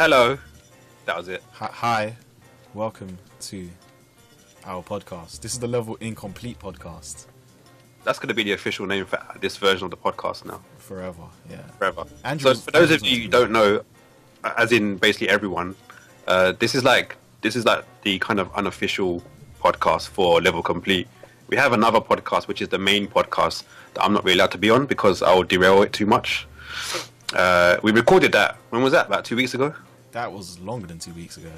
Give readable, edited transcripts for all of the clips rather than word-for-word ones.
Hello. That was it. Hi, welcome to our podcast. This is the Level Incomplete podcast. That's going to be the official name for this version of the podcast now. Forever, yeah. Forever. So for those of you who don't know, as in basically everyone, this is like the kind of unofficial podcast for Level Complete. We have another podcast, which is the main podcast that I'm not really allowed to be on because I'll derail it too much. We recorded that. When was that? About 2 weeks ago? That was longer than 2 weeks ago.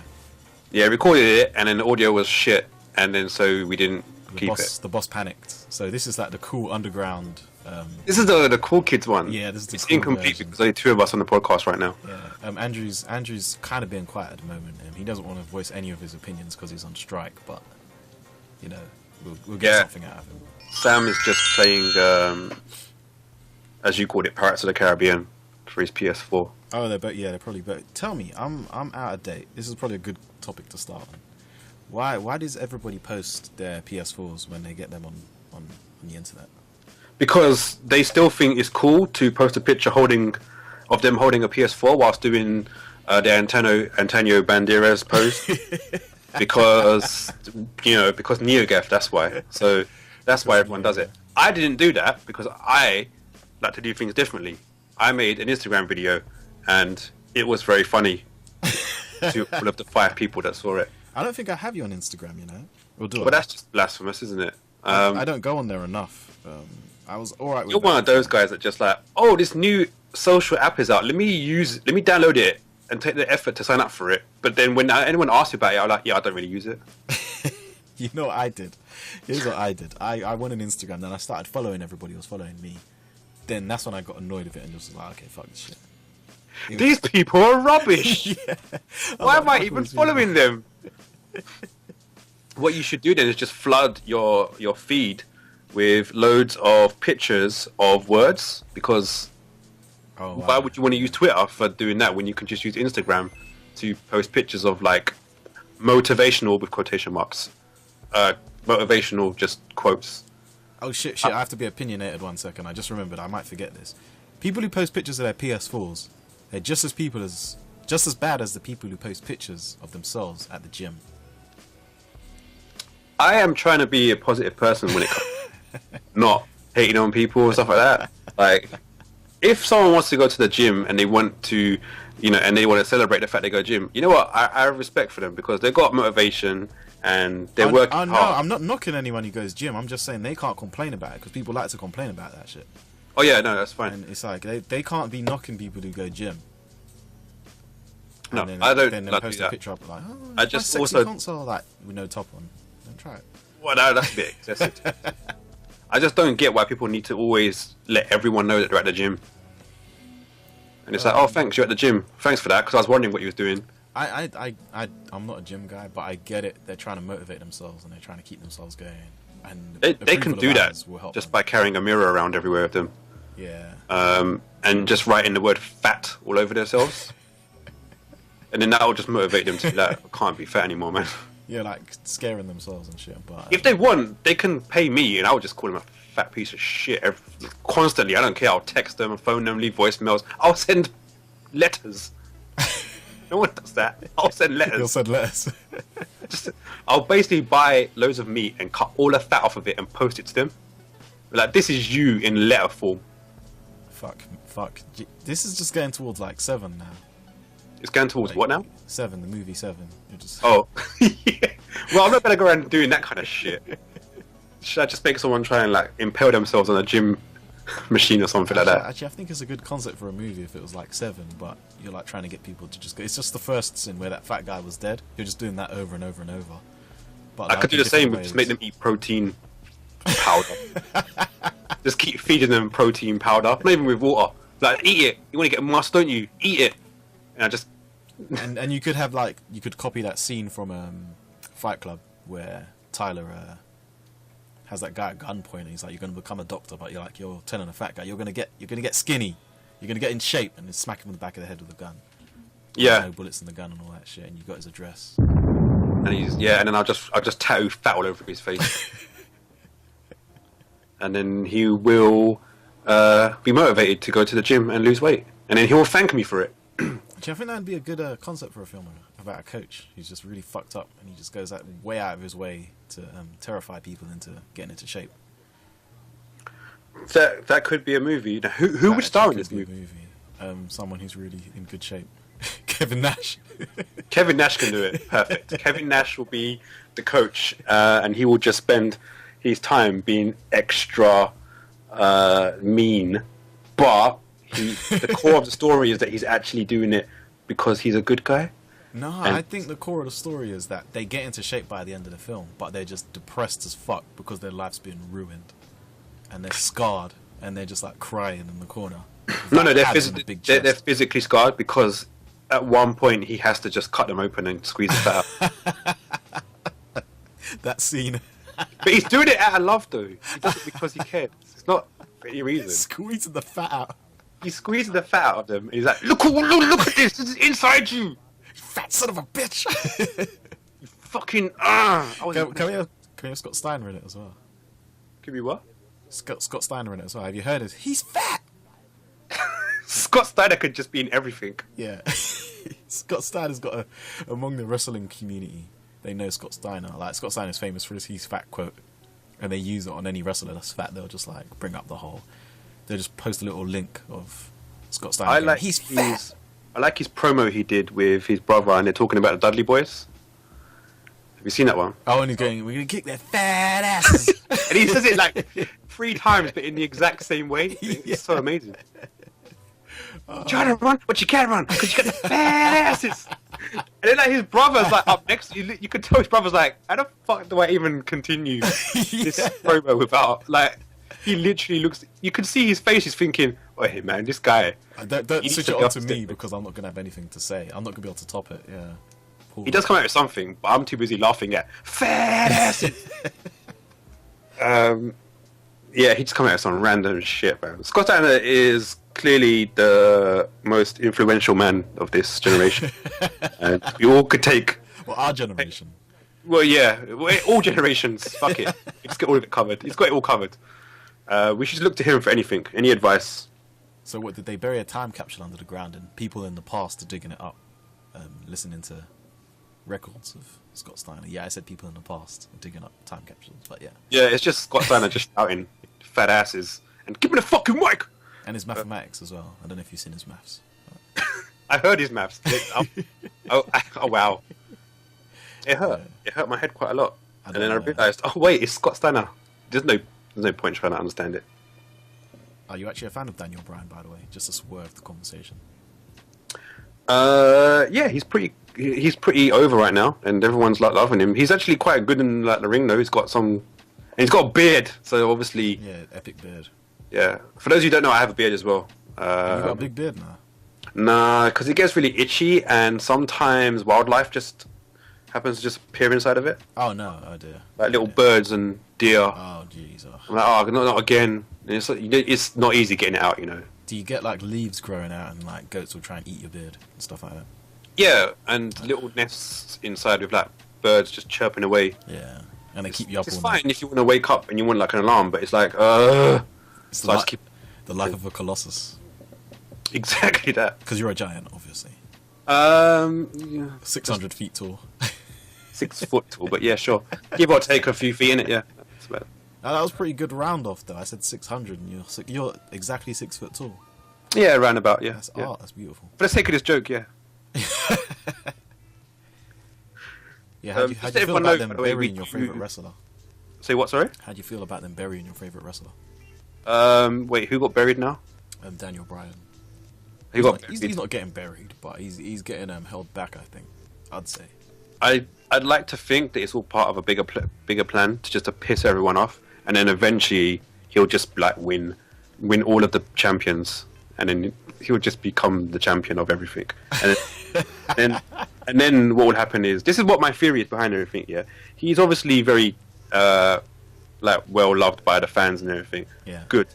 Yeah, recorded it, and then the audio was shit, and then so we didn't keep it. The boss panicked. So this is like the cool underground. This is the cool kids one. Yeah, this is the it's cool incomplete version. because only two of us on the podcast right now. Yeah, Andrew's kind of being quiet at the moment. He doesn't want to voice any of his opinions because he's on strike. But you know, we'll get something out of him. Sam is just playing, as you called it, Pirates of the Caribbean for his PS4. Oh, they're probably better. Tell me, I'm out of date. This is probably a good topic to start on. Why does everybody post their PS4s when they get them on the internet? Because they still think it's cool to post a picture of them holding a PS4 whilst doing their Antonio Banderas pose. because NeoGaf, that's why. So that's why everyone does it. I didn't do that because I like to do things differently. I made an Instagram video and it was very funny to all of the 5 people that saw it. I don't think I have you on Instagram, you know. Well, that's just blasphemous, isn't it? I don't go on there enough. I was alright with You're one of those guys that just like, oh, this new social app is out. Let me download it and take the effort to sign up for it. But then when anyone asks you about it, I'm like, yeah, I don't really use it. You know what I did? Here's what I did. I went on Instagram, then I started following everybody who was following me. Then that's when I got annoyed with it and just was like, okay, fuck this shit. These people are rubbish. Yeah. Why am I even following them? What you should do then is just flood your feed with loads of pictures of words, because why would you want to use Twitter for doing that when you can just use Instagram to post pictures of like motivational with quotation marks, motivational just quotes. Oh shit! I have to be opinionated 1 second. I just remembered. I might forget this. People who post pictures of their PS4s, they're just as bad as the people who post pictures of themselves at the gym. I am trying to be a positive person when it comes not hating on people and stuff like that. Like, if someone wants to go to the gym and they want to, and they want to celebrate the fact they go to the gym, you know what? I have respect for them because they've got motivation and they're working hard. No, I'm not knocking anyone who goes gym. I'm just saying they can't complain about it because people like to complain about that shit. Oh yeah, no, that's fine. And it's like they can't be knocking people who go gym. No, then, I don't. Then like post do a that. picture up like, I just sexy also console like with no top on. Don't try it. Well, no, that's a bit excessive. I just don't get why people need to always let everyone know that they're at the gym. And it's like, oh, thanks, you're at the gym. Thanks for that, because I was wondering what you was doing. I'm not a gym guy, but I get it. They're trying to motivate themselves and they're trying to keep themselves going. And They can do that just by carrying a mirror around everywhere with them. Yeah. And just writing the word fat all over themselves. And then that will just motivate them to be like, I can't be fat anymore, man. Yeah, like scaring themselves and shit. But if they want, they can pay me and I'll just call them a fat piece of shit constantly. I don't care. I'll text them, phone them, leave voicemails. I'll send letters. No one does that. I'll send letters. You'll send letters. I'll basically buy loads of meat and cut all the fat off of it and post it to them. Like, this is you in letter form. Fuck. This is just going towards like 7 now. It's going towards what now? 7, the movie 7. You're just... Oh, yeah. Well, I'm not gonna go around doing that kind of shit. Should I just make someone try and like impale themselves on a gym machine or something like that? Actually, I think it's a good concept for a movie if it was like 7, but you're like trying to get people to just go. It's just the first scene where that fat guy was dead. You're just doing that over and over and over. But I could do the same, but just make them eat protein powder. Just keep feeding them protein powder, not even with water. Like, eat it. You want to get muscle, don't you? Eat it. And I just and you could have like you could copy that scene from Fight Club where Tyler has that guy at gunpoint and he's like, you're gonna become a doctor, but you're telling a fat guy you're gonna get skinny, you're gonna get in shape, and then smack him in the back of the head with a gun. Yeah, no bullets in the gun and all that shit, and you got his address. And and then I'll just tattoo fat all over his face. And then he will be motivated to go to the gym and lose weight, and then he will thank me for it. Actually, I think that'd be a good concept for a film about a coach who's just really fucked up and he just goes like way out of his way to terrify people into getting into shape. That could be a movie. Now, who would star in this movie? Someone who's really in good shape. Kevin Nash. Kevin Nash can do it. Perfect. Kevin Nash will be the coach, and he will just spend his time being extra mean, but the core of the story is that he's actually doing it because he's a good guy. No, I think the core of the story is that they get into shape by the end of the film, but they're just depressed as fuck because their life's been ruined. And they're scarred, and they're just like crying in the corner. No, they're physically scarred because at one point he has to just cut them open and squeeze it out. That scene. But he's doing it out of love, though. He does it because he cares. It's not for any reason. Squeezing the fat out. He's squeezing the fat out of them. He's like, look at this. This is inside you. Fat son of a bitch. You fucking Can we have Scott Steiner in it as well? Give me what? Scott Steiner in it as well. Have you heard it? He's fat. Scott Steiner could just be in everything. Yeah. Scott Steiner's got among the wrestling community, they know Scott Steiner. Like, Scott Steiner's famous for his "he's fat" quote, and they use it on any wrestler that's fat. They'll just like bring up the whole. They'll just post a little link of Scott Steiner. He's fat. I like his promo he did with his brother, and they're talking about the Dudley Boys. Have you seen that one? Oh, and he's going, "We're gonna kick their fat asses," and he says it like 3 times, but in the exact same way. It's so amazing. Try to run, but you can't run because you got the fat asses. And then like his brother's like up next. You could tell his brother's like, how the fuck do I even continue this promo without like? He literally looks. You can see his face. He's thinking, "Oh, hey man, this guy." Don't switch it on to me because I'm not gonna have anything to say. I'm not gonna be able to top it. Yeah. Poor he does come out with something, but I'm too busy laughing at fat asses. Yeah, he just come out with some random shit, man. Scott Steiner is clearly the most influential man of this generation. And we all could take... Well, our generation. Well, yeah. All generations. Fuck it. He's got all of it covered. He's got it all covered. We should look to him for anything. Any advice. So what, did they bury a time capsule under the ground and people in the past are digging it up? Listening to records of Scott Steiner. Yeah, I said people in the past are digging up time capsules, but yeah. Yeah, it's just Scott Steiner just shouting fat asses and give me the fucking mic! And his mathematics as well. I don't know if you've seen his maths. I heard his maths. Oh, wow. It hurt. It hurt my head quite a lot. And then I realised, oh wait, it's Scott Steiner. There's no point trying to understand it. Are you actually a fan of Daniel Bryan, by the way? Just to swerve the conversation. Yeah, he's pretty over right now, and everyone's like loving him. He's actually quite good in like the ring, though. He's got a beard, so obviously. Yeah, epic beard. Yeah, for those of you who don't know, I have a beard as well. You got a big beard now. Nah, because it gets really itchy, and sometimes wildlife just happens to just appear inside of it. Oh no, oh dear. Like little birds and deer. Oh jeez. I'm like, oh, not again. And it's not easy getting it out, you know. Do you get like leaves growing out and like goats will try and eat your beard and stuff like that? Yeah, and little nests inside with like birds just chirping away. Yeah, and they keep you up all night. It's fine if you want to wake up and you want like an alarm, but it's like, It's so the life of a colossus. Exactly that. Because you're a giant, obviously. Yeah. 600 feet tall. 6 foot tall, but yeah, sure. Give or take a few feet in it, yeah. That's about it. Now, that was pretty good round off, though. I said 600, and you're exactly 6 foot tall. Yeah, roundabout, yeah. That's yeah. art. That's beautiful. For the sake of this joke, yeah. Yeah, how do you feel about them burying your favourite wrestler? Say what, sorry? How do you feel about them burying your favourite wrestler? Wait, who got buried now? Daniel Bryan. He's not getting buried, but he's getting held back, I think. I'd say. I'd like to think that it's all part of a bigger plan to piss everyone off, and then eventually he'll just like win all of the champions, and then he'll just become the champion of everything. And then what will happen is, this is what my theory is behind everything. Yeah, he's obviously very like well loved by the fans and everything. Yeah, good.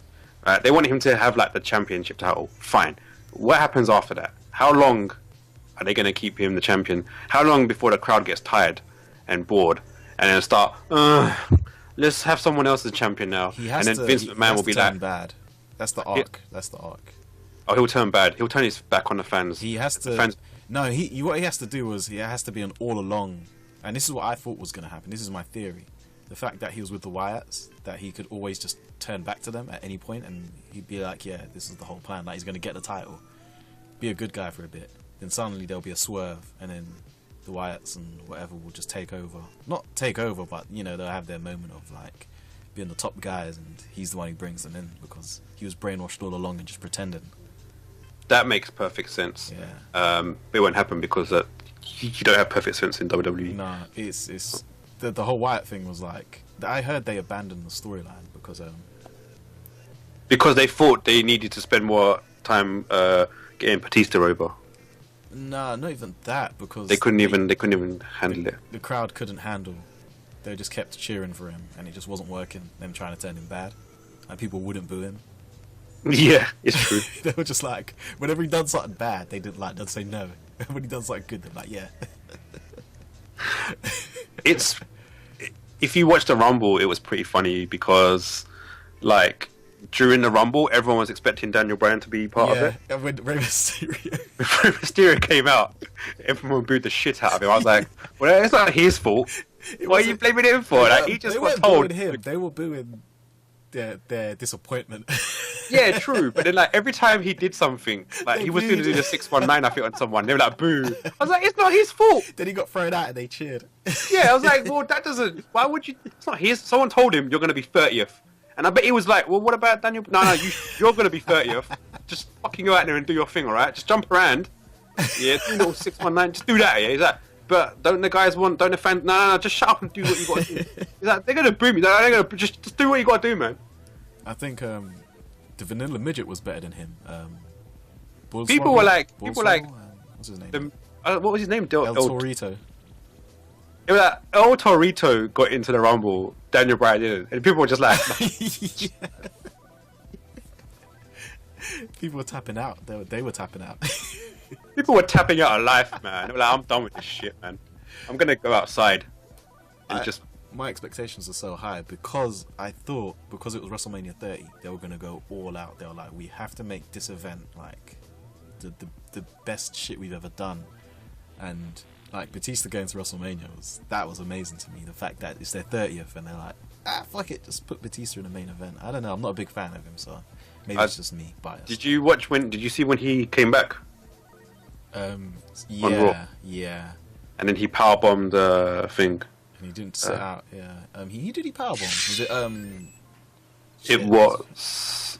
They want him to have like the championship title. Fine. What happens after that? How long are they going to keep him the champion? How long before the crowd gets tired and bored and then start, let's have someone else as champion now? And then Vince McMahon will be like, bad. That's the arc. That's the arc. Oh, he'll turn bad. He'll turn his back on the fans. He has The to. fans. No, what he has to do was he has to be an all along, and this is what I thought was going to happen. This is my theory. The fact that he was with the Wyatts, that he could always just turn back to them at any point, and he'd be like, "Yeah, this is the whole plan. Like he's going to get the title, be a good guy for a bit. Then suddenly there'll be a swerve, and then the Wyatts and whatever will just take over. Not take over, but you know they'll have their moment of like being the top guys, and he's the one who brings them in because he was brainwashed all along and just pretending." That makes perfect sense. Yeah. It won't happen because you don't have perfect sense in WWE. Nah, it's the whole Wyatt thing was like I heard they abandoned the storyline Because they thought they needed to spend more time getting Batista over. nah, not even that because They couldn't even handle it. the crowd couldn't handle. They just kept cheering for him, and it just wasn't working. Them trying to turn him bad, and people wouldn't boo him. Yeah, it's true. They were just like, whenever he done something bad, they didn't like. They'd say no. When he done something good, they're like, yeah. It's if you watch the Rumble, it was pretty funny because like during the Rumble, everyone was expecting Daniel Bryan to be part of it. And when Rey Mysterio, Before Mysterio came out, everyone booed the shit out of him. I was like, well, it's not his fault. What are you blaming him for? Like he just they got weren't told. booing him. They were booing their disappointment. Yeah, true. But then, like, every time he did something, like, he was going to do the 619, I think, on someone. They were like, boo. I was like, it's not his fault. Then he got thrown out and they cheered. Yeah, I was like, well, that doesn't... Why would you... It's not his... Someone told him you're going to be 30th. And I bet he was like, well, what about Daniel... No, you're going to be 30th. Just fucking go out there and do your thing, all right? Just jump around. Yeah, do little 619. Just do that, yeah? He's like, but don't the guys want... Don't the fans... No, just shut up and do what you got to do. He's like, they're going to boo me. They're going to... Just do what you got to do, man. I think the Vanilla Midget was better than him. People were like, what's his name? What was his name? El Torito. It was like El Torito got into the Rumble, Daniel Bryan didn't, and people were just like, people were tapping out. They were tapping out. people were tapping out of life, man. They were like, I'm done with this shit, man. I'm gonna go outside and just. My expectations are so high because I thought because it was WrestleMania 30, they were gonna go all out. They were like, we have to make this event like the best shit we've ever done, and like Batista going to WrestleMania was amazing to me. The fact that it's their 30th and they're like, fuck it, just put Batista in the main event. I don't know, I'm not a big fan of him, so maybe it's just me biased. Did you see when he came back? Yeah. And then he powerbombed the thing. And he didn't sit out. Yeah. He powerbomb? Was it It was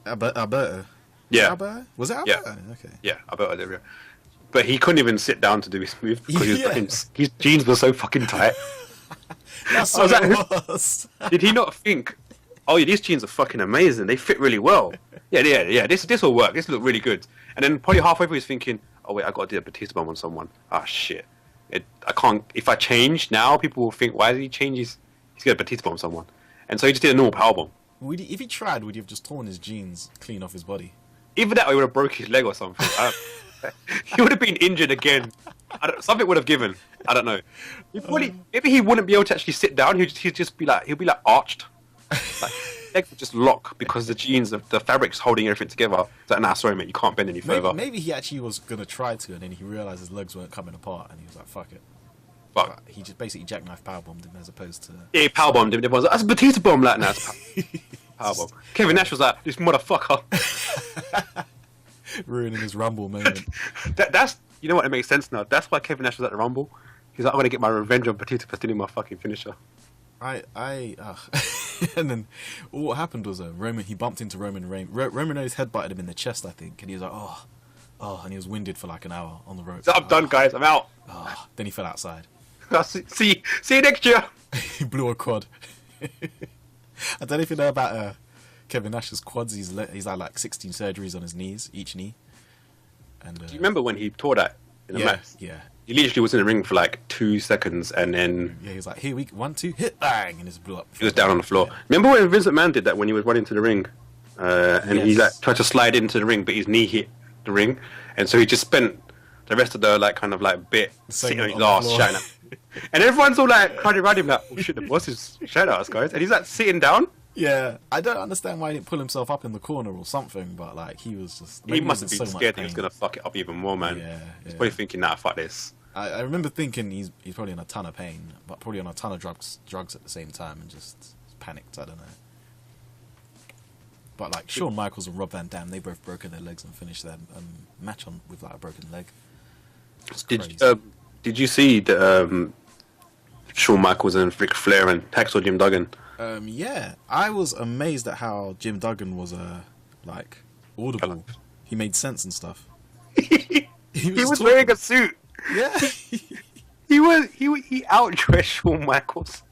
Alberto? Yeah. Alberto? Was it Alberto? Yeah. Okay. Yeah, Alberto did. Yeah. But he couldn't even sit down to do his move because his jeans were so fucking tight. That's what it was. Did he not think, oh yeah, these jeans are fucking amazing. They fit really well. Yeah. This will work. This look really good. And then probably halfway through he's thinking, oh wait, I got to do a Batista bomb on someone. Ah shit. I can't. If I change now, people will think, why did he change his? He's got a Batista bomb on someone. And so he just did a normal power bomb. If he tried, would he have just torn his jeans clean off his body? Either that or he would have broke his leg or something. He would have been injured again. Something would have given. I don't know. Maybe he wouldn't be able to actually sit down. He'll be like arched. Like, legs would just lock because the jeans, the fabric's holding everything together. It's like, nah, sorry mate, you can't bend any further. Maybe he actually was gonna try to, and then he realized his legs weren't coming apart, and he was like, fuck it. But he just basically jackknife powerbombed him as opposed to. Yeah, he powerbombed him. Everyone's like, that's a Batista bomb, like nah, it's powerbomb. Kevin Nash was like, this motherfucker. Ruining his Rumble moment. That's you know what, it makes sense now. That's why Kevin Nash was at the Rumble. He's like, I'm gonna get my revenge on Batista for stealing my fucking finisher. And then what happened was Roman. He bumped into Roman Reigns. Roman Reigns headbutted him in the chest, I think, and he was like, oh, and he was winded for like an hour on the rope. So I'm done, guys. I'm out. Then he fell outside. See you next year. He blew a quad. I don't know if you know about Kevin Nash's quads. He's had like 16 surgeries on his knees, each knee. And do you remember when he tore that in the match? Yeah. He literally was in the ring for like 2 seconds, and then he was like, "Here we 1, 2, hit bang," and just blew up. He was down on the floor. Remember when Vince McMahon did that when he was running to the ring, and he like tried to slide into the ring, but his knee hit the ring, and so he just spent the rest of the like kind of like bit sitting on his ass, shouting at. And everyone's all like crowded around him like, "Oh shit, the boss is shouting at us, guys," and he's like sitting down. Yeah, I don't understand why he didn't pull himself up in the corner or something, but like he was just. He must have been so scared much he was pain. gonna fuck it up even more, man. Yeah, He's yeah. probably thinking, nah, fuck this. I remember thinking he's probably in a ton of pain, but probably on a ton of drugs at the same time, and just panicked. I don't know. But like Shawn Michaels and Rob Van Dam, they both broken their legs and finished their match on with like a broken leg. Did you see the Shawn Michaels and Ric Flair and Hacksaw Jim Duggan? Yeah, I was amazed at how Jim Duggan was like audible. He made sense and stuff. He was wearing a suit. Yeah, he outdressed Shawn Michaels.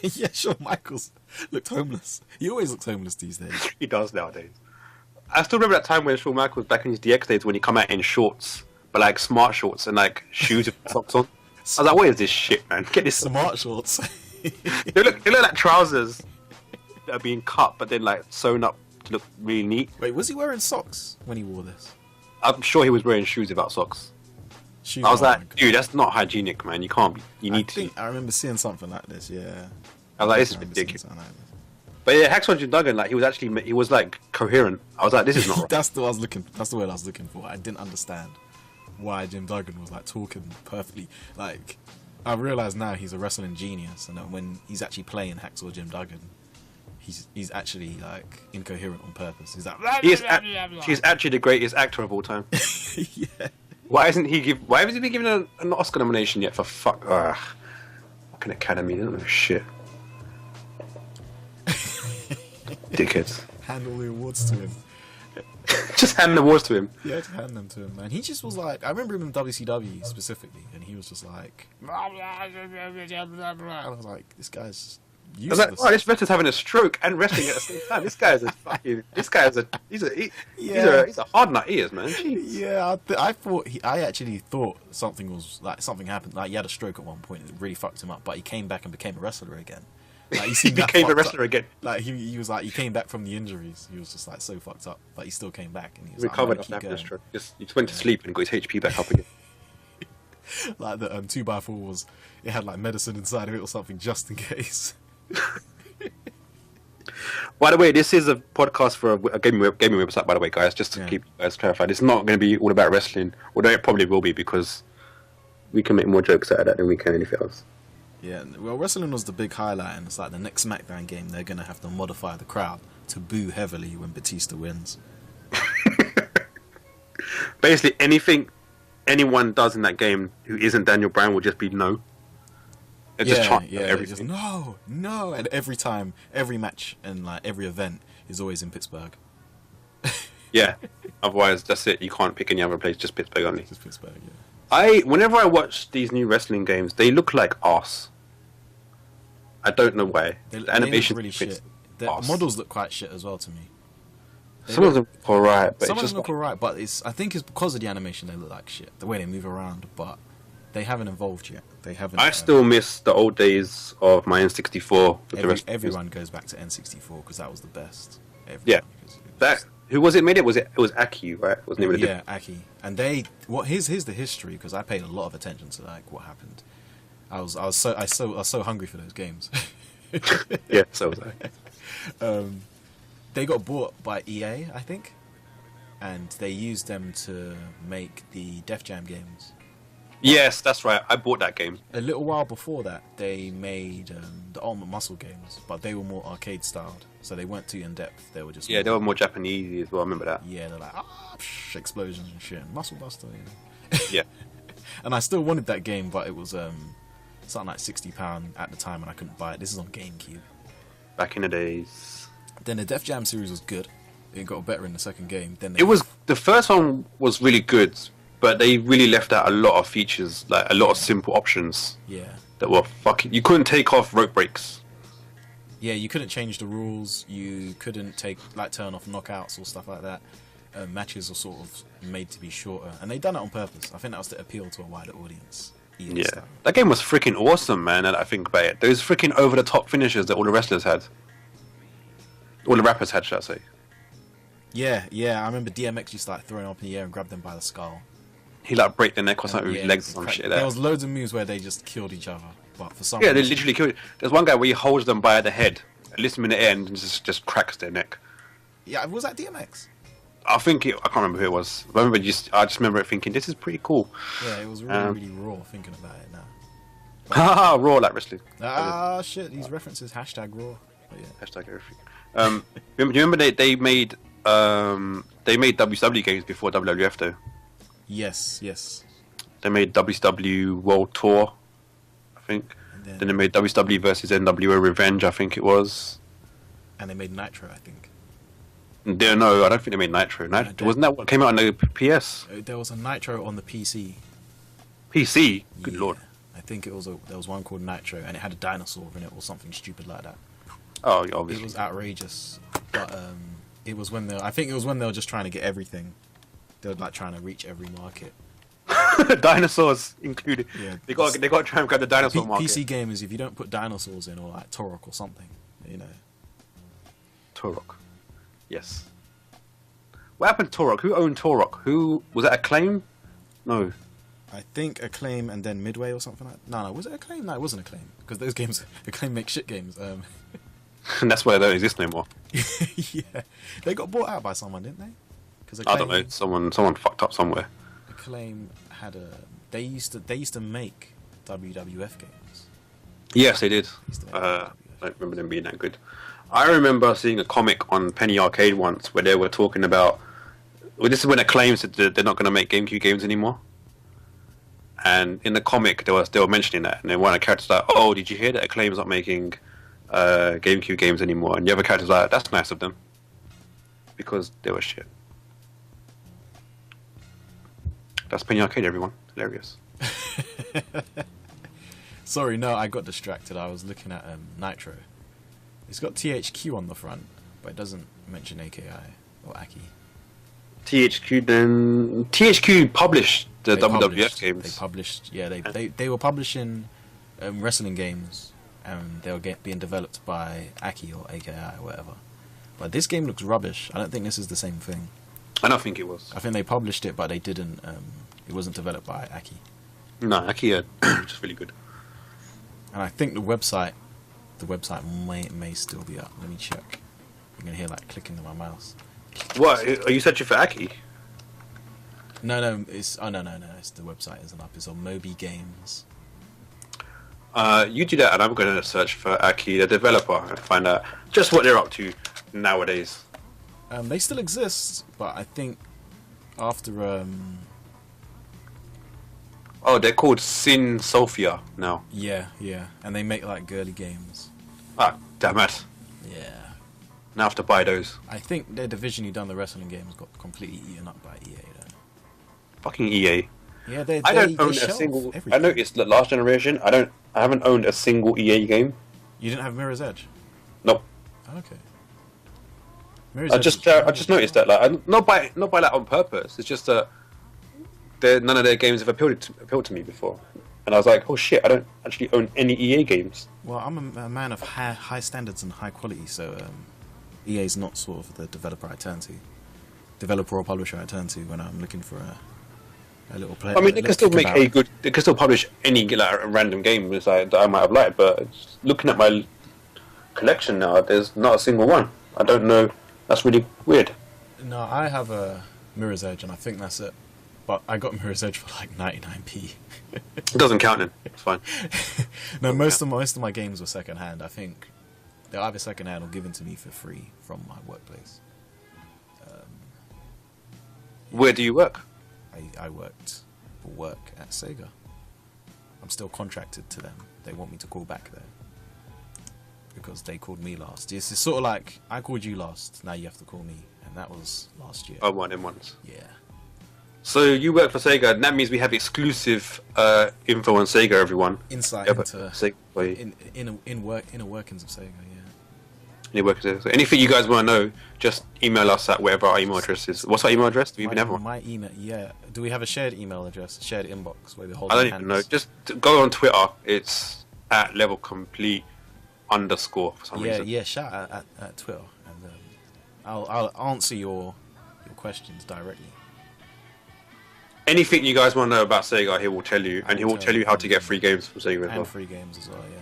yeah. Shawn Michaels looked homeless. He always looks homeless these days. He does nowadays. I still remember that time when Shawn Michaels back in his DX days when he come out in shorts, but like smart shorts and like shoes with socks on. I was like, what is this shit, man? Get this. Smart shorts. They look like trousers that are being cut, but then like sewn up to look really neat. Wait, was he wearing socks when he wore this? I'm sure he was wearing shoes without socks. Shoes, I was oh my like, God. dude, that's not hygienic, man. You can't be. You need to. I remember seeing something like this. Yeah. I was like, this is I remember seeing ridiculous. something like this. But yeah, Hacksaw Jim Duggan, like he was like coherent. I was like, this is not right. That's the word I was looking for. I didn't understand why Jim Duggan was like talking perfectly. Like I realize now he's a wrestling genius, and that when he's actually playing Hacksaw Jim Duggan, he's actually like incoherent on purpose. He's like, He's actually the greatest actor of all time. yeah. Why hasn't he been given an Oscar nomination yet for fucking Academy? They don't know shit. Dickheads. Hand all the awards to him. Just hand the awards to him. Yeah, to hand them to him, man. He just was like, I remember him in WCW specifically, and he was just like, I was like, this guy's I was useless. like, oh, this wrestler's having a stroke and wrestling at the same time. He's a hard nut, he is, man. Jeez. Yeah, I actually thought something happened. Like he had a stroke at one point, and it really fucked him up. But he came back and became a wrestler again. Like he seemed Became a fucked wrestler up. again. Like he was like he came back from the injuries. He was just like so fucked up, but he still came back and he was Recovered like, after having a going. stroke. He just went to sleep and got his HP back up again. Like the 2x4 it had like medicine inside of it or something just in case. By the way, this is a podcast for a gaming website, by the way, guys, just to keep you guys clarified. It's not going to be all about wrestling, although it probably will be, because we can make more jokes out of that than we can anything else. Yeah, well, wrestling was the big highlight, and it's like the next SmackDown game, they're going to have to modify the crowd to boo heavily when Batista wins. Basically, anything anyone does in that game who isn't Daniel Bryan will just be no. They're just trying everything. Just, no, and every time, every match and like every event is always in Pittsburgh. Yeah, otherwise that's it. You can't pick any other place, just Pittsburgh only. Just Pittsburgh, yeah. Whenever I watch these new wrestling games, they look like arse. I don't know why. The animation really shit. The arse. models look quite shit as well to me. Some of them look alright, but some it's of just them look alright, but I think it's because of the animation they look like shit. The way they move around, but they haven't evolved yet. They haven't. I still miss the old days of my N64. With the rest everyone goes back to N64 because that was the best. Yeah, who was it made it? Was it Aki, right? Wasn't it? Yeah, Aki. And here's the history, because I paid a lot of attention to like what happened. I was so hungry for those games. Yeah, so was I. They got bought by EA, I think, and they used them to make the Def Jam games. Yes, that's right. I bought that game. A little while before that, they made the Ultimate Muscle games, but they were more arcade styled, so they weren't too in depth. They were just they were more Japanese as well. I remember that. Yeah, they're like explosions and shit, Muscle Buster. Yeah. And I still wanted that game, but it was something like £60 at the time, and I couldn't buy it. This is on GameCube. Back in the days. Then the Def Jam series was good. It got better in the second game. Then the first one was really good, but they really left out a lot of features, like a lot of simple options. Yeah. That were fucking. You couldn't take off rope breaks. Yeah, you couldn't change the rules. You couldn't turn off knockouts or stuff like that. Matches are sort of made to be shorter, and they done it on purpose. I think that was to appeal to a wider audience. Yeah, that game was freaking awesome, man. And I think about it, those freaking over the top finishes that all the wrestlers had, all the rappers had, should I say? Yeah. I remember DMX used to like throwing up in the air and grab them by the skull. He like break their neck or something with his legs or some shit. There was loads of moves where they just killed each other, but for some they reason, literally killed. There's one guy where he holds them by the head lifts them in the air and just cracks their neck. Yeah, was that DMX? I can't remember who it was. I just remember it thinking, this is pretty cool. Yeah, it was really raw thinking about it now. Haha, raw like wrestling. Ah, shit, these references, hashtag raw. But yeah. Hashtag everything. Do you remember they made WCW games before WWF though? Yes. They made WCW World Tour, I think. Then they made WCW versus NWO Revenge, I think it was. And they made Nitro, I think. No, I don't think they made Nitro. Wasn't that what came out on the PS? There was a Nitro on the PC. PC? Good lord. I think there was one called Nitro, and it had a dinosaur in it or something stupid like that. Oh, yeah, obviously. It was outrageous, but it was when I think it was when they were just trying to get everything. They were like trying to reach every market. Dinosaurs included. Yeah, they got to try and grab the dinosaur market. PC gamers, if you don't put dinosaurs in or like Torok or something, you know. Torok. Yes. What happened to Torok? Who owned Torok? Who was that? Acclaim? No. I think Acclaim and then Midway or something like that. No, was it Acclaim? No, it wasn't Acclaim. Because those games, Acclaim make shit games. And that's why they don't exist no more. Yeah. They got bought out by someone, didn't they? Cause I don't know. Someone fucked up somewhere. Acclaim had they used to make WWF games. Yes, they did. I don't remember them being that good. I remember seeing a comic on Penny Arcade once where they were talking about... Well, this is when Acclaim said that they're not going to make GameCube games anymore. And in the comic, they were mentioning that. And then one of the characters like, oh, did you hear that Acclaim's not making GameCube games anymore? And the other character's like, that's nice of them. Because they were shit. That's Penny Arcade, everyone. Hilarious. Sorry, no, I got distracted. I was looking at Nitro. It's got THQ on the front, but it doesn't mention AKI or Aki. THQ then... THQ published the WWF games. They published... Yeah, they were publishing wrestling games, and they were being developed by Aki or AKI or whatever. But this game looks rubbish. I don't think this is the same thing. I don't think it was. I think they published it, but they didn't... it wasn't developed by Aki. No, Aki is just really good. And I think the website may still be up. Let me check. You can hear like clicking of my mouse. What? Are you searching for Aki? No. It's It's the website isn't up. It's on Moby Games. You do that, and I'm going to search for Aki, the developer, and find out just what they're up to nowadays. They still exist, but I think after Oh, they're called Sin Sophia now. Yeah, and they make like girly games. Ah, damn it. Yeah. Now I have to buy those. I think their division who done the wrestling games got completely eaten up by EA though. Fucking EA. Yeah, I don't own a single. Everything. I know it's the last generation. I haven't owned a single EA game. You didn't have Mirror's Edge? Nope. Okay. Mirror's I Edge just noticed that, like, not by that on purpose. It's just that none of their games have appealed to me before, and I was like, oh shit, I don't actually own any EA games. Well, I'm a man of high standards and high quality, so EA's not sort of the developer I turn to, developer or publisher I turn to when I'm looking for a little play. I mean, they can still make they can still publish any like a random game that I might have liked, but looking at my collection now, there's not a single one. I don't know. That's really weird. No, I have a Mirror's Edge, and I think that's it. But I got Mirror's Edge for like 99p. It doesn't count then. It's fine. No, most of my games were second hand. I think they're either second hand or given to me for free from my workplace. Where do you work? I worked for work at Sega. I'm still contracted to them. They want me to call back there because they called me last. It's sort of like I called you last. Now you have to call me, and that was last year. Oh, one in ones. Yeah. So you work for Sega, and that means we have exclusive info on Sega, everyone. Insight yeah, into Sega, inner workings of Sega, So anything you guys want to know, just email us at whatever our email address is. What's our email address? Do we even have one? My email, yeah. Do we have a shared email address, shared inbox where we hold? I don't even know. Just go on Twitter. It's at @levelcomplete_ for some reason. Yeah. Shout out at Twitter, and I'll answer your questions directly. Anything you guys want to know about Sega, he will tell you, and he will tell you how to get free games from Sega as well. And free games as well, yeah.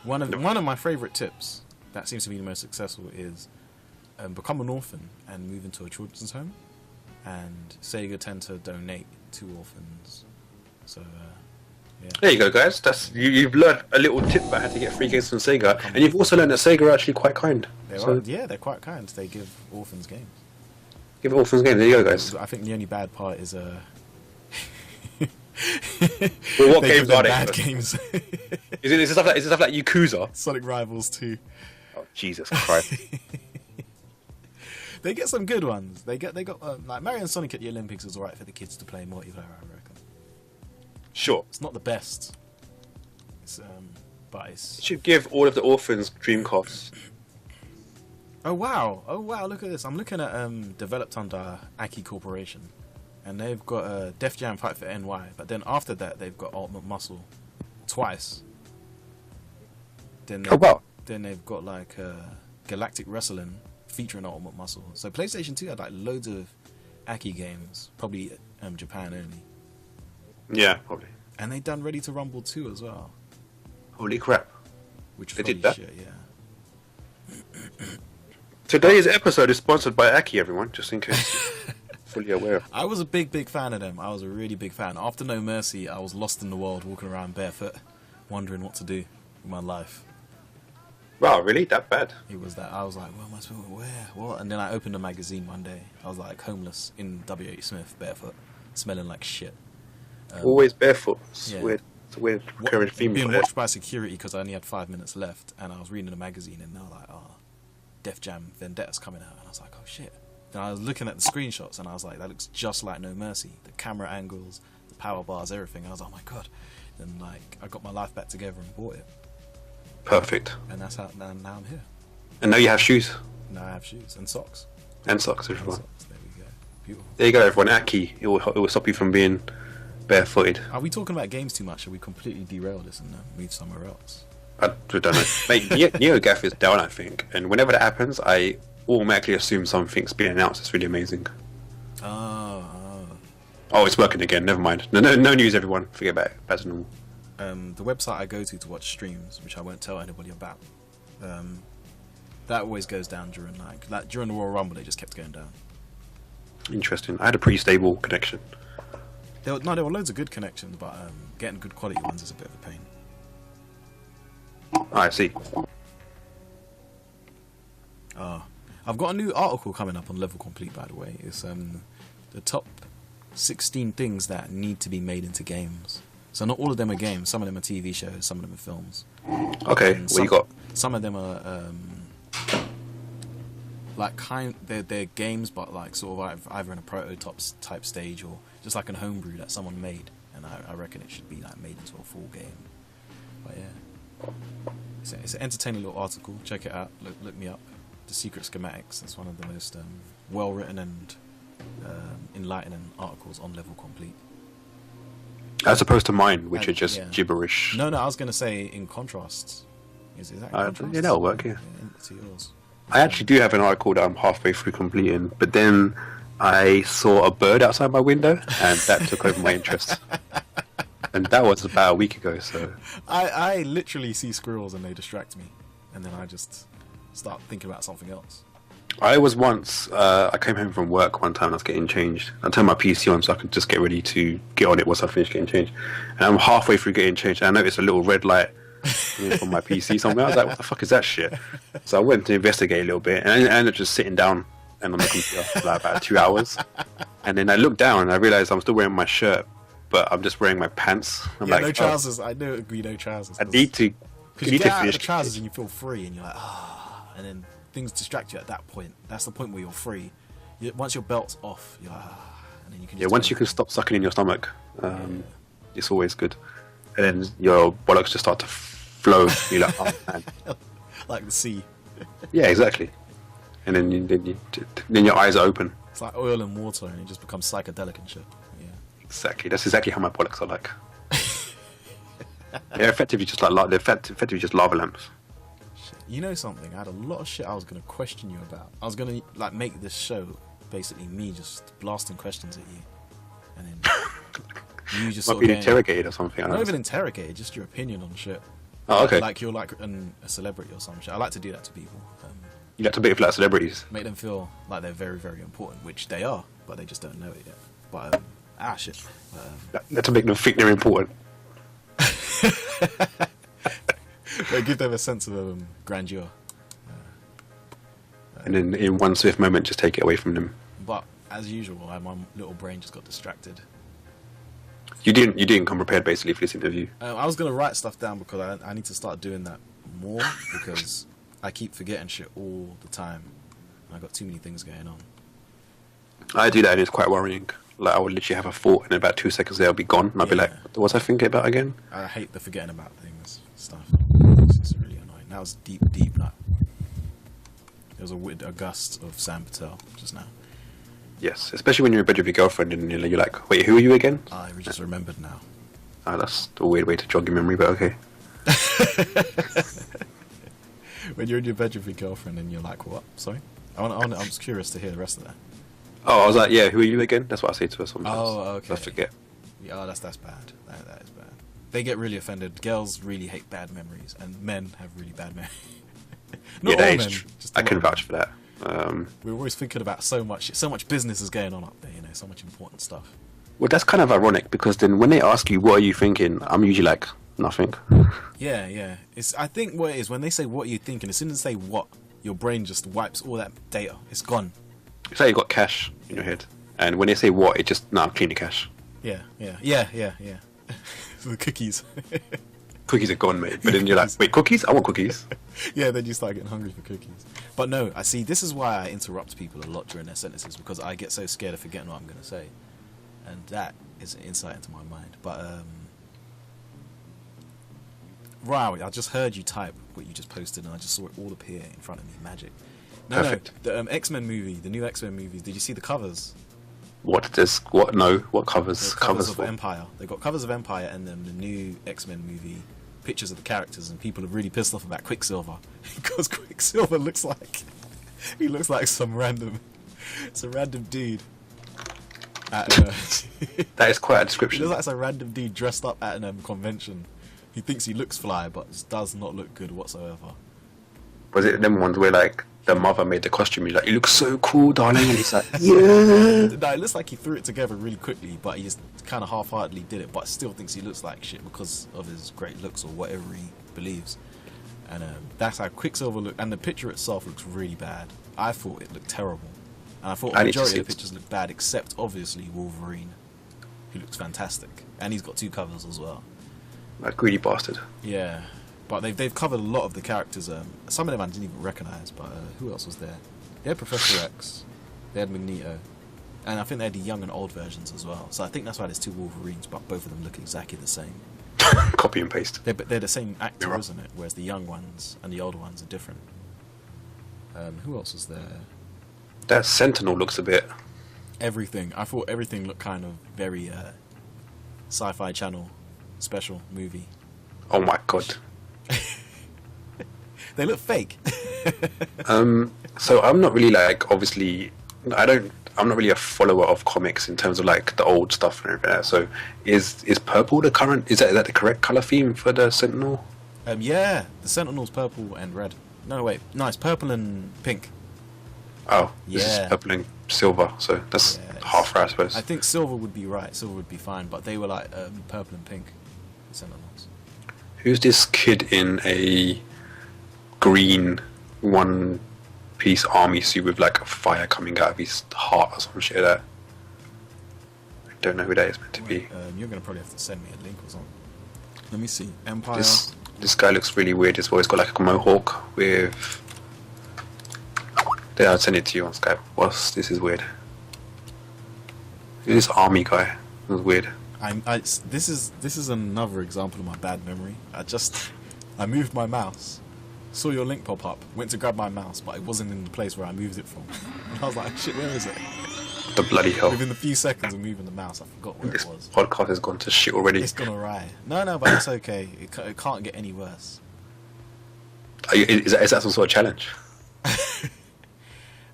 One of my favourite tips, that seems to be the most successful is become an orphan and move into a children's home. And Sega tend to donate to orphans. So, yeah. There you go, guys. You've learned a little tip about how to get free games from Sega, and you've also learned that Sega are actually quite kind. They're quite kind. They give orphans games. Give orphans games. There you go, guys. I think the only bad part is Well, what games are they? Bad games. Is it stuff like Yakuza? Sonic Rivals 2. Oh, Jesus Christ. They get some good ones. They got like Mario and Sonic at the Olympics is alright for the kids to play multiplayer, I reckon. Sure. It's not the best. But it's... You should give all of the orphans Dreamcasts. Oh wow! Look at this. I'm looking at developed under Aki Corporation, and they've got Def Jam Fight for NY. But then after that, they've got Ultimate Muscle twice. Then they've got like Galactic Wrestling featuring Ultimate Muscle. So PlayStation 2 had like loads of Aki games, probably Japan only. Yeah, probably. And they done Ready to Rumble 2 as well. Holy crap! Which they did that. Shit, yeah. Today's episode is sponsored by Aki, everyone, just in case you're fully aware. I was a big fan of them. I was a really big fan. After No Mercy, I was lost in the world, walking around barefoot, wondering what to do with my life. Wow, really? That bad? It was that. I was like, where am I supposed to wear? What? And then I opened a magazine one day. I was like homeless in W.H. Smith, barefoot, smelling like shit. Always barefoot. It's yeah. weird. It's a weird recurring theme. Being watched by security because I only had 5 minutes left, and I was reading the magazine, and they were like, "Oh, Def Jam Vendetta's coming out," and I was like, "Oh shit!" Then I was looking at the screenshots, and I was like, "That looks just like No Mercy. The camera angles, the power bars, everything." And I was like, "Oh my god!" Then like, I got my life back together and bought it. Perfect. And that's how now I'm here. And now you have shoes. Now I have shoes and socks. And socks, everyone. There we go. Beautiful. There you go, everyone. Aki, it will stop you from being barefooted. Are we talking about games too much? Should we completely derail this and move somewhere else? I don't know. Mate, NeoGAF is down, I think. And whenever that happens, I automatically assume something's being announced. It's really amazing. Oh, it's working again. Never mind. No news, everyone. Forget about it. Back to normal. The website I go to watch streams, which I won't tell anybody about, that always goes down during during the Royal Rumble. They just kept going down. Interesting. I had a pretty stable connection. There were loads of good connections, but getting good quality ones is a bit of a pain. I see. I've got a new article coming up on Level Complete, by the way. It's the top 16 things that need to be made into games. So not all of them are games. Some of them are TV shows. Some of them are films. Okay, what you got? Some of them are they're games, but like sort of either in a prototype type stage or just like a homebrew that someone made. And I reckon it should be like made into a full game. But yeah, it's an entertaining little article. Check it out. Look me up. The Secret Schematics. It's one of the most well written and enlightening articles on Level Complete. As opposed to mine, which are just gibberish. No, I was going to say in contrast. Is that in contrast? Yeah, that'll work, yeah. To yours. I actually do have an article that I'm halfway through completing, but then I saw a bird outside my window, and that took over my interest. And that was about a week ago, so... I literally see squirrels and they distract me, and then I just start thinking about something else. I was once, I came home from work one time and I was getting changed. I turned my PC on so I could just get ready to get on it once I finished getting changed. And I'm halfway through getting changed and I noticed a little red light from my PC somewhere. I was like, what the fuck is that shit? So I went to investigate a little bit and I ended up just sitting down and on the computer for like about 2 hours. And then I looked down and I realised I'm still wearing my shirt, but I'm just wearing my pants. I'm like, no trousers. I know it would be no trousers. I need to... Because you get out of the trousers and you feel free and you're like, and then... things distract you at that point. That's the point where you're free. Once your belt's off, you're like, and then you can. Once you can stop sucking in your stomach, it's always good. And then your bollocks just start to flow. You're like, oh man, like the sea. Yeah, exactly. And then your eyes are open. It's like oil and water, and it just becomes psychedelic and shit. Yeah. Exactly. That's exactly how my bollocks are like. They're effectively just like effectively just lava lamps. You know something? I had a lot of shit I was going to question you about. I was going to make this show basically me just blasting questions at you, and then you just might be interrogated or something. Not even interrogated, just your opinion on shit. Oh, okay. Like you're like a celebrity or some shit. I like to do that to people. You like to behave like celebrities. Make them feel like they're very, very important, which they are, but they just don't know it yet. But shit. To make them think they're important. But give them a sense of grandeur. And then in one swift moment, just take it away from them. But as usual, my little brain just got distracted. You didn't come prepared basically for this interview. I was gonna write stuff down because I need to start doing that more because I keep forgetting shit all the time. I got too many things going on. I do that and it's quite worrying. Like I would literally have a thought and in about 2 seconds they'll be gone. And I'll be like, what was I thinking about again? I hate the forgetting about things stuff. It's really annoying. That was deep. Like, there was a gust of Sam Patel just now. Yes, especially when you're in bed with your girlfriend and you're like, wait, who are you again? I just remembered now. Oh, that's a weird way to jog your memory, but okay. When you're in your bed with your girlfriend and you're like, what? Sorry? I'm just curious to hear the rest of that. Oh, I was like, yeah, who are you again? That's what I say to her sometimes. Oh, okay. I forget. Yeah, that's bad. That is bad. They get really offended. Girls really hate bad memories, and men have really bad memories. Not all men. I can vouch for that. We're always thinking about so much business is going on up there, so much important stuff. Well, that's kind of ironic because then when they ask you, what are you thinking? I'm usually like, nothing. Yeah. I think what it is, when they say, what are you thinking? As soon as they say what, your brain just wipes all that data. It's gone. It's like you got cash in your head. And when they say what, it just, clean the cash. Yeah. The cookies. Cookies are gone, mate. But then you're like, wait, cookies? I want cookies. Yeah, then you start getting hungry for cookies. But no, I see, this is why I interrupt people a lot during their sentences, because I get so scared of forgetting what I'm going to say. And that is an insight into my mind. But, wow, I just heard you type what you just posted, and I just saw it all appear in front of me. Magic. Perfect. No, the X-Men movie, the new X-Men movies, did you see the covers? What covers? The covers of for? Empire. They've got covers of Empire and then the new X-Men movie, pictures of the characters, and people are really pissed off about Quicksilver because Quicksilver looks like some random dude. That is quite a description. He looks like some random dude dressed up at an convention. He thinks he looks fly, but does not look good whatsoever. Was it them ones where like the mother made the costume? You're like, you look so cool, darling, and he's like, yeah. No, it looks like he threw it together really quickly, but he just kind of half-heartedly did it. But still thinks he looks like shit because of his great looks or whatever he believes. And that's how Quicksilver looked. And the picture itself looks really bad. I thought it looked terrible, and I thought the majority of the pictures look bad, except obviously Wolverine, who looks fantastic, and he's got 2 covers as well. That greedy bastard. Yeah. But they've covered a lot of the characters. Some of them I didn't even recognise, but who else was there? They had Professor X, they had Magneto, and I think they had the young and old versions as well. So I think that's why there's 2 Wolverines, but both of them look exactly the same. Copy and paste. They're the same actor, isn't it? Whereas the young ones and the old ones are different. Who else was there? That Sentinel looks a bit... Everything. I thought everything looked kind of very Sci-Fi Channel special movie. Oh my god. They look fake. So I'm not really like, obviously, I'm not really a follower of comics in terms of like the old stuff and everything like that. So is purple the current, is that the correct colour theme for the Sentinel? Yeah, the Sentinel's purple and red. No, wait, nice, purple and pink. Oh, this is purple and silver, so that's half right, I suppose. I think silver would be right, silver would be fine, but they were like purple and pink, the Sentinels. Who's this kid in a green one-piece army suit with like a fire coming out of his heart or some shit like that? I don't know who that is meant to be. You're going to probably have to send me a link or something. Let me see. Empire. This guy looks really weird as well. He's got like a mohawk with... I'll send it to you on Skype. This is weird. Who's this army guy? It was weird. This is another example of my bad memory. I moved my mouse, saw your link pop up, went to grab my mouse, but it wasn't in the place where I moved it from. And I was like, shit, where is it? The bloody hell. Within the few seconds of moving the mouse, I forgot where it was. This podcast has gone to shit already. It's gone awry. No, but it's okay. It can't get any worse. Is that some sort of challenge?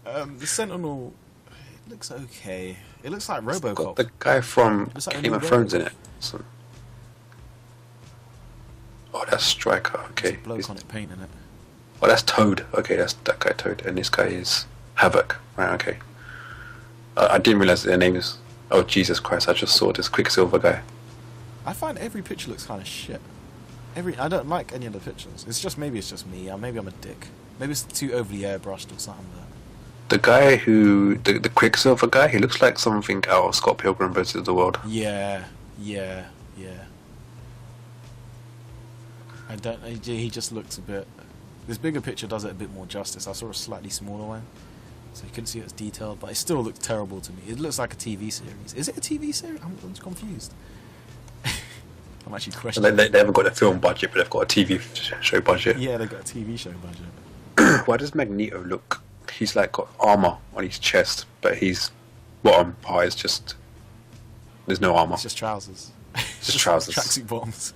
The Sentinel, it looks okay. It looks like RoboCop. It's got the guy from Game of Thrones in it. Oh, That's Striker. Okay. There's a bloke on it painting it. Oh, that's Toad. Okay, that's that guy Toad, and this guy is Havoc. Right. Okay. I didn't realize their names. Oh Jesus Christ! I just saw this Quicksilver guy. I find every picture looks kind of shit. I don't like any of the pictures. It's just me. Maybe I'm a dick. Maybe it's too overly airbrushed or something. The guy who the Quicksilver guy, he looks like something out of Scott Pilgrim versus the World. Yeah. He just looks a bit. This bigger picture does it a bit more justice. I saw a slightly smaller one, so you couldn't see it as detailed, but it still looks terrible to me. It looks like a TV series. Is it a TV series? I'm confused. I'm actually questioning. They haven't got a film budget, but they've got a TV show budget. Yeah, they've got a TV show budget. Why does Magneto look? He's like got armor on his chest, but his bottom part is just there's no armor. It's just trousers. Just trousers. Tracksuit bottoms.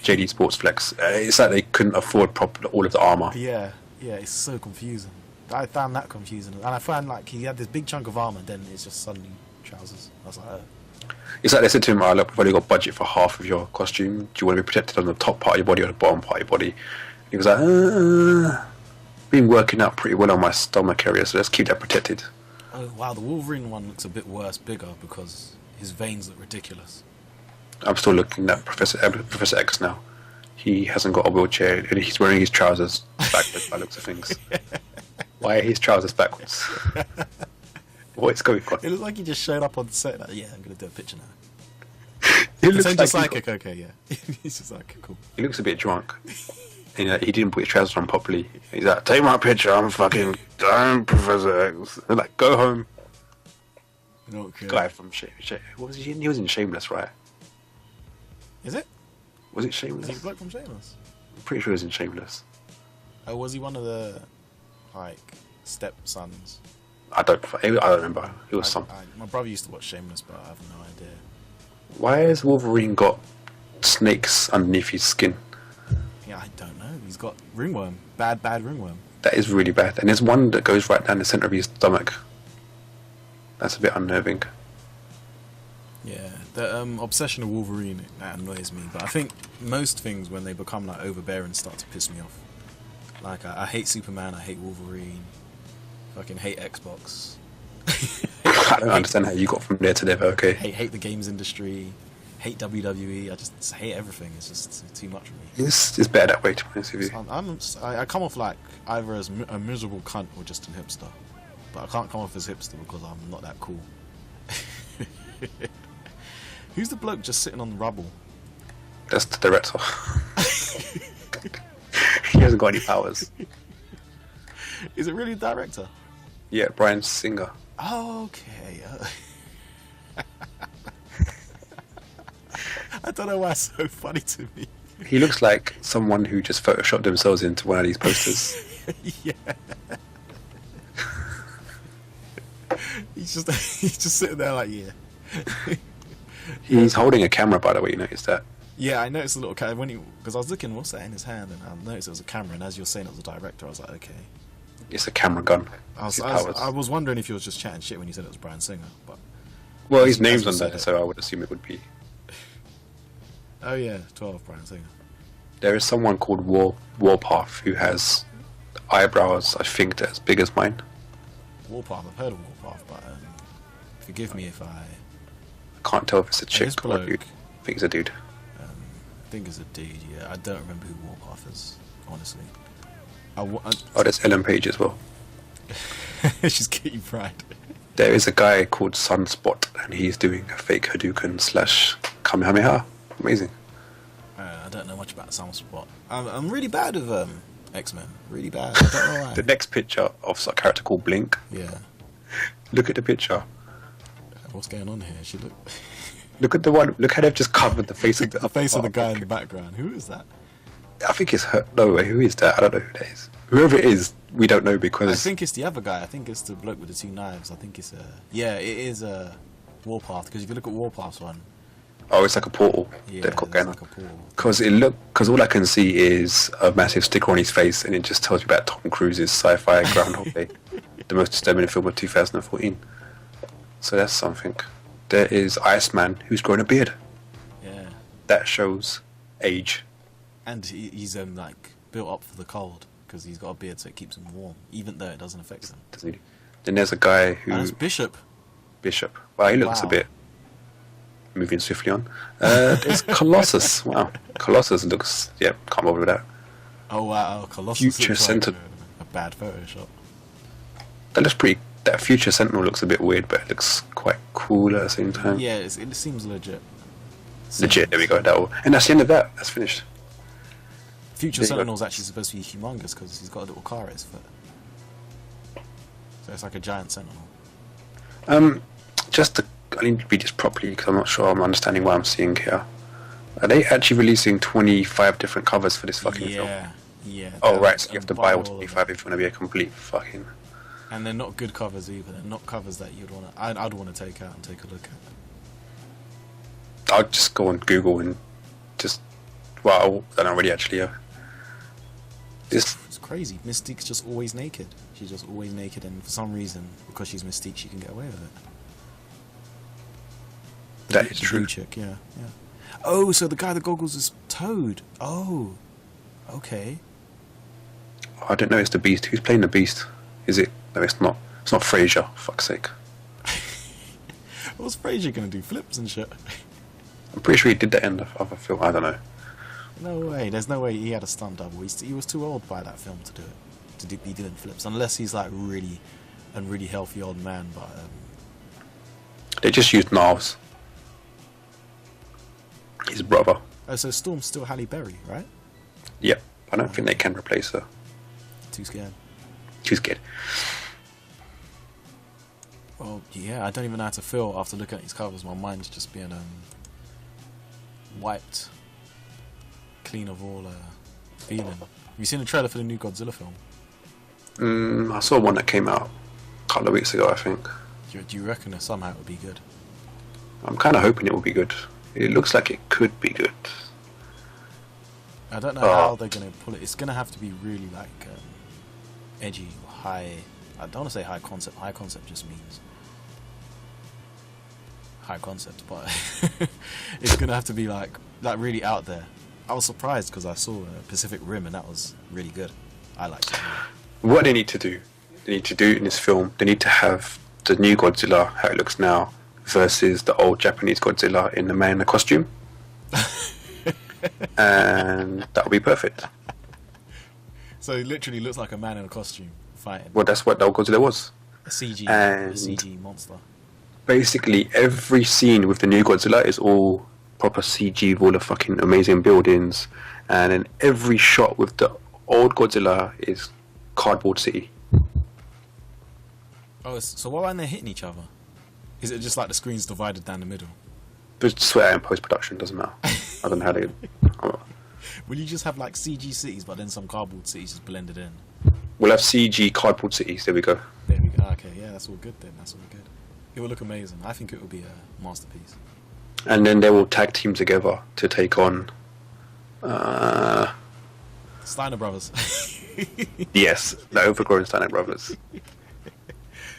JD Sports Flex. It's like they couldn't afford all of the armor. Yeah, it's so confusing. I found that confusing, and I found like he had this big chunk of armor, then it's just suddenly trousers. I was like, oh. It's like they said to him, look, we've only got budget for half of your costume. Do you want to be protected on the top part of your body or the bottom part of your body? And he was like, been working out pretty well on my stomach area, so let's keep that protected. Oh wow, the Wolverine one looks a bit worse, bigger, because his veins look ridiculous. I'm still looking at Professor X now. He hasn't got a wheelchair, and he's wearing his trousers backwards by looks of things. Why are his trousers backwards? What's going on? It looks like he just showed up on the set. Like, yeah, I'm going to do a picture now. He looks like psychic. Okay, yeah. He's just like, cool. He looks a bit drunk. And, he didn't put his trousers on properly. He's like, take my picture. I'm fucking done, Professor X. They're like, go home. Okay. Guy from what was he in? He was in Shameless, right? Is it? Was it Shameless? Was he a bloke from Shameless? I'm pretty sure he was in Shameless. Oh, was he one of the like stepsons? I don't remember. It was something. My brother used to watch Shameless, but I have no idea. Why has Wolverine got snakes underneath his skin? Yeah, I don't know. He's got ringworm. Bad ringworm. That is really bad. And there's one that goes right down the center of his stomach. That's a bit unnerving. Yeah, the obsession of Wolverine, that annoys me. But I think most things, when they become like overbearing, start to piss me off. Like, I hate Superman, I hate Wolverine, fucking hate Xbox. I don't understand how you got from there to there, but okay. Hate the games industry, hate WWE, I just hate everything. It's just too much for me. It's better that way, to be honest with you. I come off like either as a miserable cunt or just a hipster. But I can't come off as hipster because I'm not that cool. Who's the bloke just sitting on the rubble? That's the director. He hasn't got any powers. Is it really the director? Yeah, Bryan Singer. Oh, okay. I don't know why it's so funny to me. He looks like someone who just photoshopped themselves into one of these posters. Yeah. He's just sitting there like, yeah. He's holding a camera, by the way. You noticed that? Yeah, I noticed a little camera because I was looking, what's that in his hand, and I noticed it was a camera. And as you were saying, it was a director. I was like, okay. It's a camera gun. I was wondering if he was just chatting shit when you said it was Bryan Singer, but well, his name's on there, so I would assume it would be. Oh yeah, 12 Bryan Singer. There is someone called Warpath who has eyebrows, I think, as big as mine. Warpath, I've heard of Warpath, but forgive me if I can't tell if it's a chick or a dude. I think it's a dude. I think it's a dude, yeah. I don't remember who Warpath is, honestly. Oh, there's Ellen Page as well. She's getting pride. There is a guy called Sunspot, and he's doing a fake Hadouken / Kamehameha. Amazing. I don't know much about Sunspot. I'm really bad with X-Men. Really bad. I don't know why. The next picture of a character called Blink. Yeah. Look at the picture. What's going on here? She look. Look at the one. Look how they've just covered the face of the face of the guy in the background. Who is that? I think it's her. No way. Who is that? I don't know who that is. Whoever it is, we don't know because. I think it's the other guy. I think it's the bloke with the two knives. I think it's yeah, it is a Warpath. Because if you look at Warpath's one. Oh, it's like a portal. Yeah, they've got going. Like a portal. Because all I can see is a massive sticker on his face, and it just tells you about Tom Cruise's sci-fi Groundhog Day, the most disturbing film of 2014. So that's something. There is Iceman, who's grown a beard. Yeah. That shows age. And he's like built up for the cold because he's got a beard, so it keeps him warm, even though it doesn't affect him. Doesn't he? Then there's a guy who. And that's Bishop. Bishop. Wow, he looks a bit. Moving swiftly on. There's Colossus. Wow, Colossus looks. Yeah, can't bother with that. Oh wow, Colossus. Future looks Sentinel. Like a bad Photoshop. That looks pretty. That Future Sentinel looks a bit weird, but it looks quite cool at the same time. Yeah, it seems legit. Legit. There we go. And that's the end of that. That's finished. Future Sentinel's actually supposed to be humongous because he's got a little car at his foot. So it's like a giant Sentinel. I need to read this properly because I'm not sure I'm understanding what I'm seeing here. Are they actually releasing 25 different covers for this fucking film? Yeah. Oh, right, so you have to buy all 25 if you want to be a complete fucking... And they're not good covers either. They're not covers that you'd want to... I'd want to take out and take a look at. I'll just go on Google and just... Well, I don't really actually... It's crazy. Mystique's just always naked. She's just always naked, and for some reason, because she's Mystique, she can get away with it. That is true. Chick, yeah. Oh, so the guy with the goggles is Toad. Oh, okay. I don't know. It's the Beast. Who's playing the Beast? Is it? No, it's not. It's not Frasier. For fuck's sake. What's Frasier gonna do? Flips and shit. I'm pretty sure he did that in the other film. I don't know. No way. There's no way he had a stunt double. He was too old by that film to do it. To be doing flips, unless he's like really healthy old man. But they just used Niles. His brother. Oh, so Storm's still Halle Berry, right? Yep. I don't think they can replace her. Too scared. Too scared. Well, yeah, I don't even know how to feel after looking at these covers. My mind's just being wiped clean of all feeling. Have you seen the trailer for the new Godzilla film? I saw one that came out a couple of weeks ago, I think. Do you reckon that somehow it would be good? I'm kind of hoping it will be good. It looks like it could be good. I don't know how they're going to pull it. It's going to have to be really like edgy, high. I don't want to say high concept. High concept just means high concept, but it's going to have to be like really out there. I was surprised because I saw Pacific Rim and that was really good. I liked it. What they need to do in this film, they need to have the new Godzilla, how it looks now, versus the old Japanese Godzilla in the man in the costume. And that'll be perfect. So it literally looks like a man in a costume fighting. Well, that's what the old Godzilla was. A CG monster. Basically, every scene with the new Godzilla is all proper CG with all the fucking amazing buildings. And then every shot with the old Godzilla is Cardboard City. Oh, so why aren't they hitting each other? Is it just like the screen's divided down the middle? But swear in post-production, doesn't matter. I don't know how they... Will you just have like CG cities, but then some cardboard cities just blended in? We'll have CG cardboard cities. There we go. There we go. Okay, yeah, that's all good then. That's all good. It will look amazing. I think it will be a masterpiece. And then they will tag team together to take on... Steiner Brothers. Yes, the overgrown Steiner Brothers.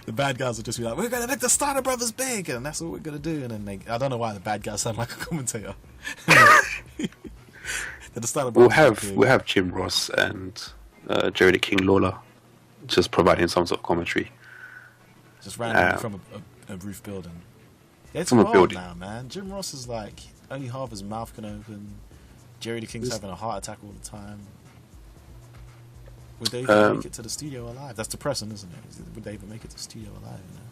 The bad guys will just be like, we're going to make the Steiner Brothers big, and that's what we're going to do. And then I don't know why the bad guys sound like a commentator. The Steiner Brothers we'll have Jim Ross and Jodie King Lawler just providing some sort of commentary. Just randomly from a roof building. Yeah, it's from a wild building. now, man. Jim Ross is like, only half his mouth can open. Jodie King's having a heart attack all the time. Would they even make it to the studio alive? That's depressing, isn't it? Would they even make it to the studio alive? You know?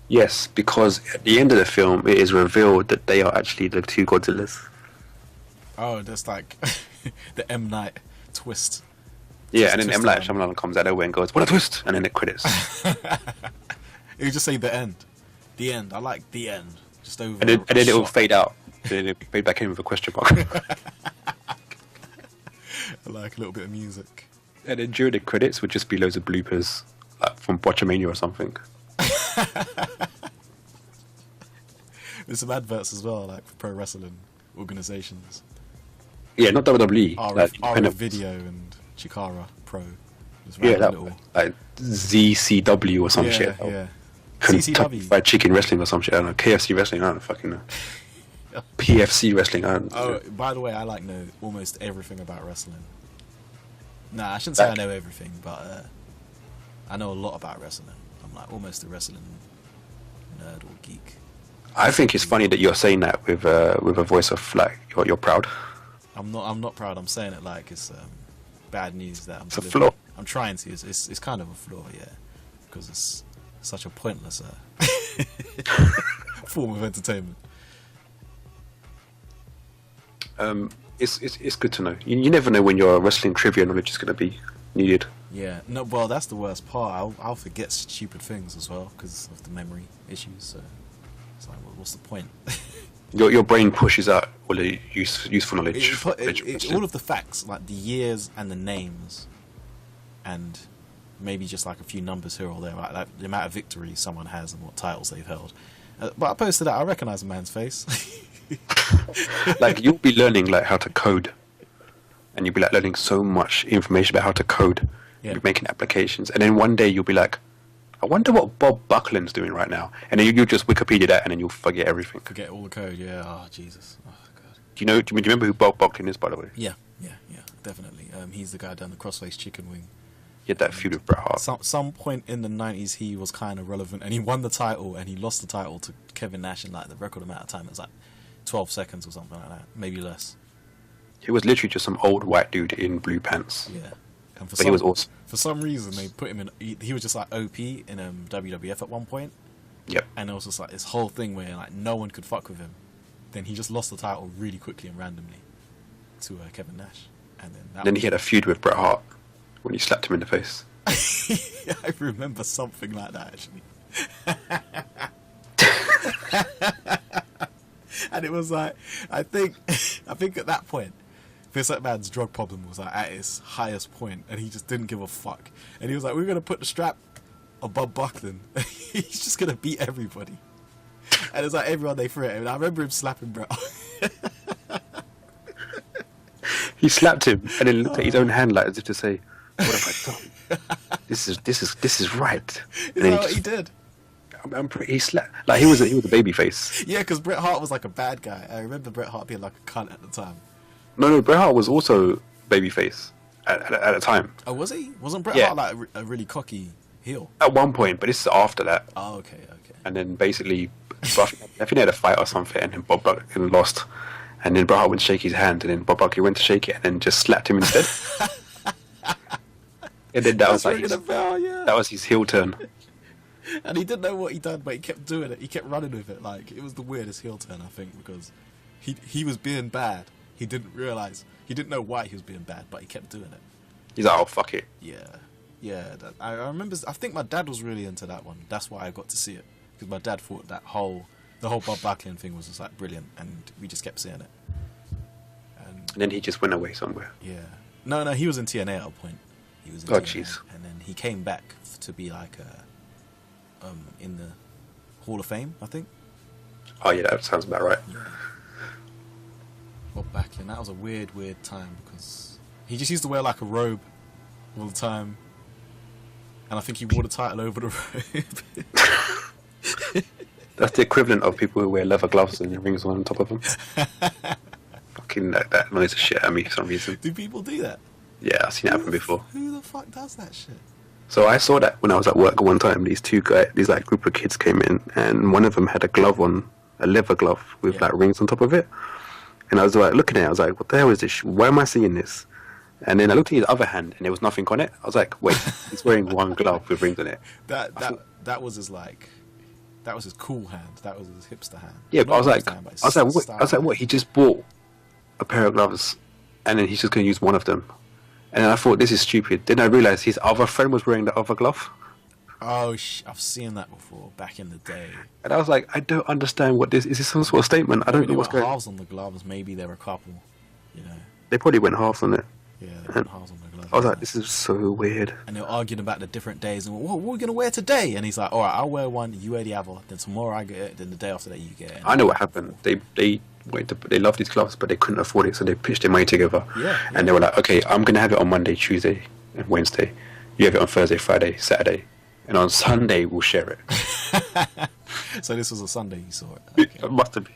Yes, because at the end of the film, it is revealed that they are actually the two Godzillas. Oh, that's like the M. Night twist. Yeah, and then M. Night Shyamalan comes out of nowhere and goes, "What a twist!" And then the credits. You just say the end. The end. I like the end. Just over. And then it will fade out. And then it fade back in with a question mark. I like a little bit of music. And then during the credits would just be loads of bloopers, like from Botchamania or something. There's some adverts as well, like for pro wrestling organizations. Yeah, not WWE. RF Video and Chikara Pro. Yeah, that like ZCW or some shit. Yeah. Kentucky Fried Chicken Wrestling or some shit. I don't know. KFC Wrestling. I don't fucking know. PFC wrestling. Oh, by the way, I know almost everything about wrestling. Nah, I shouldn't say I know everything, but I know a lot about wrestling. I'm like almost a wrestling nerd or geek. I think it's funny that you're saying that with a voice of like you're proud. I'm not proud. I'm saying it like it's bad news that I'm. It's a flaw. I'm trying to. It's kind of a flaw, yeah, because it's such a pointless form of entertainment. It's good to know. You never know when your wrestling trivia knowledge is going to be needed. Yeah, no, well, that's the worst part. I'll forget stupid things as well because of the memory issues. So it's like, well, what's the point? Your brain pushes out all the useful knowledge. All of the facts, like the years and the names, and maybe just like a few numbers here or there, like the amount of victories someone has and what titles they've held. But I posted that. I recognise a man's face. Like you'll be learning like how to code, and you'll be like learning so much information about how to code. Yeah. You'll be making applications, and then one day you'll be like, I wonder what Bob Buckland's doing right now, and then you just Wikipedia that, and then you'll forget everything. Forget all the code. Yeah. Oh Jesus. Oh God. Do you remember who Bob Buckland is, by the way? Yeah, definitely. He's the guy down the crossface chicken wing. He had that feud with Bret Hart. Some point in the 90s, he was kind of relevant, and he won the title, and he lost the title to Kevin Nash in like the record amount of time. It was like 12 seconds or something like that, maybe less. He was literally just some old white dude in blue pants. Yeah, and he was awesome. For some reason, they put him in. He was just like OP in WWF at one point. Yep. And it was just like this whole thing where like no one could fuck with him. Then he just lost the title really quickly and randomly to Kevin Nash, and then he had a feud with Bret Hart when he slapped him in the face. I remember something like that actually. And it was like, I think at that point, Vince McMahon's drug problem was like at its highest point, and he just didn't give a fuck. And he was like, we're gonna put the strap on Bob Buckland. He's just gonna beat everybody. And it's like everyone they threw at him. And I remember him slapping Bret. He slapped him and then looked at his own hand like as if to say, "What have I done? This is right." Is that what he did? I'm pretty. He slapped like he was a baby face. Yeah, because Bret Hart was like a bad guy. I remember Bret Hart being like a cunt at the time. No, Bret Hart was also babyface at the time. Oh, was he? Wasn't Bret Hart like a really cocky heel? At one point, but this is after that. Oh, okay. And then basically, I think they had a fight or something, and then Bob Buckley lost. And then Bret Hart went to shake his hand, and then Bob Buckley went to shake it, and then just slapped him instead. And then that was his heel turn. And he didn't know what he'd done, but he kept doing it. He kept running with it. Like, it was the weirdest heel turn, I think, because he was being bad. He didn't realise. He didn't know why he was being bad, but he kept doing it. He's like, oh, fuck it. Yeah. I remember, I think my dad was really into that one. That's why I got to see it. Because my dad thought the whole Bob Backlund thing was just like brilliant, and we just kept seeing it. And then he just went away somewhere. Yeah. No, he was in TNA at a point. He was in TNA, jeez. And then he came back to be like in the Hall of Fame, I think. Oh yeah, that sounds about right. Yeah. Bob Backlund, that was a weird time because he just used to wear like a robe all the time, and I think he wore the title over the robe. That's the equivalent of people who wear leather gloves and rings on top of them. Fucking that annoys the shit out of me for some reason. Do people do that? Yeah, I've seen it happen before. Who the fuck does that shit? So I saw that when I was at work one time. These like group of kids came in, and one of them had a glove on, a leather glove with like rings on top of it. And I was like looking at it, I was like, what the hell is this? Why am I seeing this? And then I looked at his other hand, and there was nothing on it. I was like, wait, he's wearing one glove with rings on it. That was his like. That was his cool hand. That was his hipster hand. Yeah, but I was like, what? He just bought a pair of gloves, and then he's just going to use one of them. And then I thought, this is stupid. Then I realised his other friend was wearing the other glove. Oh, I've seen that before, back in the day. And I was like, I don't understand what this is. This some sort of statement? I don't know what's going on. Halves on the gloves, maybe there were a couple, you know. They probably went halves on it. Yeah, they went halves on the gloves. I was like, this is so weird. And they were arguing about the different days. And what are we going to wear today? And he's like, all right, I'll wear one, you wear the other. Then tomorrow I get it, then the day after that you get it. I know what happened. They loved these gloves, but they couldn't afford it, so they pitched their money together. Yeah. And they were like, okay, I'm going to have it on Monday, Tuesday, and Wednesday. You have it on Thursday, Friday, Saturday. And on Sunday, we'll share it. So this was a Sunday you saw it? Okay. It must have been.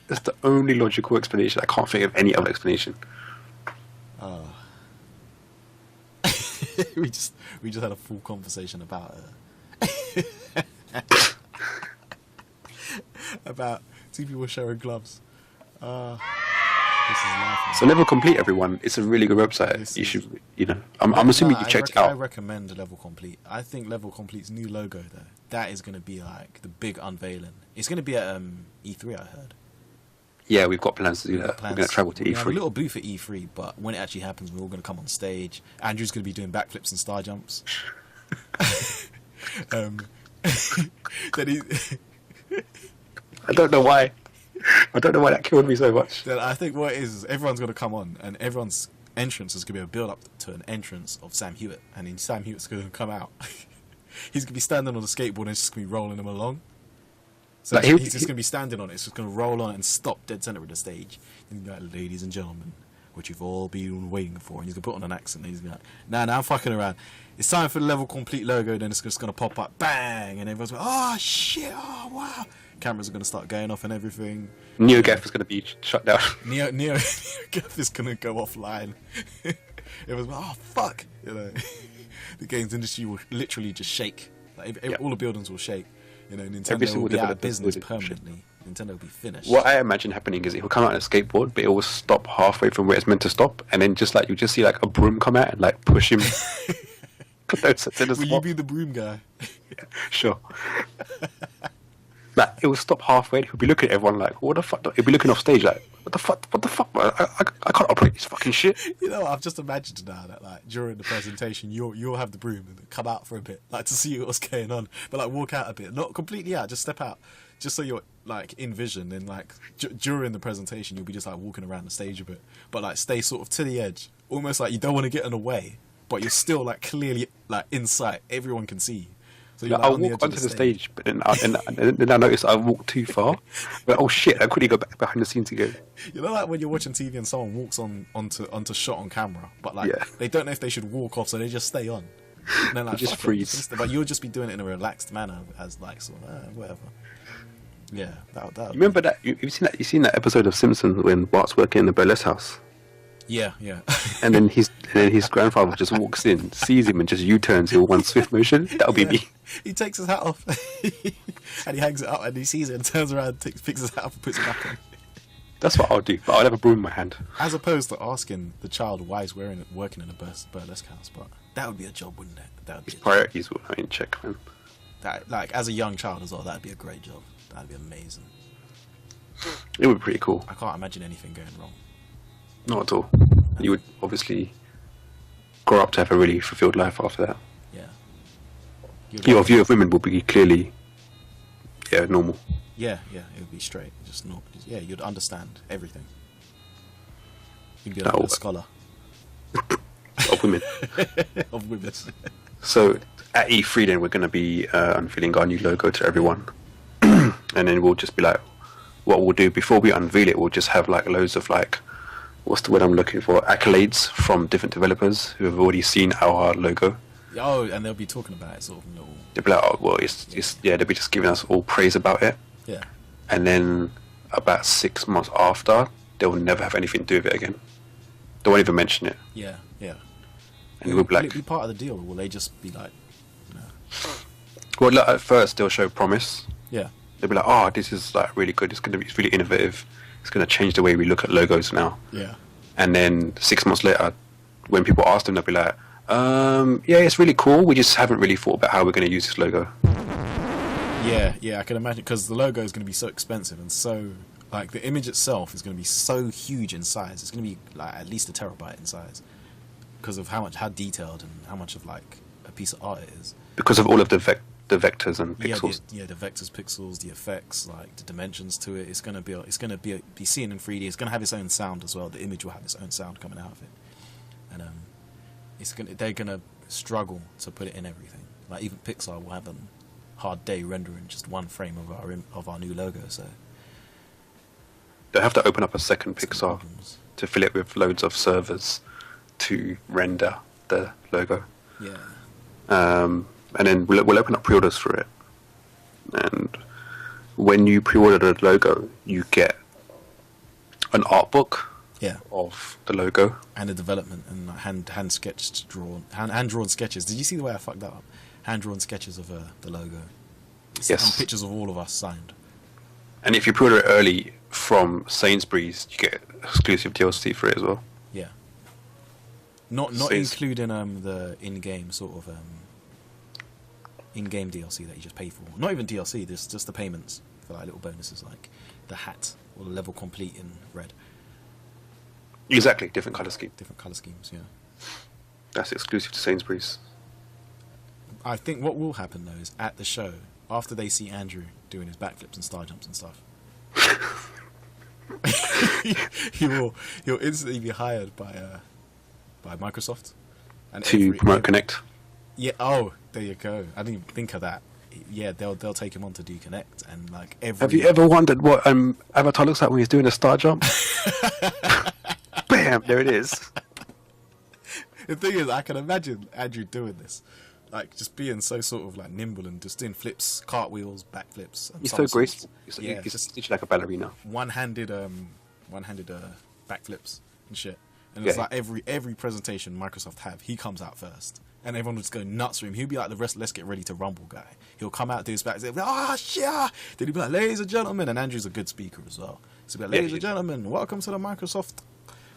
That's the only logical explanation. I can't think of any other explanation. we just had a full conversation about about two people sharing gloves. This is laughing. So Level Complete, everyone. It's a really good website. You should, I'm assuming you checked it out. I recommend Level Complete. I think Level Complete's new logo, though, that is going to be like the big unveiling. It's going to be at E3, I heard. Yeah, we've got plans to do that. We're going to travel to E3. Have a little booth at E3, but when it actually happens, we're all going to come on stage. Andrew's going to be doing backflips and star jumps. Then I don't know why. I don't know why that killed me so much. Then I think what it is everyone's going to come on, and everyone's entrance is going to be a build up to an entrance of Sam Hewitt, and then Sam Hewitt's going to come out. He's going to be standing on the skateboard and it's just going to be rolling him along. So like he's just going to be standing on it. It's just going to roll on and stop dead center of the stage. And he's like, ladies and gentlemen, what you've all been waiting for. And he's going to put on an accent. And he's going to be like, nah, I'm fucking around. It's time for the Level Complete logo. Then it's just going to pop up, bang. And everyone's like, oh, shit, oh, wow. Cameras are going to start going off and everything. NeoGaf is going to be shut down. NeoGaf is going to go offline. It was, oh, fuck. The games industry will literally just shake. Like, all the buildings will shake. Nintendo will be out of business permanently. Nintendo will be finished. What I imagine happening is it will come out on a skateboard, but it will stop halfway from where it's meant to stop, and then you'll just see like a broom come out and like push him. Will you be the broom guy? Yeah, sure. Like, it will stop halfway. He'll be looking at everyone like, "What the fuck?" He'll be looking off stage like, "What the fuck? What the fuck? Man? I can't operate this fucking shit." I've just imagined now that like during the presentation, you'll have the broom and come out for a bit, like to see what's going on, but like walk out a bit, not completely out, just step out, just so you're like in vision, and like during the presentation, you'll be just like walking around the stage a bit, but like stay sort of to the edge, almost like you don't want to get in the way, but you're still like clearly like in sight. Everyone can see you. So like, I'll walk onto the stage, but then I notice I walked too far. But oh shit, I quickly go back behind the scenes again. Like when you're watching TV and someone walks onto shot on camera, but like they don't know if they should walk off, so they just stay on. And then like just freeze. But you'll just be doing it in a relaxed manner, as like sort of whatever. Yeah, that. You remember that? You've seen that episode of Simpsons when Bart's working in the burlesque house. Yeah. And then his grandfather just walks in, sees him, and just U-turns in one swift motion. That'll be me. He takes his hat off, and he hangs it up, and he sees it, and turns around, picks his hat up, and puts it back on. That's what I'll do, but I'll have a broom in my hand. As opposed to asking the child why he's working in a burlesque house, but that would be a job, wouldn't it? That would be his priorities were in check, man. That, like, as a young child as well, that'd be a great job. That'd be amazing. It would be pretty cool. I can't imagine anything going wrong. Not at all. You would obviously grow up to have a really fulfilled life after that. Yeah. Your view of women will be clearly, normal. Yeah, it would be straight. Just not. Yeah, you'd understand everything. You'd be like a scholar. Of women. Of women. So at E3 then we're going to be unveiling our new logo to everyone. And then we'll just be like, what we'll do before we unveil it, we'll just have like loads of like, what's the word I'm looking for? Accolades from different developers who have already seen our logo. Oh, and they'll be talking about it sort of little... They'll be like, oh, well, they'll be just giving us all praise about it. Yeah. And then about 6 months after, they'll never have anything to do with it again. They won't even mention it. Yeah. And we'll be like... Will it be part of the deal, or will they just be like... No. Well, look, at first they'll show promise. Yeah. They'll be like, oh, this is like really good. It's really innovative. It's going to change the way we look at logos now. Yeah. And then 6 months later, when people ask them, they'll be like, yeah, it's really cool. We just haven't really thought about how we're going to use this logo. Yeah, I can imagine, because the logo is going to be so expensive and so, like, the image itself is going to be so huge in size. It's going to be like at least 1 terabyte in size because of how detailed and how much of like a piece of art it is. Because of all of the vectors and pixels. Yeah, the vectors, pixels, the effects, like the dimensions to it. It's going to be seen in 3D. It's going to have its own sound as well. The image will have its own sound coming out of it, and they're going to struggle to put it in everything. Like even Pixar will have a hard day rendering just one frame of our new logo. So they'll have to open up a second Pixar to fill it with loads of servers to render the logo. Yeah. And then we'll open up pre-orders for it, and when you pre-order the logo, you get an art book Yeah, of the logo. and the development and hand sketched hand drawn sketches. Did you see the way I fucked that up? Hand drawn sketches of the logo. Yes. And pictures of all of us signed. And if you pre-order it early from Sainsbury's, you get exclusive DLC for it as well. Yeah. Not Says- including the in-game sort of in-game DLC that you just pay for. Not even DLC. There's just the payments for like little bonuses like the hat or the level complete in red. Exactly, different colour scheme. Different color schemes. Yeah. That's exclusive to Sainsbury's. I think what will happen though is at the show after they see Andrew doing his backflips and star jumps and stuff. he'll instantly be hired by Microsoft and To promote Connect. Yeah. Oh, there you go. I didn't even think of that. Yeah, they'll take him on to do Connect and like every. Have you ever wondered what Avatar looks like when he's doing a star jump? Bam! There it is. The thing is, I can imagine Andrew doing this, like just being so sort of like nimble and just doing flips, cartwheels, backflips. And He's so somersaults. graceful. He's Yeah, just literally like a ballerina. one-handed backflips and shit. And it's Yeah. like every presentation Microsoft have, he comes out first, and everyone would just go nuts for him. He'll be like the rest. Let's get ready to rumble guy. He'll come out, do his back, say, "Ah, shit!" Then he'll be like, "Ladies and gentlemen," and Andrew's a good speaker as well. So he'll be like, "Ladies and gentlemen, welcome to the Microsoft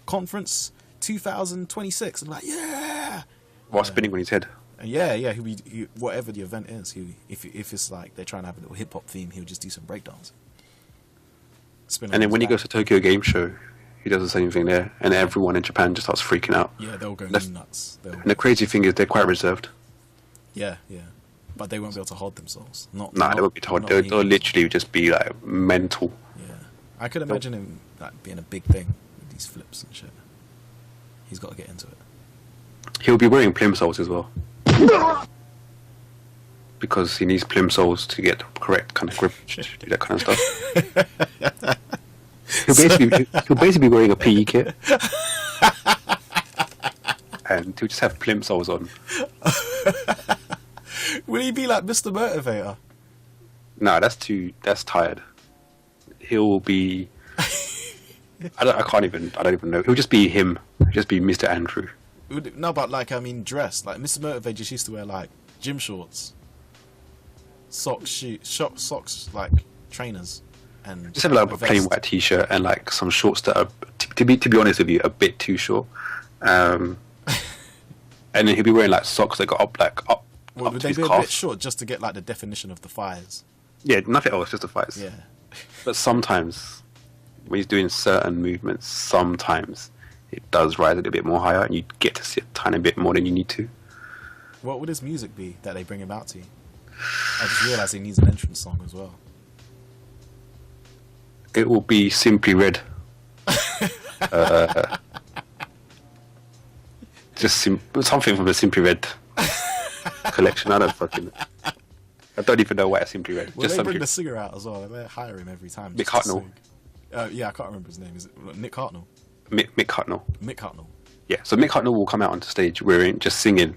Conference 2026." And I'm like, "Yeah!" While spinning on his head. And yeah, he'll be whatever the event is. If it's like they're trying to have a little hip hop theme, he'll just do some breakdance. And then when he goes to Tokyo Game Show, he does the same thing there, and everyone in Japan just starts freaking out. yeah, they'll go That's- nuts. And the crazy thing is, they're quite reserved. Yeah, but they won't be able to hold themselves. Not They won't be told. not They'll me. literally just be like mental. Yeah, I could imagine him like being a big thing with these flips and shit. He's got to get into it. He'll be wearing plimsolls as well, because he needs plimsolls to get the correct kind of grip to do that kind of stuff. He'll basically be wearing a PE kit, and he'll just have plimsolls on. Will he be like Mr. Motivator? No, that's tired. He'll be. I don't even know. He'll just be him. He'll just be Mr. Andrew. No, but like I mean, dressed like Mr. Motivator just used to wear like gym shorts, socks like trainers, and Just have like a vest. plain white t-shirt and like some shorts that are, to be honest with you, a bit too short. And then he'll be wearing like socks that go up Well, up would to they his be a calf. bit short just to get like the definition of the thighs? Yeah, nothing else, just the thighs. Yeah. But sometimes when he's doing certain movements, sometimes it does rise a little bit more higher, and you get to see a tiny bit more than you need to. What would his music be that they bring him out to? I just realised he needs an entrance song as well. It will be Simply Red. Something from the Simply Red collection. I don't even know why it's Simply Red. Well, Just they bring Simply. the singer out as well. They hire him every time. Mick just to Hucknall. sing. Yeah, I can't remember his name. Is it Nick Hartnell? Mick Hucknall. Mick Hucknall. Yeah, so Mick Hucknall will come out onto stage wearing, just singing.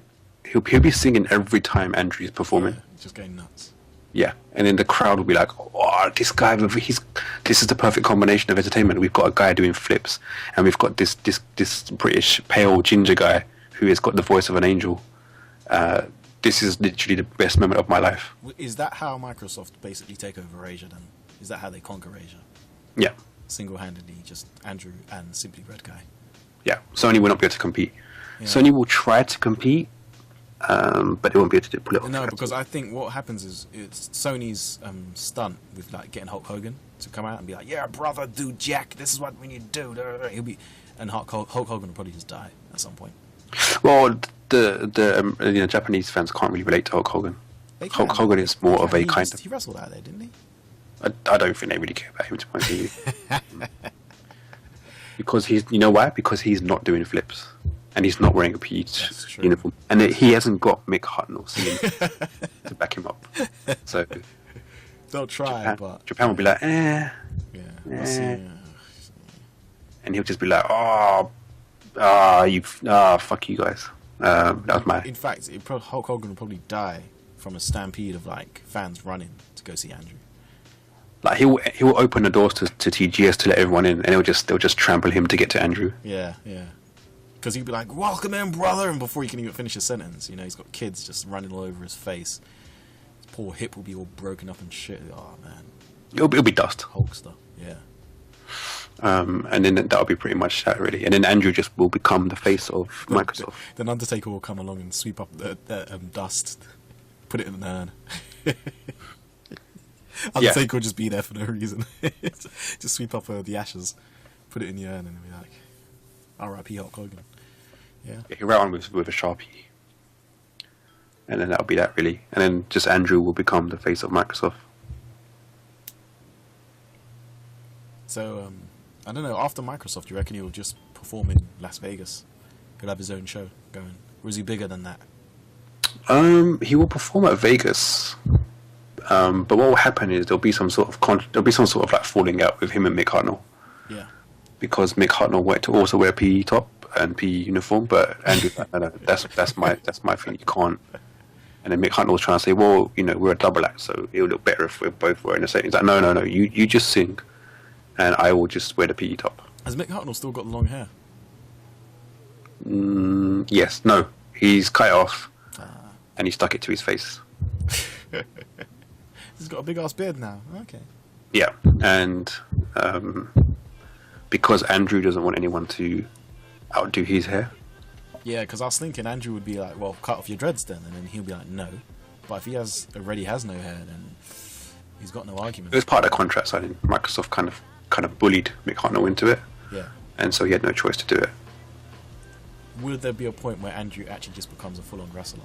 He'll be singing every time Andrew's performing. Yeah, just going nuts. Yeah, and then the crowd will be like, "Oh, this guy! This is the perfect combination of entertainment. We've got a guy doing flips, and we've got this British pale ginger guy who has got the voice of an angel. This is literally the best moment of my life." Is that how Microsoft basically take over Asia then? Is that how they conquer Asia? Yeah, Single-handedly, just Andrew and Simply Red Guy. yeah. Sony will not be able to compete. Yeah. Sony will try to compete, but they won't be able to pull it off. No, because I think what happens is it's Sony's stunt with like getting Hulk Hogan to come out and be like, "Yeah, brother, do Jack. This is what we need to do." He'll be, and Hulk Hogan will probably just die at some point. Well, the Japanese fans can't really relate to Hulk Hogan. They Hulk can. Hogan is more of a He kind just- of. He wrestled out there, didn't he? I don't think they really care about him, to be honest with you. Because you know why? Because he's not doing flips, and he's not wearing a PE That's true. uniform, and he hasn't got Mick Hucknall singing to back him up. So They'll try, but Japan will be like, yeah, we'll see. and he'll just be like, fuck you guys. That was my. In fact, Hulk Hogan will probably die from a stampede of like fans running to go see Andrew. Like he'll open the doors to TGS to let everyone in, and they'll just trample him to get to Andrew. Yeah, yeah. Because he'd be like, "Welcome in, brother," and before he can even finish his sentence, you know, he's got kids just running all over his face. His poor hip will be all broken up and shit. Oh man, It'll be dust. Hulkster. Yeah. And then that'll be pretty much that really. And then Andrew just will become the face of Microsoft. Then Undertaker will come along and sweep up the dust, put it in an urn. Undertaker will just be there for no reason. Just sweep up the ashes, put it in the urn, and be like, "R.I.P. Hulk Hogan." Yeah. He'll write on with a Sharpie. And then that'll be that really. And then just Andrew will become the face of Microsoft. So, I don't know, after Microsoft, do you reckon he'll just perform in Las Vegas? He'll have his own show going? Or is he bigger than that? He will perform at Vegas. But what will happen is there'll be some sort of like falling out with him and Mick Hucknall. Yeah. Because Mick Hucknall wanted to also wear PE top and PE uniform, but Andrew's like, no, that's my thing. You can't. And then Mick Hucknall was trying to say, well, you know, we're a double act, so it'll look better if we're both wearing the same. He's like, no, you just sing, and I will just wear the PE top. Has Mick Hucknall still got long hair? Yes, no, he's cut it off, and he stuck it to his face. He's got a big ass beard now. Okay. Yeah, and because Andrew doesn't want anyone to outdo his hair. Yeah, because I was thinking Andrew would be like, "Well, cut off your dreads then," and then he'll be like, "No." But if he already has no hair, then he's got no argument. It was part of the contract signing. Microsoft kind of bullied Mick Hucknall into it. Yeah. And so he had no choice to do it. Would there be a point where Andrew actually just becomes a full-on wrestler?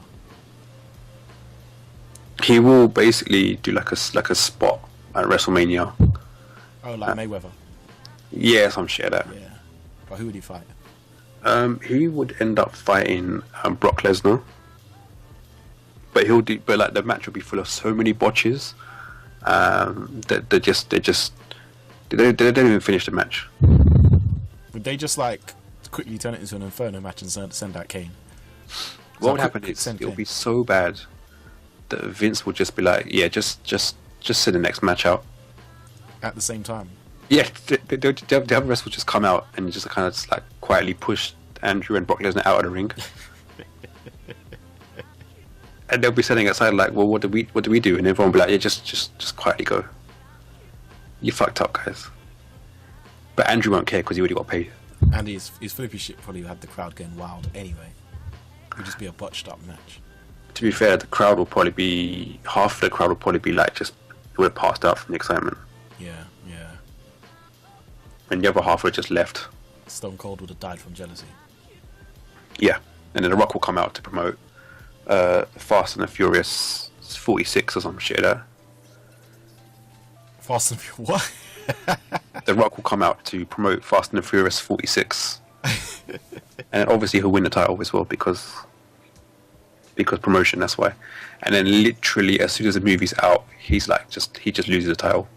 He will basically do like a spot at WrestleMania. Oh, like Mayweather. Yeah, some shit like that. Yeah. But who would he fight? He would end up fighting Brock Lesnar. But like the match will be full of so many botches that they don't even finish the match. Would they just like quickly turn it into an Inferno match and send out Kane? What would happen is it'll be so bad that Vince would just be like, yeah, just send the next match out at the same time. Yeah, the other rest will just come out and just kind of like quietly push Andrew and Brock Lesnar out of the ring, and they'll be sitting outside like, well, what do we do? And everyone will be like, yeah, just quietly go. You fucked up, guys. But Andrew won't care because he already got paid. And his flippy shit probably had the crowd going wild anyway. It would just be a botched up match. To be fair, half of the crowd will probably be like just would have passed out from the excitement. Yeah. And the other half would have just left. Stone Cold would have died from jealousy. Yeah, and then The Rock will come out to promote Fast and the Furious 46 or some shit like that. Fast and Furious what? The Rock will come out to promote Fast and the Furious 46. And obviously he'll win the title as well because promotion, that's why. And then literally as soon as the movie's out, he's like he just loses the title.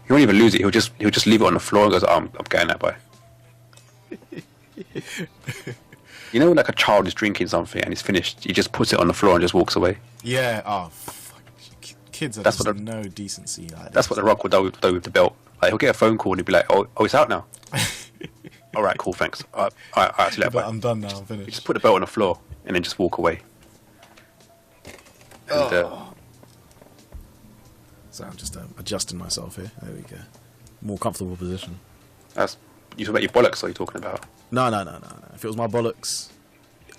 He won't even lose it. He'll just leave it on the floor and goes, "Oh, I'm getting that by." You know, like a child is drinking something and it's finished. He just puts it on the floor and just walks away. Yeah. Oh, fuck. Kids are just no decency. Like that's what The Rock will do with the belt. Like he'll get a phone call and he'll be like, "Oh, it's out now." All right, cool, thanks. All right, see you later, bye. I'm done now. I'm finished. You just put the belt on the floor and then just walk away. And, so I'm just adjusting myself here. There we go. More comfortable position. You talking about your bollocks? Or are you talking about? No. If it was my bollocks,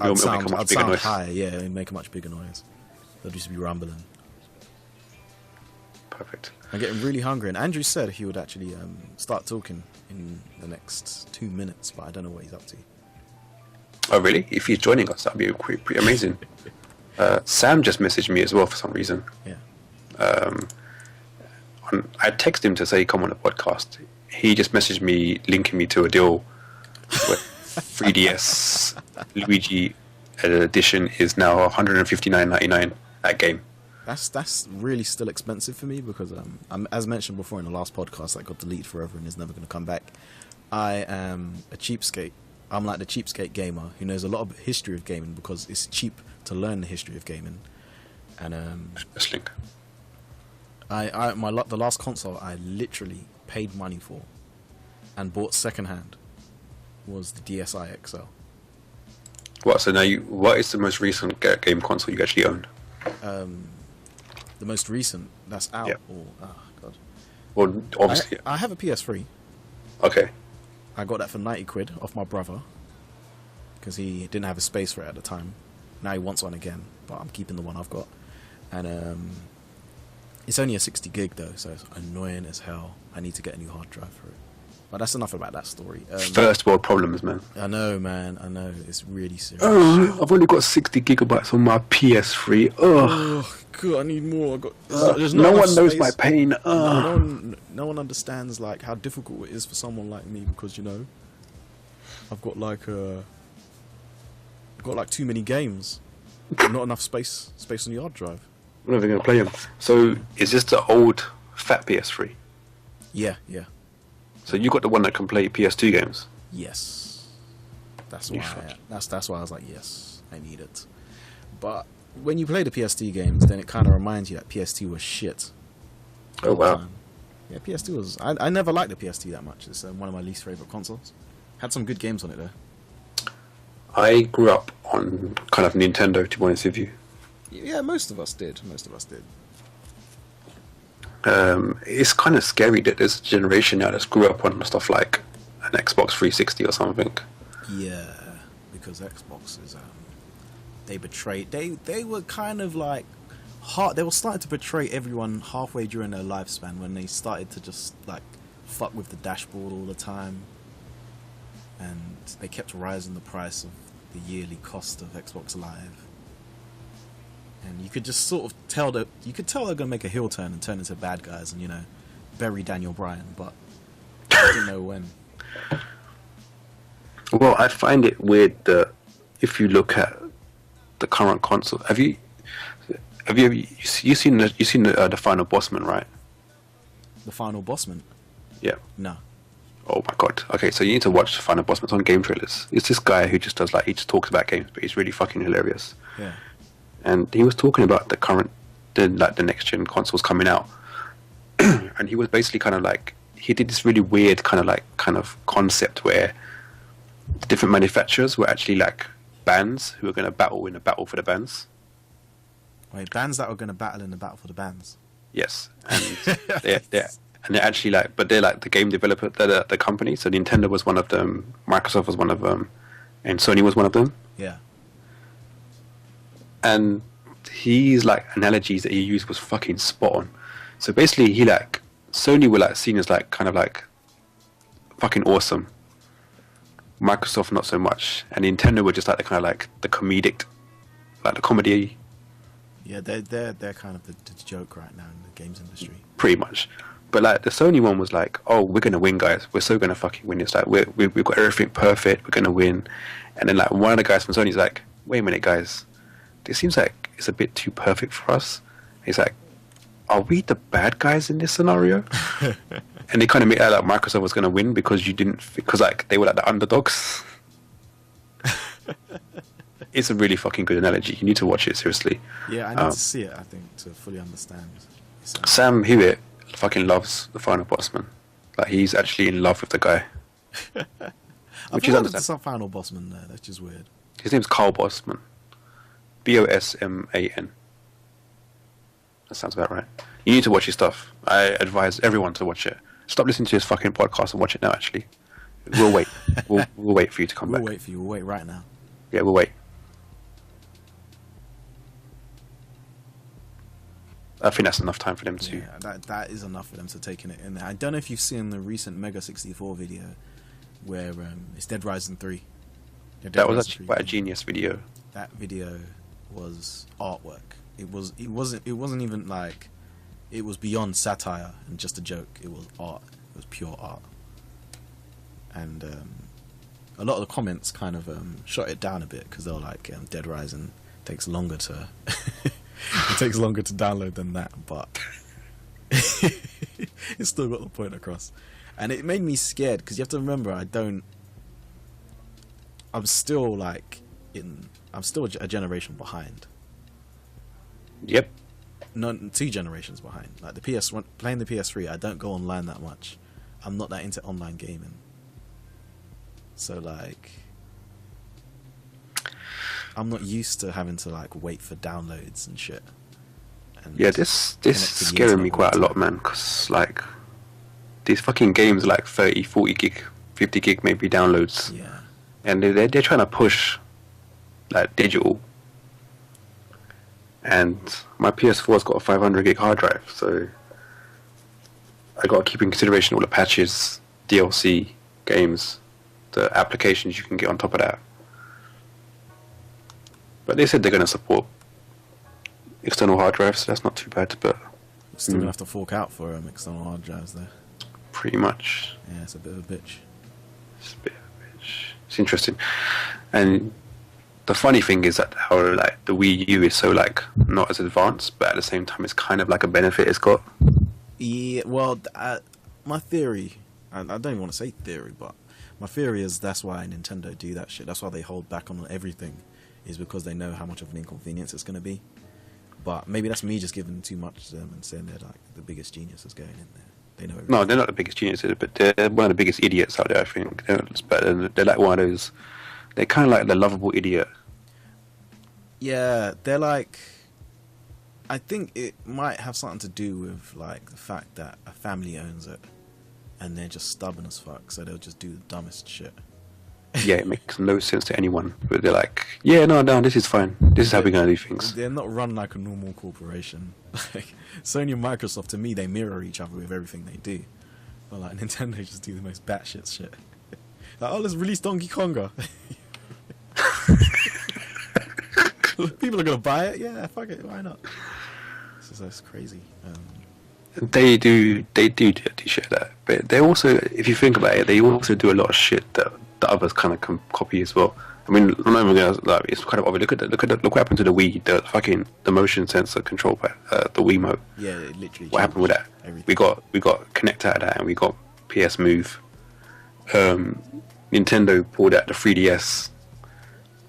I'd sound higher. Yeah, it'd make a much bigger noise. They'd just be rumbling. Perfect. I'm getting really hungry, and Andrew said he would actually start talking in the next 2 minutes, but I don't know what he's up to. Oh, really? If he's joining us, that'd be pretty amazing. Sam just messaged me as well for some reason. Yeah. I texted him to say come on the podcast. He just messaged me linking me to a deal where 3DS Luigi edition is now $159.99 that game. That's really still expensive for me because I'm, as mentioned before in the last podcast, that got deleted forever and is never going to come back. I am a cheapskate. I'm like the cheapskate gamer who knows a lot of history of gaming because it's cheap to learn the history of gaming. And Wrestling. The last console I literally paid money for and bought secondhand was the DSi XL. What? So now what is the most recent game console you actually owned? The most recent that's out. Yeah. Or, oh god. Well, obviously. I have a PS3. Okay. I got that for 90 quid off my brother because he didn't have a space for it at the time. Now he wants one again, but I'm keeping the one I've got. And it's only a 60 gig though, so it's annoying as hell. I need to get a new hard drive for it. But that's enough about that story. First world problems, man. I know, man. I know. It's really serious. I've only got 60 gigabytes on my PS3. Oh, God, I need more. There's no one knows space. my pain. No one understands like how difficult it is for someone like me because I've got like too many games, not enough space on the hard drive. I'm never going to play them. So is this the old fat PS3? Yeah. So you got the one that can play PS2 games? Yes. That's why. That's why I was like, yes, I need it. But when you play the PS2 games, then it kind of reminds you that PS2 was shit. Oh wow. Yeah, PS2 was. I never liked the PS2 that much. It's one of my least favorite consoles. Had some good games on it though. I grew up on kind of Nintendo, to be honest with you. Yeah, most of us did. It's kind of scary that there's a generation now that's grew up on stuff like an Xbox 360 or something. Yeah, because Xbox is they betrayed. They were kind of like they were starting to betray everyone halfway during their lifespan when they started to just like fuck with the dashboard all the time, and they kept rising the price of the yearly cost of Xbox Live. And you could just sort of tell they're going to make a heel turn and turn into bad guys and, bury Daniel Bryan, but I didn't know when. Well, I find it weird that if you look at the current console, have you seen the Final Bossman, right? The Final Bossman? Yeah. No. Oh my god. Okay, so you need to watch the Final Bossman. It's on Game Trailers. It's this guy who just he just talks about games, but he's really fucking hilarious. Yeah. And he was talking about the next gen consoles coming out, and he was basically kind of like he did this really weird kind of concept where the different manufacturers were actually like bands who were going to battle in a battle for the bands. Wait, bands that are going to battle in the battle for the bands? Yes, and they're actually but they're like the game developer, the company. So Nintendo was one of them, Microsoft was one of them, and Sony was one of them. Yeah. And his analogies that he used was fucking spot on. So basically, Sony were seen as kind of fucking awesome. Microsoft not so much, and Nintendo were just the kind of the comedic, the comedy. Yeah, they're kind of the joke right now in the games industry. Pretty much, but the Sony one was oh, we're gonna win, guys. We're so gonna fucking win. It's we've got everything perfect. We're gonna win. And then one of the guys from Sony's wait a minute, guys. It seems like it's a bit too perfect for us. He's are we the bad guys in this scenario? And they kind of made out Microsoft was going to win because they were the underdogs. It's a really fucking good analogy. You need to watch it, seriously. Yeah, I need to see it, I think, to fully understand. Sam Hewitt fucking loves the Final Bossman. He's actually in love with the guy. Which is understandable. Some Final Bossman there, that's just weird. His name's Carl Bossman. Bosman. That sounds about right. You need to watch his stuff. I advise everyone to watch it. Stop listening to his fucking podcast and watch it now, actually. We'll wait. We'll wait for you to come back. We'll wait for you. We'll wait right now. Yeah, we'll wait. I think that's enough time for them to... Yeah, that is enough for them to take it in there. I don't know if you've seen the recent Mega 64 video where it's Dead Rising 3. That was actually quite a genius video. That video was artwork. It wasn't even it was beyond satire and just a joke. It was art. It was pure art. And a lot of the comments kind of shot it down a bit because they were Dead Rising takes longer to it takes longer to download than that, but it still got the point across. And it made me scared because you have to remember I'm still a generation behind. Yep. not 2 generations behind. Like the PS1, playing the PS3, I don't go online that much. I'm not that into online gaming. So like, I'm not used to having to like wait for downloads and shit. And Yeah, this is scaring me quite a lot, man. Because like, these fucking games are like 30, 40 gig, 50 gig maybe downloads. Yeah. And they're trying to push like digital. And my PS4's got a 500 gig hard drive, so I got to keep in consideration all the patches, DLC, games, the applications you can get on top of that. But they said they're going to support external hard drives, so that's not too bad. But You're still gonna have to fork out for external hard drives there. pretty much, Yeah, it's a bit of a bitch. it's a bit of a bitch. It's interesting, and the funny thing is that how like the Wii U is so like not as advanced, but at the same time it's kind of like a benefit it's got. Yeah, well, my theory, I don't even want to say theory, but my theory is that's why Nintendo do that shit. That's why they hold back on everything, is because they know how much of an inconvenience it's going to be. But maybe that's me just giving too much to them and saying they're like the biggest geniuses going in there. They know everything. No, they're not the biggest geniuses, but they're one of the biggest idiots out there, I think. They're like one of those. They're kind of like the lovable idiot. Yeah, they're like, I think it might have something to do with like the fact that a family owns it and they're just stubborn as fuck, so they'll just do the dumbest shit. Yeah, it makes no sense to anyone. But they're like, yeah, no, this is fine. This is how we're going to do things. They're not run like a normal corporation. Like Sony and Microsoft, to me, they mirror each other with everything they do. But like Nintendo just do the most batshit shit. Like, oh, let's release Donkey Konga. People are gonna buy it. Yeah, fuck it. Why not? That's crazy. They do shit like that. But they also, if you think about it, they also do a lot of shit that the others kind of can copy as well. I mean, I'm not even gonna, like, it's kind of obvious. Look what happened to the Wii, the motion sensor control pad, the Wiimote. Yeah, it literally. What happened with that? Everything. We got Connect out of that, and we got PS Move. Nintendo pulled out the 3DS.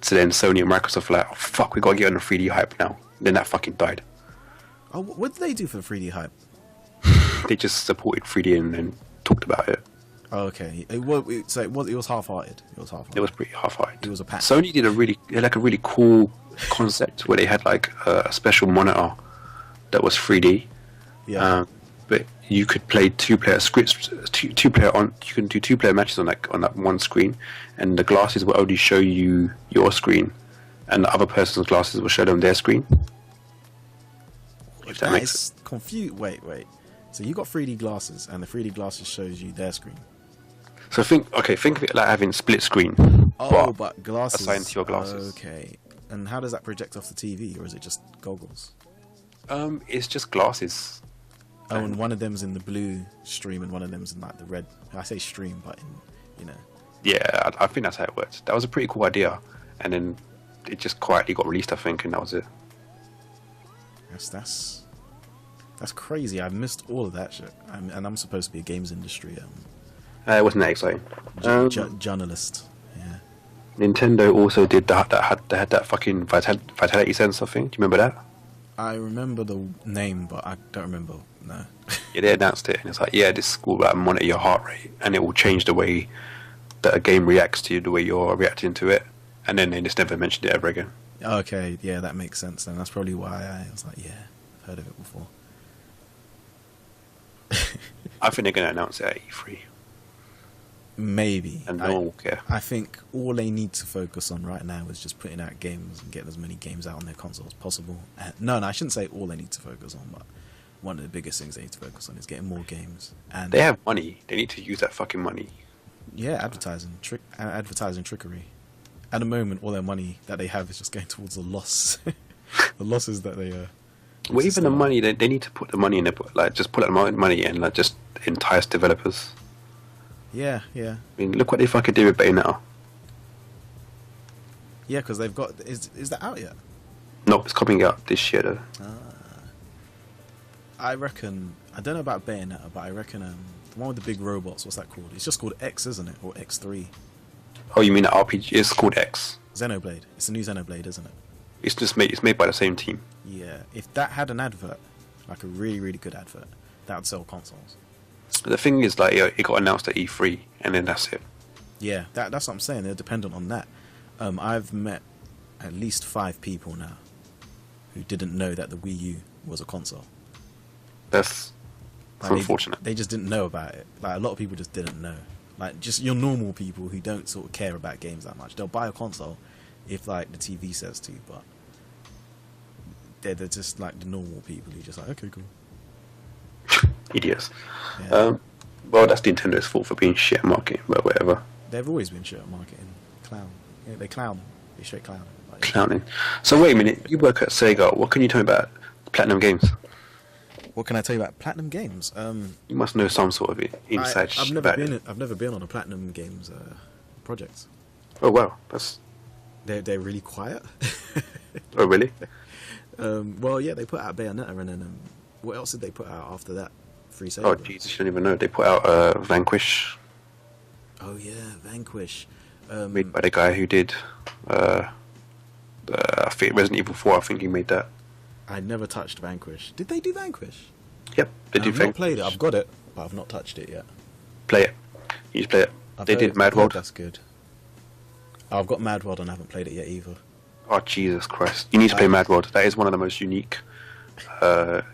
So then Sony and Microsoft were like, oh fuck, we gotta get on the 3D hype now. Then that fucking died. Oh, what did they do for the 3D hype? They just supported 3D and then talked about it. Oh, okay. It was half-hearted. It was pretty half-hearted. It was a patch. Sony did a really cool concept where they had like a special monitor that was 3D. Yeah. But you could play two-player scripts, two-player on. You can do two-player matches on that one screen, and the glasses will only show you your screen, and the other person's glasses will show them their screen. If that makes sense. Confused. Wait. So you got 3D glasses, and the 3D glasses shows you their screen. So think of it like having split screen. Oh, but glasses assigned to your glasses. Okay. And how does that project off the TV, or is it just goggles? It's just glasses. Oh, and one of them's in the blue stream, and one of them's in like the red. I say stream, but in. Yeah, I think that's how it worked. That was a pretty cool idea, and then it just quietly got released, I think, and that was it. That's crazy. I missed all of that shit, and I'm supposed to be a games industry It wasn't that exciting. journalist. Yeah. Nintendo also did that. They had that fucking vitality sensor thing. Do you remember that? I remember the name, but I don't remember. No. Yeah, they announced it, and it's like, yeah, this will monitor your heart rate, and it will change the way that a game reacts to you, the way you're reacting to it, and then they just never mentioned it ever again. Okay, yeah, that makes sense, and that's probably why I was like, yeah, I've heard of it before. I think they're going to announce it at E3. Maybe. And no one will care. I think all they need to focus on right now is just putting out games and getting as many games out on their console as possible. No, I shouldn't say all they need to focus on, but one of the biggest things they need to focus on is getting more games. And they have money. They need to use that fucking money. Yeah, advertising trickery. At the moment, all their money that they have is just going towards the loss. The losses that they well, even the money, they need to put the money in there, like just put that money in, like just entice developers. Yeah. I mean, look what they fucking do with Bayonetta. Yeah, because they've got. Is that out yet? No, it's coming out this year though. I reckon. I don't know about Bayonetta, but I reckon the one with the big robots. What's that called? It's just called X, isn't it, or X3? Oh, you mean the RPG? It's called X. Xenoblade. It's a new Xenoblade, isn't it? It's made by the same team. Yeah, if that had an advert, like a really, really good advert, that would sell consoles. The thing is, like, it got announced at E3, and then that's it. Yeah, that's what I'm saying. They're dependent on that. I've met at least 5 people now who didn't know that the Wii U was a console. That's unfortunate. They just didn't know about it. Like, a lot of people just didn't know. Like, just your normal people who don't sort of care about games that much. They'll buy a console if, like, the TV says to, but they're just like the normal people who just like, okay, cool. Idiots. Yeah. Well, that's Nintendo's fault for being shit at marketing, but whatever. They've always been shit at marketing. Clown. Yeah, they clown. They straight clown. Like, Clowning. So wait a minute, you work at Sega. What can you tell me about Platinum Games? what can I tell you about Platinum Games? You must know some sort of inside I've never about been. it. I've never been on a Platinum Games project. Oh wow, that's. They're really quiet. Oh really? Well, yeah, they put out Bayonetta, and then what else did they put out after that? Free Sega. Oh Jesus, you don't even know. They put out Vanquish, Oh yeah, Vanquish. made by the guy who did. I think Resident Evil 4. I think he made that. I never touched Vanquish. Did they do Vanquish? Yep, they did. I've not played it. I've got it, but I've not touched it yet. Play it. You just play it. They did Mad I've heard World. that's good. I've got Mad World and I haven't played it yet either. Oh Jesus Christ! You need to play Mad World. That is one of the most unique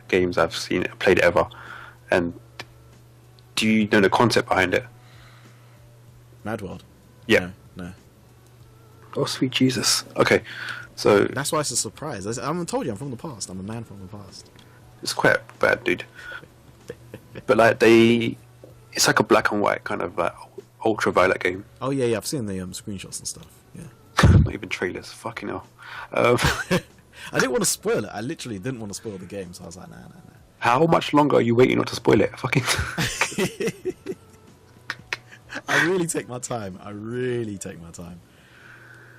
games I've played ever. And do you know the concept behind it? Mad World? Yeah. No. Oh sweet Jesus! Okay, so That's why it's a surprise. I told you I'm from the past. I'm a man from the past. it's quite bad, dude. But like it's like a black and white kind of like ultraviolet game. Oh yeah, I've seen the screenshots and stuff. Yeah. Not even trailers. Fucking hell. I didn't want to spoil it. I literally didn't want to spoil the game, so I was like, nah. How much longer are you waiting not to spoil it? Fucking. I really take my time.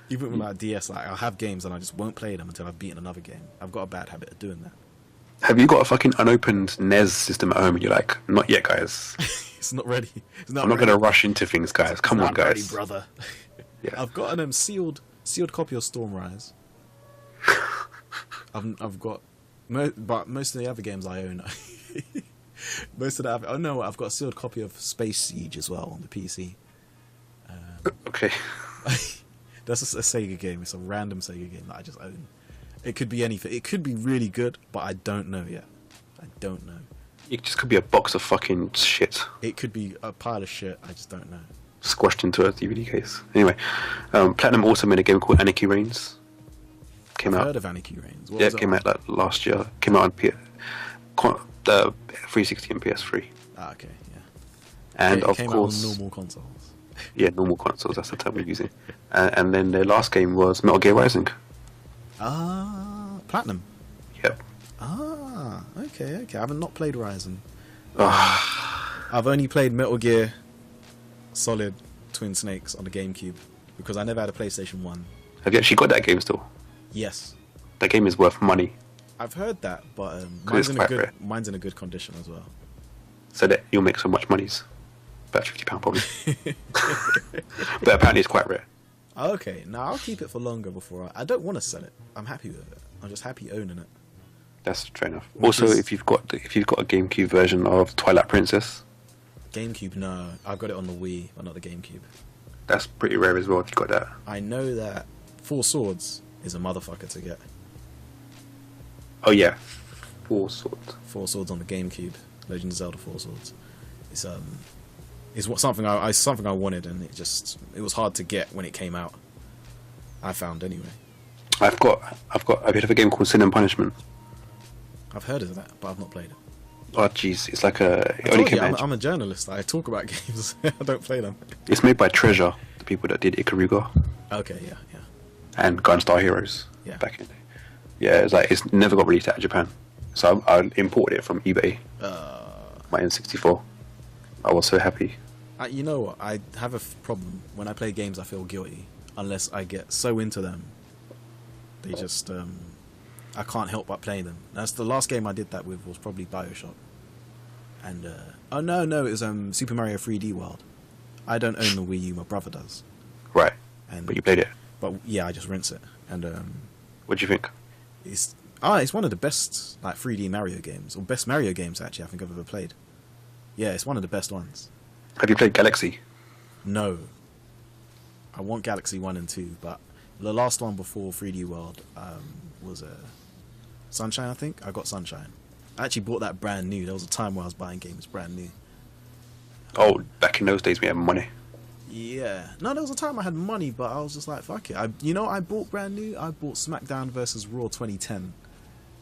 Even with my DS, like I'll have games and I just won't play them until I've beaten another game. I've got a bad habit of doing that. Have you got a fucking unopened NES system at home and you're like, not yet, guys. It's not ready. I'm not going to rush into things, guys. Come on, guys. Ready, brother. Yeah. I've got an sealed copy of Stormrise. I've got, but most of the other games I own. I've got a sealed copy of Space Siege as well on the PC. Okay. That's just a Sega game. It's a random Sega game that I just own. It could be anything. It could be really good, but I don't know yet. I don't know. It just could be a box of fucking shit It could be a pile of shit. I just don't know. squashed into a DVD case. Anyway, Platinum also made a game called Anarchy Reigns. Came I've out. heard of Anarchy Reigns. What Yeah, was it came out like last year. Came out on 360 and PS3. Ah, okay, yeah. And it of came course, out on normal consoles. yeah, normal consoles. That's the term we're using. And then their last game was Metal Gear Rising. Ah, Platinum. Yep. Ah, okay. I haven't not played Ryzen. Ah, I've only played Metal Gear Solid Twin Snakes on the GameCube because I never had a PlayStation 1. have you actually got that game still? Yes, That game is worth money. I've heard that, but it's quite rare. mine's in a good condition as well. So that you'll make so much money. About £50 probably. But apparently it's quite rare. Okay, now I'll keep it for longer before I don't want to sell it. I'm happy with it. I'm just happy owning it. That's fair enough. Which Also, is- if you've got a GameCube version of Twilight Princess, GameCube, no. I've got it on the Wii, but not the GameCube. that's pretty rare as well. If you've got that. I know that Four Swords is a motherfucker to get. Oh yeah, Four Swords. Four Swords on the GameCube. Legend of Zelda Four Swords. It's something I wanted, and it was hard to get when it came out. I found anyway. I've got a bit of a game called Sin and Punishment. I've heard of that, but I've not played it. Oh jeez, it's like it I only told came you, out. I'm a journalist. I talk about games. I don't play them. It's made by Treasure, the people that did Ikaruga Okay, yeah. and Gunstar Heroes Yeah. back in the day. Yeah, it's never got released out of Japan, so I imported it from eBay. My N64. I was so happy. You know what? I have a problem when I play games. I feel guilty unless I get so into them. They just I can't help but play them. That's the last game I did that with was probably BioShock. And it was Super Mario 3D World. I don't own the Wii U. My brother does. Right, And but you played it. But yeah, I just rinse it. And What do you think? It's one of the best like 3D Mario games, or best Mario games actually I think I've ever played. Yeah, it's one of the best ones. Have you played Galaxy? No. I want Galaxy 1 and 2, but the last one before 3D World was Sunshine, I think. I got Sunshine. I actually bought that brand new. There was a time where I was buying games brand new. Oh, back in those days we had money. Yeah. No, there was a time I had money, but I was just like, fuck it. I bought brand new. I bought SmackDown versus Raw 2010.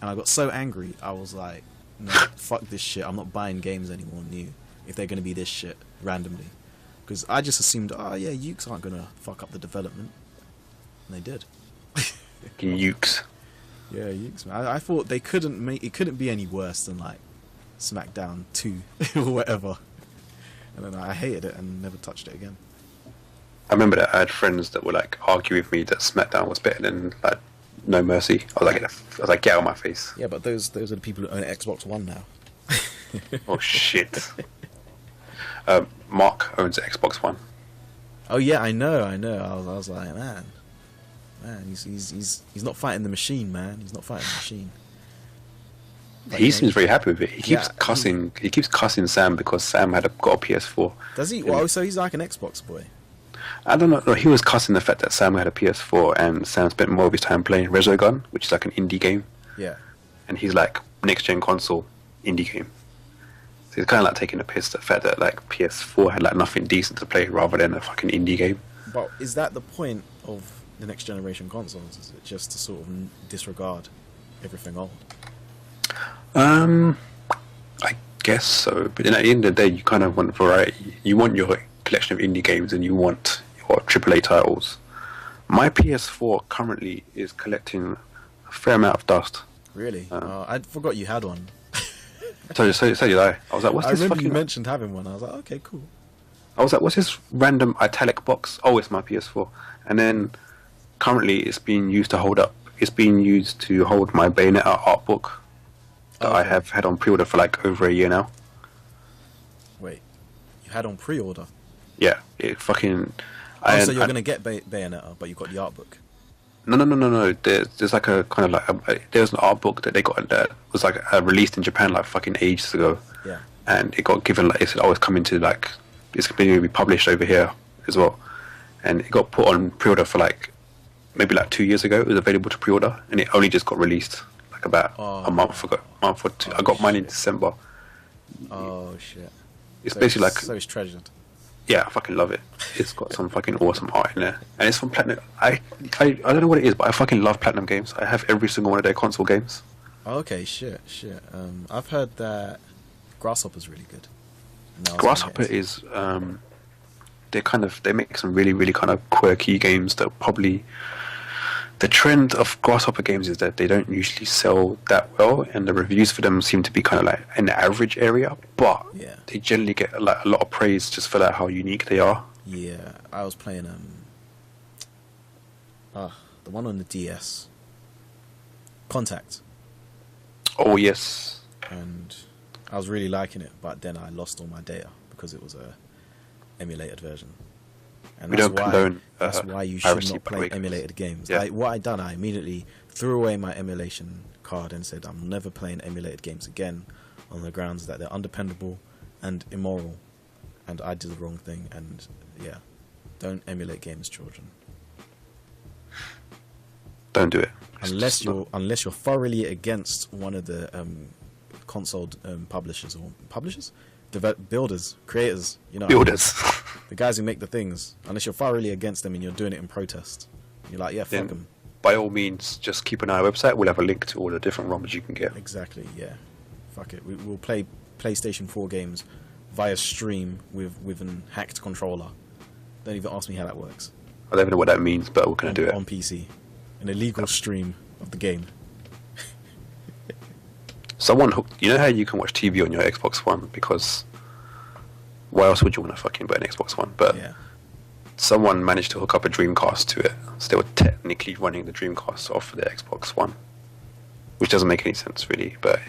And I got so angry, I was like, no, fuck this shit. I'm not buying games anymore new if they're going to be this shit randomly. Because I just assumed, Ukes aren't going to fuck up the development. And they did. Ukes. Yeah, Ukes, man. I thought it couldn't be any worse than like SmackDown 2 or whatever. And then I hated it and never touched it again. I remember that I had friends that would like argue with me that SmackDown was better than like No Mercy. I was like, get out of my face. Yeah, but those are the people who own Xbox One now. Oh shit. Mark owns Xbox One. Oh yeah, I know. I was like, man, he's not fighting the machine, man. He's not fighting the machine. But, he seems very happy with it. He keeps cussing. He keeps cussing Sam because Sam got a PS4. Does he? Well, so he's like an Xbox boy. I don't know. No, he was cussing the fact that Sam had a PS4 and Sam spent more of his time playing Resogun, which is like an indie game. Yeah. And he's like, next gen console, indie game. So he's kind of like taking the piss at the fact that like PS4 had like nothing decent to play rather than a fucking indie game. But is that the point of the next generation consoles? Is it just to sort of disregard everything old? I guess so. But then at the end of the day, you kind of want variety. You want your collection of indie games and you want your AAA titles. My PS4 currently is collecting a fair amount of dust. Really? I forgot you had one. So did I. I was like, what's I this remember fucking... you mentioned having one. I was like, okay, cool. I was like, what's this random italic box? Oh, it's my PS4. And then currently it's being used to hold my Bayonetta art book that I have had on pre-order for like over a year now. Wait, you had on pre-order? Yeah, it fucking... so you're going to get Bayonetta, but you got the art book? No. There's like a kind of like there's an art book that they got that was like released in Japan like fucking ages ago. Yeah. And it got given like it said, it's coming to like it's going to be published over here as well. And it got put on pre-order for like maybe like 2 years ago. It was available to pre-order, and it only just got released like about a month or two. I got mine in December. Oh shit! It's basically like so it's treasured. Yeah, I fucking love it. It's got some fucking awesome art in there, and it's from Platinum. I don't know what it is, but I fucking love Platinum games. I have every single one of their console games. Okay, shit. I've heard that Grasshopper's really good. Grasshopper is they make some really really kind of quirky games that probably the trend of Grasshopper games is that they don't usually sell that well, and the reviews for them seem to be kind of like in the average area, but they generally get like a lot of praise just for like how unique they are. Yeah, I was playing the one on the DS, Contact. Oh yes. And I was really liking it, but then I lost all my data because it was a emulated version. And that's why you should not play emulated games. Yeah. What I done, I immediately threw away my emulation card and said I'm never playing emulated games again on the grounds that they're undependable and immoral. And I did the wrong thing. And yeah, don't emulate games, children. Don't do it. Unless you're thoroughly against one of the console publishers or builders, creators, builders. The guys who make the things. Unless you're thoroughly against them and you're doing it in protest, you're like, yeah, fuck them. By all means, just keep an eye on our website. We'll have a link to all the different ROMs you can get. Exactly. Yeah. Fuck it. We'll play PlayStation 4 games via stream with an hacked controller. Don't even ask me how that works. I don't even know what that means, but we're gonna do it on PC. An illegal stream of the game. Someone hooked. You know how you can watch TV on your Xbox One because why else would you want to fucking buy an Xbox One? But someone managed to hook up a Dreamcast to it, so they were technically running the Dreamcast off their Xbox One, which doesn't make any sense really. But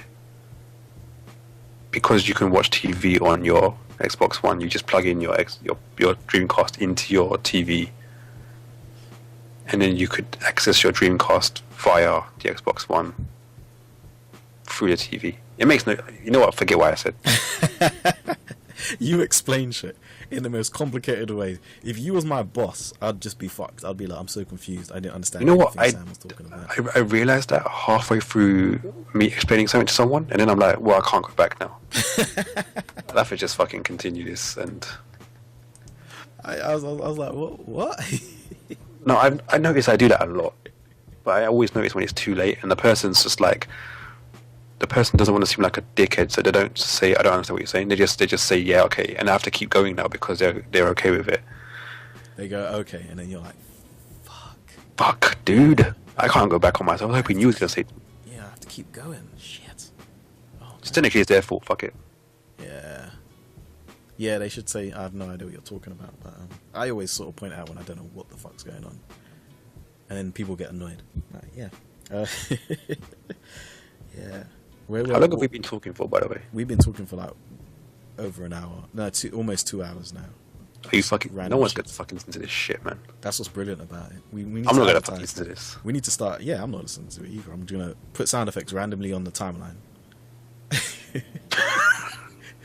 because you can watch TV on your Xbox One, you just plug in your Dreamcast into your TV, and then you could access your Dreamcast via the Xbox One. through the TV. It makes no. You know what? Forget what I said. You explain shit in the most complicated way. If you was my boss, I'd just be fucked. I'd be like, I'm so confused. I didn't understand. You know what? Sam was talking about. I realized that halfway through me explaining something to someone, and then I'm like, well, I can't go back now. I'll have to just fucking continue this. And I was like, what? no, I notice I do that a lot, but I always notice when it's too late, and the person's just like, the person doesn't want to seem like a dickhead, so they don't say, I don't understand what you're saying. They just say, yeah, okay, and I have to keep going now because they're okay with it. They go, okay, and then you're like, fuck, dude, I can't go back on myself. I was hoping you was gonna say, yeah, I have to keep going. Shit. Oh, it's technically it's their fault. Fuck it. Yeah, they should say, I have no idea what you're talking about, but I always sort of point out when I don't know what the fuck's going on, and then people get annoyed. Like, yeah. Yeah. How long have we been talking for, by the way? We've been talking for like over an hour. No, almost 2 hours now. Are you fucking? No one's gonna fucking listen to this shit, man. That's what's brilliant about it. We need I'm to not gonna fucking listen to this. We need to start. Yeah, I'm not listening to it either. I'm gonna put sound effects randomly on the timeline.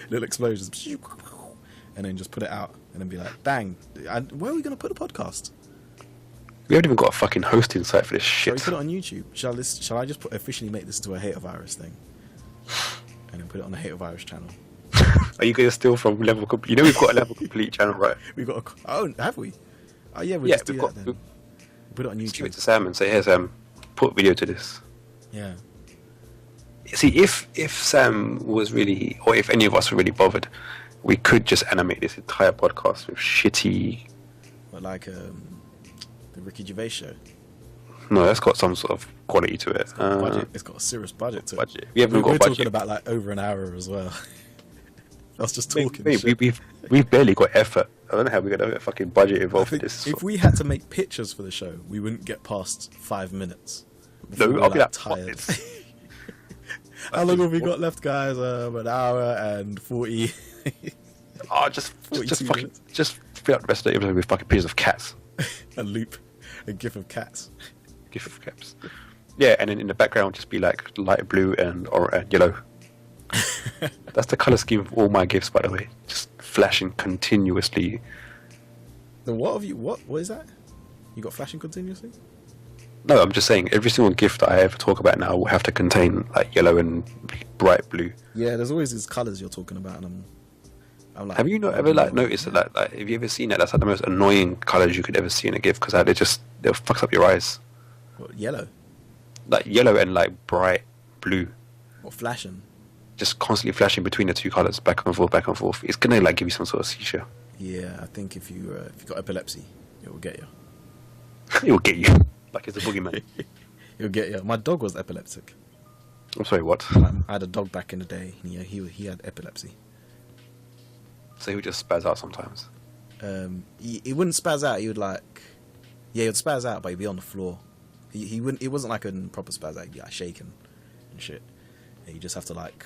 Little explosions, and then just put it out, and then be like, "Dang, where are we gonna put the podcast?" We haven't even got a fucking hosting site for this shit. Shall we put it on YouTube? Shall I just officially make this into a hater virus thing, and then put it on the hater virus channel? Are you going to steal from Level Complete? You know we've got a Level Complete channel, right? We've got have we? Oh yeah, we'll just do that then. Put it on YouTube. Give it to Sam and say, "Hey Sam, put video to this." Yeah. See, if Sam was really, or if any of us were really bothered, we could just animate this entire podcast with shitty. But like the Ricky Gervais show. No, that's got some sort of quality to it. It's got a serious budget to it. We haven't got We're budget. talking about like over an hour as well. I was just talking. We've barely got effort. I don't know how we're gonna get fucking budget involved for this. If we had to make pictures for the show, we wouldn't get past 5 minutes. No, I'll be like tired. How long have we got left, guys? An hour and 40. Just fill out the rest of the episode with fucking pictures of cats. A loop, a gif of cats. GIF of cats. Yeah, and then in the background just be like light blue and yellow. That's the colour scheme of all my GIFs, by the way. Just flashing continuously. What is that? You got flashing continuously? No, I'm just saying every single GIF that I ever talk about now will have to contain like yellow and bright blue. Yeah, there's always these colours you're talking about, and I'm like, have you not ever like noticed that? Like, have you ever seen that? That's like the most annoying colours you could ever see in a GIF because like, they fucks up your eyes. What, yellow? Like yellow and like bright blue. What, flashing? Just constantly flashing between the two colours, back and forth, back and forth. It's gonna like give you some sort of seizure. Yeah, I think if you got epilepsy, it will get you. It will get you. Like it's a boogeyman. It'll get you. My dog was epileptic. I'm sorry, what? I had a dog back in the day. And yeah, he had epilepsy. So he would just spaz out sometimes. He wouldn't spaz out. He would like, yeah, he would spaz out, but he'd be on the floor. He wouldn't. It wasn't like a proper spaz out. He'd be like shaking and shit. And you just have to like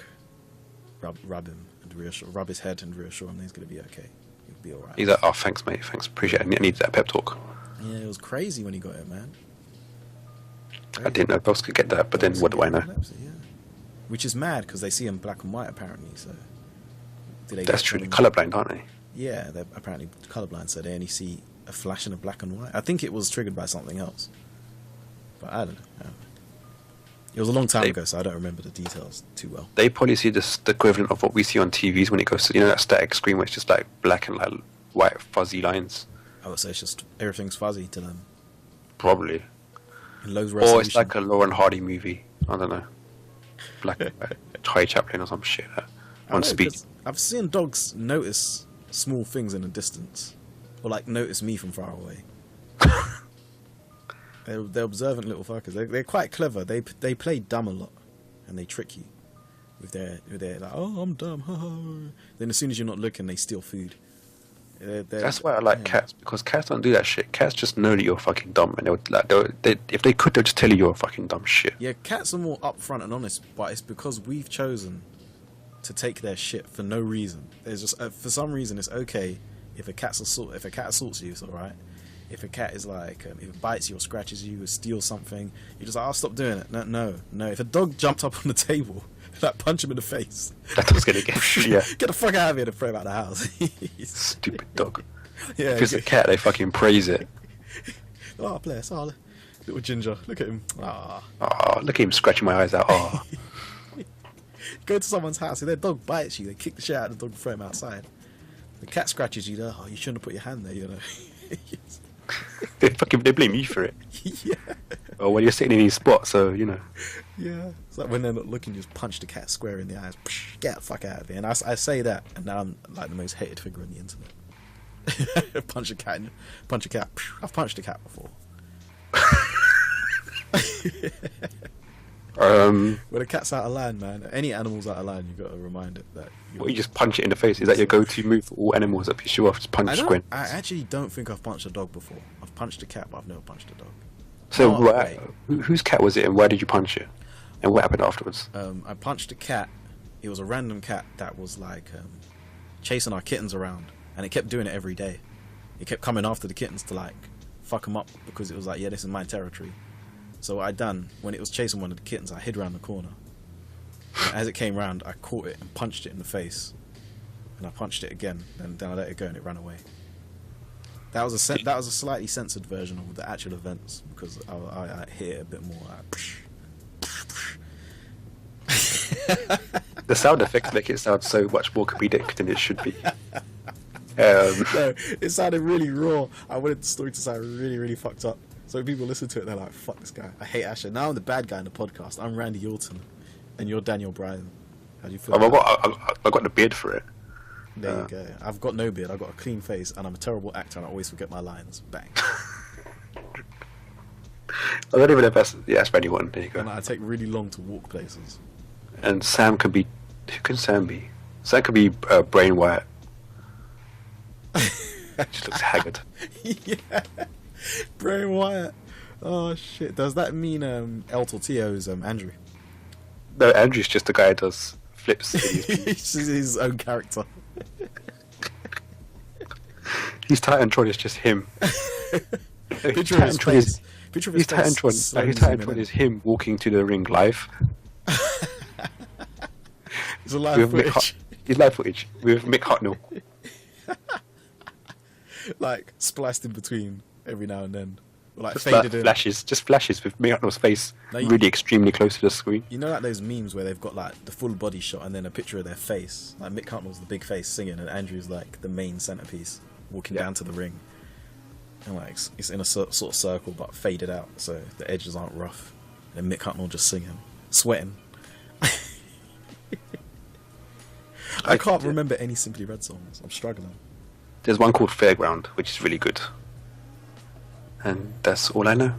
rub him and rub his head and reassure him that he's gonna be okay. He'll be alright. He's like, oh, thanks, mate. Thanks, appreciate it. I need that pep talk. Yeah, it was crazy when he got it, man. Crazy. I didn't know dogs could get that, but then what do I know? Epilepsy, yeah. Which is mad because they see him black and white apparently. So that's true. They're colourblind, aren't they? Yeah, they're apparently colourblind, so they only see a flash in a black and white. I think it was triggered by something else, but I don't know. It was a long time ago, so I don't remember the details too well. They probably see the equivalent of what we see on TVs when it goes to, that static screen where it's just like black and like white fuzzy lines. Oh, so it's just everything's fuzzy to them. Probably. Or it's like a Lauren Hardy movie. I don't know. Black and white. Charlie Chaplin or some shit. On speed. I've seen dogs notice small things in the distance, or like notice me from far away. They're observant little fuckers. They're quite clever. They play dumb a lot, and they trick you with their like, oh, I'm dumb. Then as soon as you're not looking, they steal food. That's why I like cats, because cats don't do that shit. Cats just know that you're fucking dumb, and if they could, they'll just tell you you're fucking dumb shit. Yeah, cats are more upfront and honest, but it's because we've chosen to take their shit for no reason. There's just for some reason it's okay if a cat assaults you, it's alright. If a cat is like, if it bites you or scratches you or steals something, you're just like, I'll stop doing it. No. If a dog jumped up on the table Like, punch him in the face. That's what's gonna get. Yeah. Get the fuck out of here and throw him out of the house. Stupid dog. Yeah. If it's a cat, they fucking praise it. Oh, bless. Oh, little ginger. Look at him. Ah. Oh, look at him scratching my eyes out. Oh. Go to someone's house, if their dog bites you, they kick the shit out of the dog and throw him outside. The cat scratches you, oh, you shouldn't have put your hand there, you know. They blame you for it. Yeah. Oh, well, you're sitting in his spot, so, you know. Yeah. It's like when they're not looking, you just punch the cat square in the eyes. Get the fuck out of here. And I say that, and now I'm like the most hated figure on the internet. Punch a cat. I've punched a cat before. When a cat's out of line, man, any animal's out of line, you've got to remind it that. Well, you just punch it in the face. Is that your go-to move for all animals that piss you off? Just punch squint. I actually don't think I've punched a dog before. I've punched a cat, but I've never punched a dog. So, whose cat was it, and why did you punch it? And what happened afterwards? I punched a cat. It was a random cat that was like chasing our kittens around, and it kept doing it every day. It kept coming after the kittens to like fuck them up because it was like, yeah, this is my territory. So what I done, when it was chasing one of the kittens, I hid around the corner. And as it came round, I caught it and punched it in the face. And I punched it again, and then I let it go and it ran away. That was a slightly censored version of the actual events because I hit it a bit more like. The sound effects make it sound so much more comedic than it should be. No, it sounded really raw. I wanted the story to sound really, really fucked up. So when people listen to it, they're like, fuck this guy. I hate Asher. Now I'm the bad guy in the podcast. I'm Randy Yorton. And you're Daniel Bryan. How do you feel? I got the beard for it. There you go. I've got no beard. I've got a clean face. And I'm a terrible actor. And I always forget my lines. Bang. I don't even know if that's for anyone. There you go. And I take really long to walk places. And Sam can be... Who can Sam be? Sam could be Brain Wyatt. Just looks haggard. Yeah. Bray Wyatt. Oh shit. Does that mean El Tortillo's Andrew? No, Andrew's just the guy who does flips. He's his own character. His Titantron is just him. Picture of his face. Picture of his face. His Titantron is him walking to the ring live. It's a live footage. It's live footage with Mick Hucknall. Like spliced in between every now and then. Or like Just faded in. flashes with Mick Hucknall's face No, really extremely close to the screen. You know, like those memes where they've got like the full body shot and then a picture of their face. Like Mick Hucknall's the big face singing, and Andrew's like the main centerpiece walking down to the ring. And like it's in a sort of circle but faded out, so the edges aren't rough. And Mick Hucknall just singing, sweating. I can't remember any Simply Red songs. I'm struggling. There's one called Fairground, which is really good. And that's all I know.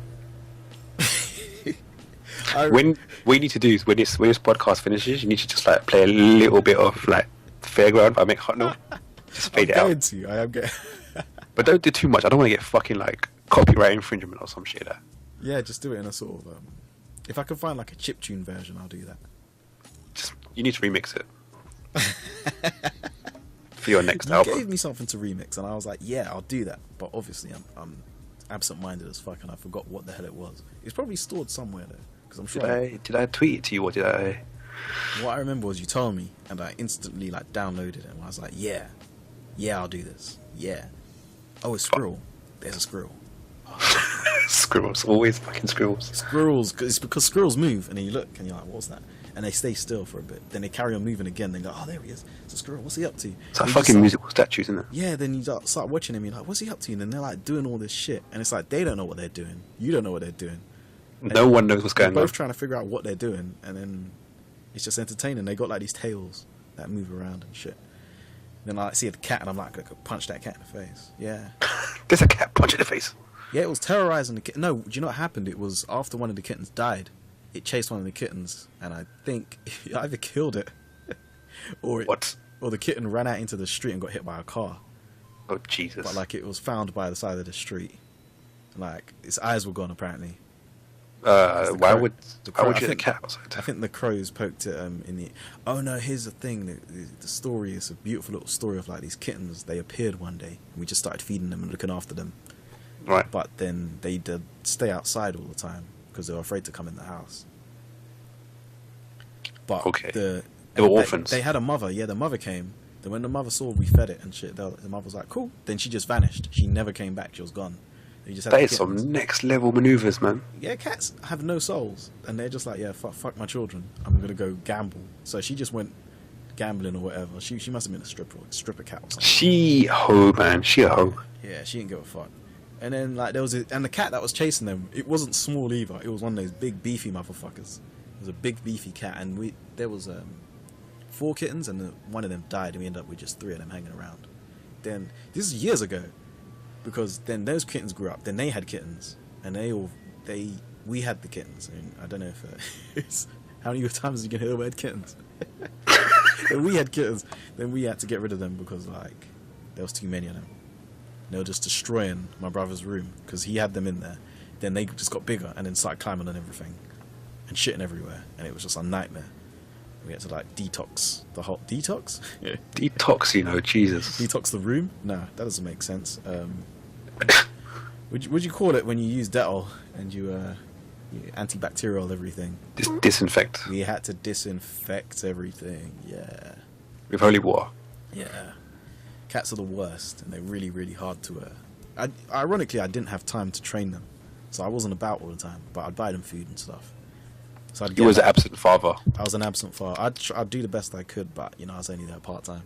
When what you need to do is when this podcast finishes, you need to just like play a little bit of like Fairground by Mick Hucknall. Just fade it out. I am getting. But don't do too much. I don't want to get fucking like copyright infringement or some shit like that. Yeah, just do it in a sort of. If I can find like a chiptune version, I'll do that. Just you need to remix it for your next album. You gave me something to remix, and I was like, yeah, I'll do that. But obviously, I'm absent-minded as fuck, and I forgot what the hell it was. It's probably stored somewhere though, because I'm sure. Did I tweet it to you, or did I? What I remember was you told me, and I instantly like downloaded it, and I was like, yeah, I'll do this. Yeah. Oh, it's squirrel. There's a squirrel. Squirrels, always fucking squirrels. Squirrels, it's because squirrels move, and then you look, and you're like, what's that? And they stay still for a bit. Then they carry on moving again. Then go, oh, there he is. It's a squirrel. What's he up to? It's like fucking musical statues, isn't it? Yeah. Then you start watching him. You're like, what's he up to? And then they're like doing all this shit, and it's like they don't know what they're doing. You don't know what they're doing. No one knows what's going on. Both trying to figure out what they're doing, and then it's just entertaining. They got like these tails that move around and shit. Then I like, see the cat, and I'm like, I could punch that cat in the face. Yeah. There's a cat punch in the face. Yeah, it was terrorizing the kitten. No, do you know what happened? It was after one of the kittens died. It chased one of the kittens, and I think it either killed it, or the kitten ran out into the street and got hit by a car. Oh Jesus! But like it was found by the side of the street. Like its eyes were gone apparently. Why would you hit a cat outside? I think the crows poked it in the. Oh no! Here's the thing. The story is a beautiful little story of like these kittens. They appeared one day, and we just started feeding them and looking after them. Right. But then they did stay outside all the time because they were afraid to come in the house. But Okay. They were orphans. They had a mother. Yeah, the mother came. Then when the mother saw we fed it and shit, the mother was like, "Cool." Then she just vanished. She never came back. She was gone. You just had That the is some kittens. next level maneuvers, man. Yeah, cats have no souls, and they're just like, yeah, fuck my children. I'm gonna go gamble. So she just went gambling or whatever. She must have been a stripper cat or something. She hoe, man. She a hoe. Yeah, she didn't give a fuck. And then like and the cat that was chasing them, it wasn't small either. It was one of those big beefy motherfuckers. It was a big beefy cat, and there was 4 kittens, and one of them died, and we ended up with just 3 of them hanging around. Then this is years ago, because then those kittens grew up. Then they had kittens, and we had the kittens. And I don't know if it's how many times you can hear we had kittens. Then we had kittens. Then we had to get rid of them because like there was too many of them. They were just destroying my brother's room because he had them in there. Then they just got bigger and then started climbing on everything and shitting everywhere, and it was just a nightmare. We had to like detox the whole detox. Yeah. Detox, Jesus. Detox the room? Nah, that doesn't make sense. Would you call it when you use Dettol and you antibacterial everything? Disinfect. We had to disinfect everything. Yeah. With holy water. Yeah. Cats are the worst, and they're really, really hard to. Ironically, I didn't have time to train them, so I wasn't about all the time. But I'd buy them food and stuff. So You was an absent father. I was an absent father. I'd do the best I could, but I was only there part time.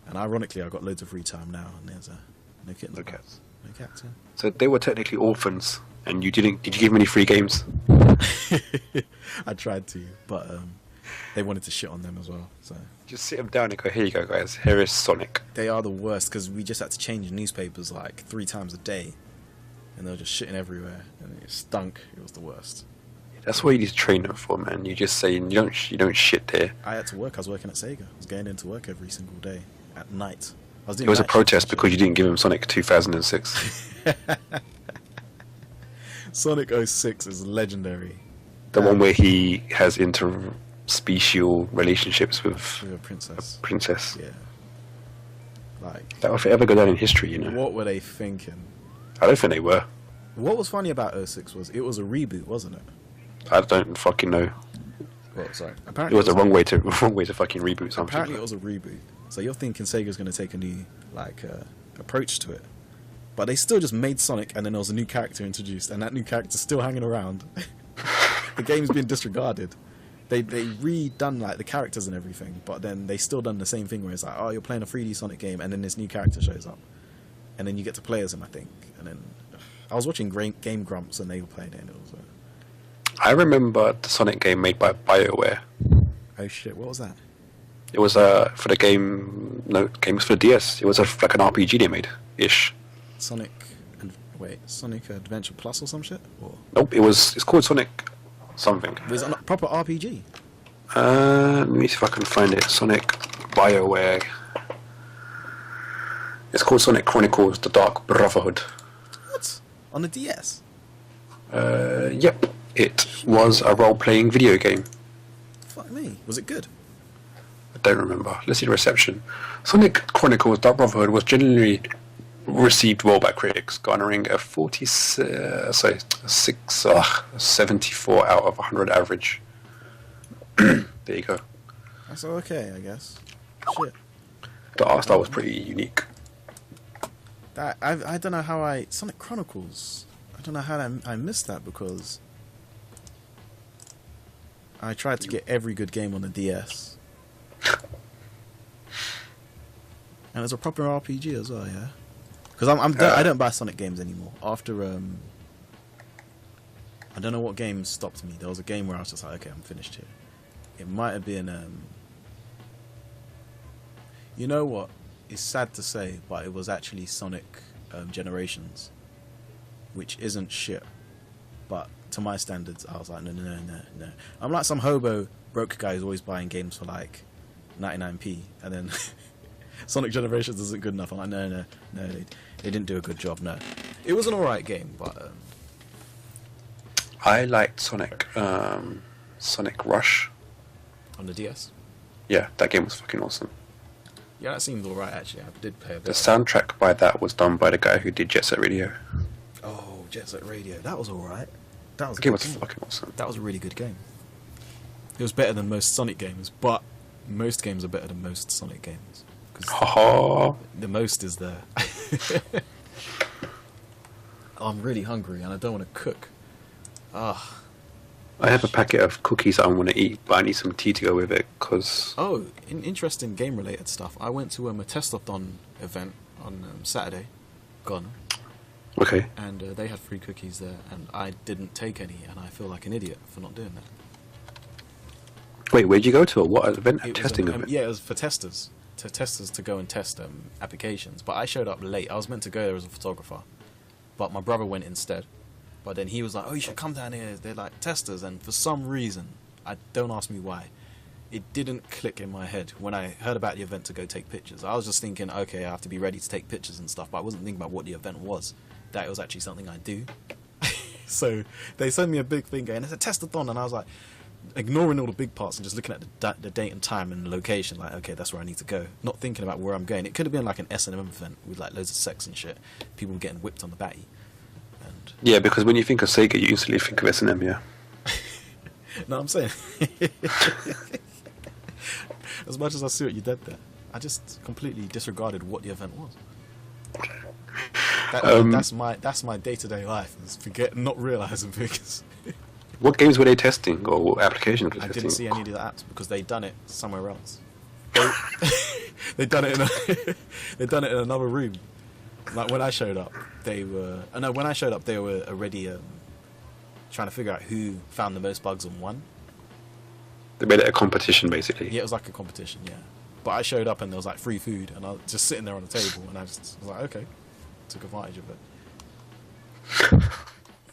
And ironically, I got loads of free time now, and there's no kittens. No cats. No cats. Yeah. So they were technically orphans, and you didn't. Did you give them any free games? I tried to, but they wanted to shit on them as well. So Just sit them down and go, "Here you go, guys. Here is Sonic." they are the worst because we just had to change newspapers like 3 times a day, and they were just shitting everywhere, and it stunk. It was the worst. That's what you need to train them for, man. You just say you don't shit there. I had to work. I was working at Sega. I was going into work every single day at night. I was doing It was a night protest shifts. because you didn't give him Sonic 2006. Sonic 06 is legendary. The one where he has interspecial relationships with With a princess. a princess. Yeah. Like, That will forever go down in history, what were they thinking? I don't think they were. What was funny about 06 was it was a reboot, wasn't it? I don't fucking know. Well, sorry. It Apparently was the wrong way to fucking reboot something. Apparently it was a reboot. So you're thinking Sega's going to take a new approach to it. But they still just made Sonic, and then there was a new character introduced, and that new character's still hanging around. The game's been disregarded. They redone like the characters and everything, but then they still done the same thing where it's like, oh, you're playing a 3D Sonic game, and then this new character shows up, and then you get to play as him, I think. And then I was watching Game Grumps, and they were playing it, and it was I remember the Sonic game made by BioWare. oh shit, what was that? It was for the game. No, games for the DS. It was like an RPG they made ish. Sonic Adventure Plus or some shit? Or Nope, it's called Sonic something. was it a proper RPG? Let me see if I can find it. Sonic BioWare. It's called Sonic Chronicles: The Dark Brotherhood. What? On the DS? Yep, it was a role-playing video game. Fuck me. Was it good? I don't remember. Let's see the reception. Sonic Chronicles: Dark Brotherhood was generally received well by critics, garnering a 74 out of 100 average. There you go. That's okay, I guess. Shit. The art style was pretty unique. I don't know how Sonic Chronicles. I don't know how I missed that because I tried to get every good game on the DS. And it's a proper RPG as well, yeah. Because I don't buy Sonic games anymore. After I don't know what game stopped me. There was a game where I was just like, okay, I'm finished here. It might have been you know what? It's sad to say, but it was actually Sonic Generations, which isn't shit. But to my standards, I was like, no. I'm like some hobo broke guy who's always buying games for like 99p, and then Sonic Generations isn't good enough. I'm like, no, they didn't do a good job. No, it was an alright game, but I liked Sonic Rush. on the DS. Yeah, that game was fucking awesome. Yeah, that seemed alright actually. I did pay a bit. The soundtrack by that was done by the guy who did Jet Set Radio. Oh, Jet Set Radio. That was alright. That was The game was fucking awesome. That was a really good game. It was better than most Sonic games, but most games are better than most Sonic games. Ha The most is there. I'm really hungry and I don't want to cook. Ah. I have a packet of cookies I want to eat, but I need some tea to go with it, because... Oh, interesting game-related stuff. I went to a Testathon event on Saturday. Gone. Okay. And they had free cookies there, and I didn't take any, and I feel like an idiot for not doing that. Wait, where'd you go to? What event? A testing event? event? Yeah, it was for testers. To go and test applications. But I showed up late. I was meant to go there as a photographer. But my brother went instead. But then he was like, oh, you should come down here. They're like testers. And for some reason, don't ask me why, it didn't click in my head when I heard about the event to go take pictures. I was just thinking, okay, I have to be ready to take pictures and stuff. But I wasn't thinking about what the event was. That it was actually something I do. So they sent me a big thing going, it's a testathon. And I was like, ignoring all the big parts and just looking at the date and time and location, like, okay, that's where I need to go. Not thinking about where I'm going. It could have been like an S&M event with like loads of sex and shit. People getting whipped on the batty. And Yeah, because when you think of Sega, you instantly think of S&M, yeah. no, I'm saying, as much as I see what you did there, I just completely disregarded what the event was. That's my day-to-day life, is not realizing things. What games were they testing, or what applications were they I testing? didn't see any of the apps because they'd done it somewhere else. They'd done it in another room. Like when I showed up, they were already trying to figure out who found the most bugs and won. They made it a competition, basically. Yeah, it was like a competition, yeah. But I showed up and there was like free food, and I was just sitting there on the table, and I just was like, okay, took advantage of it.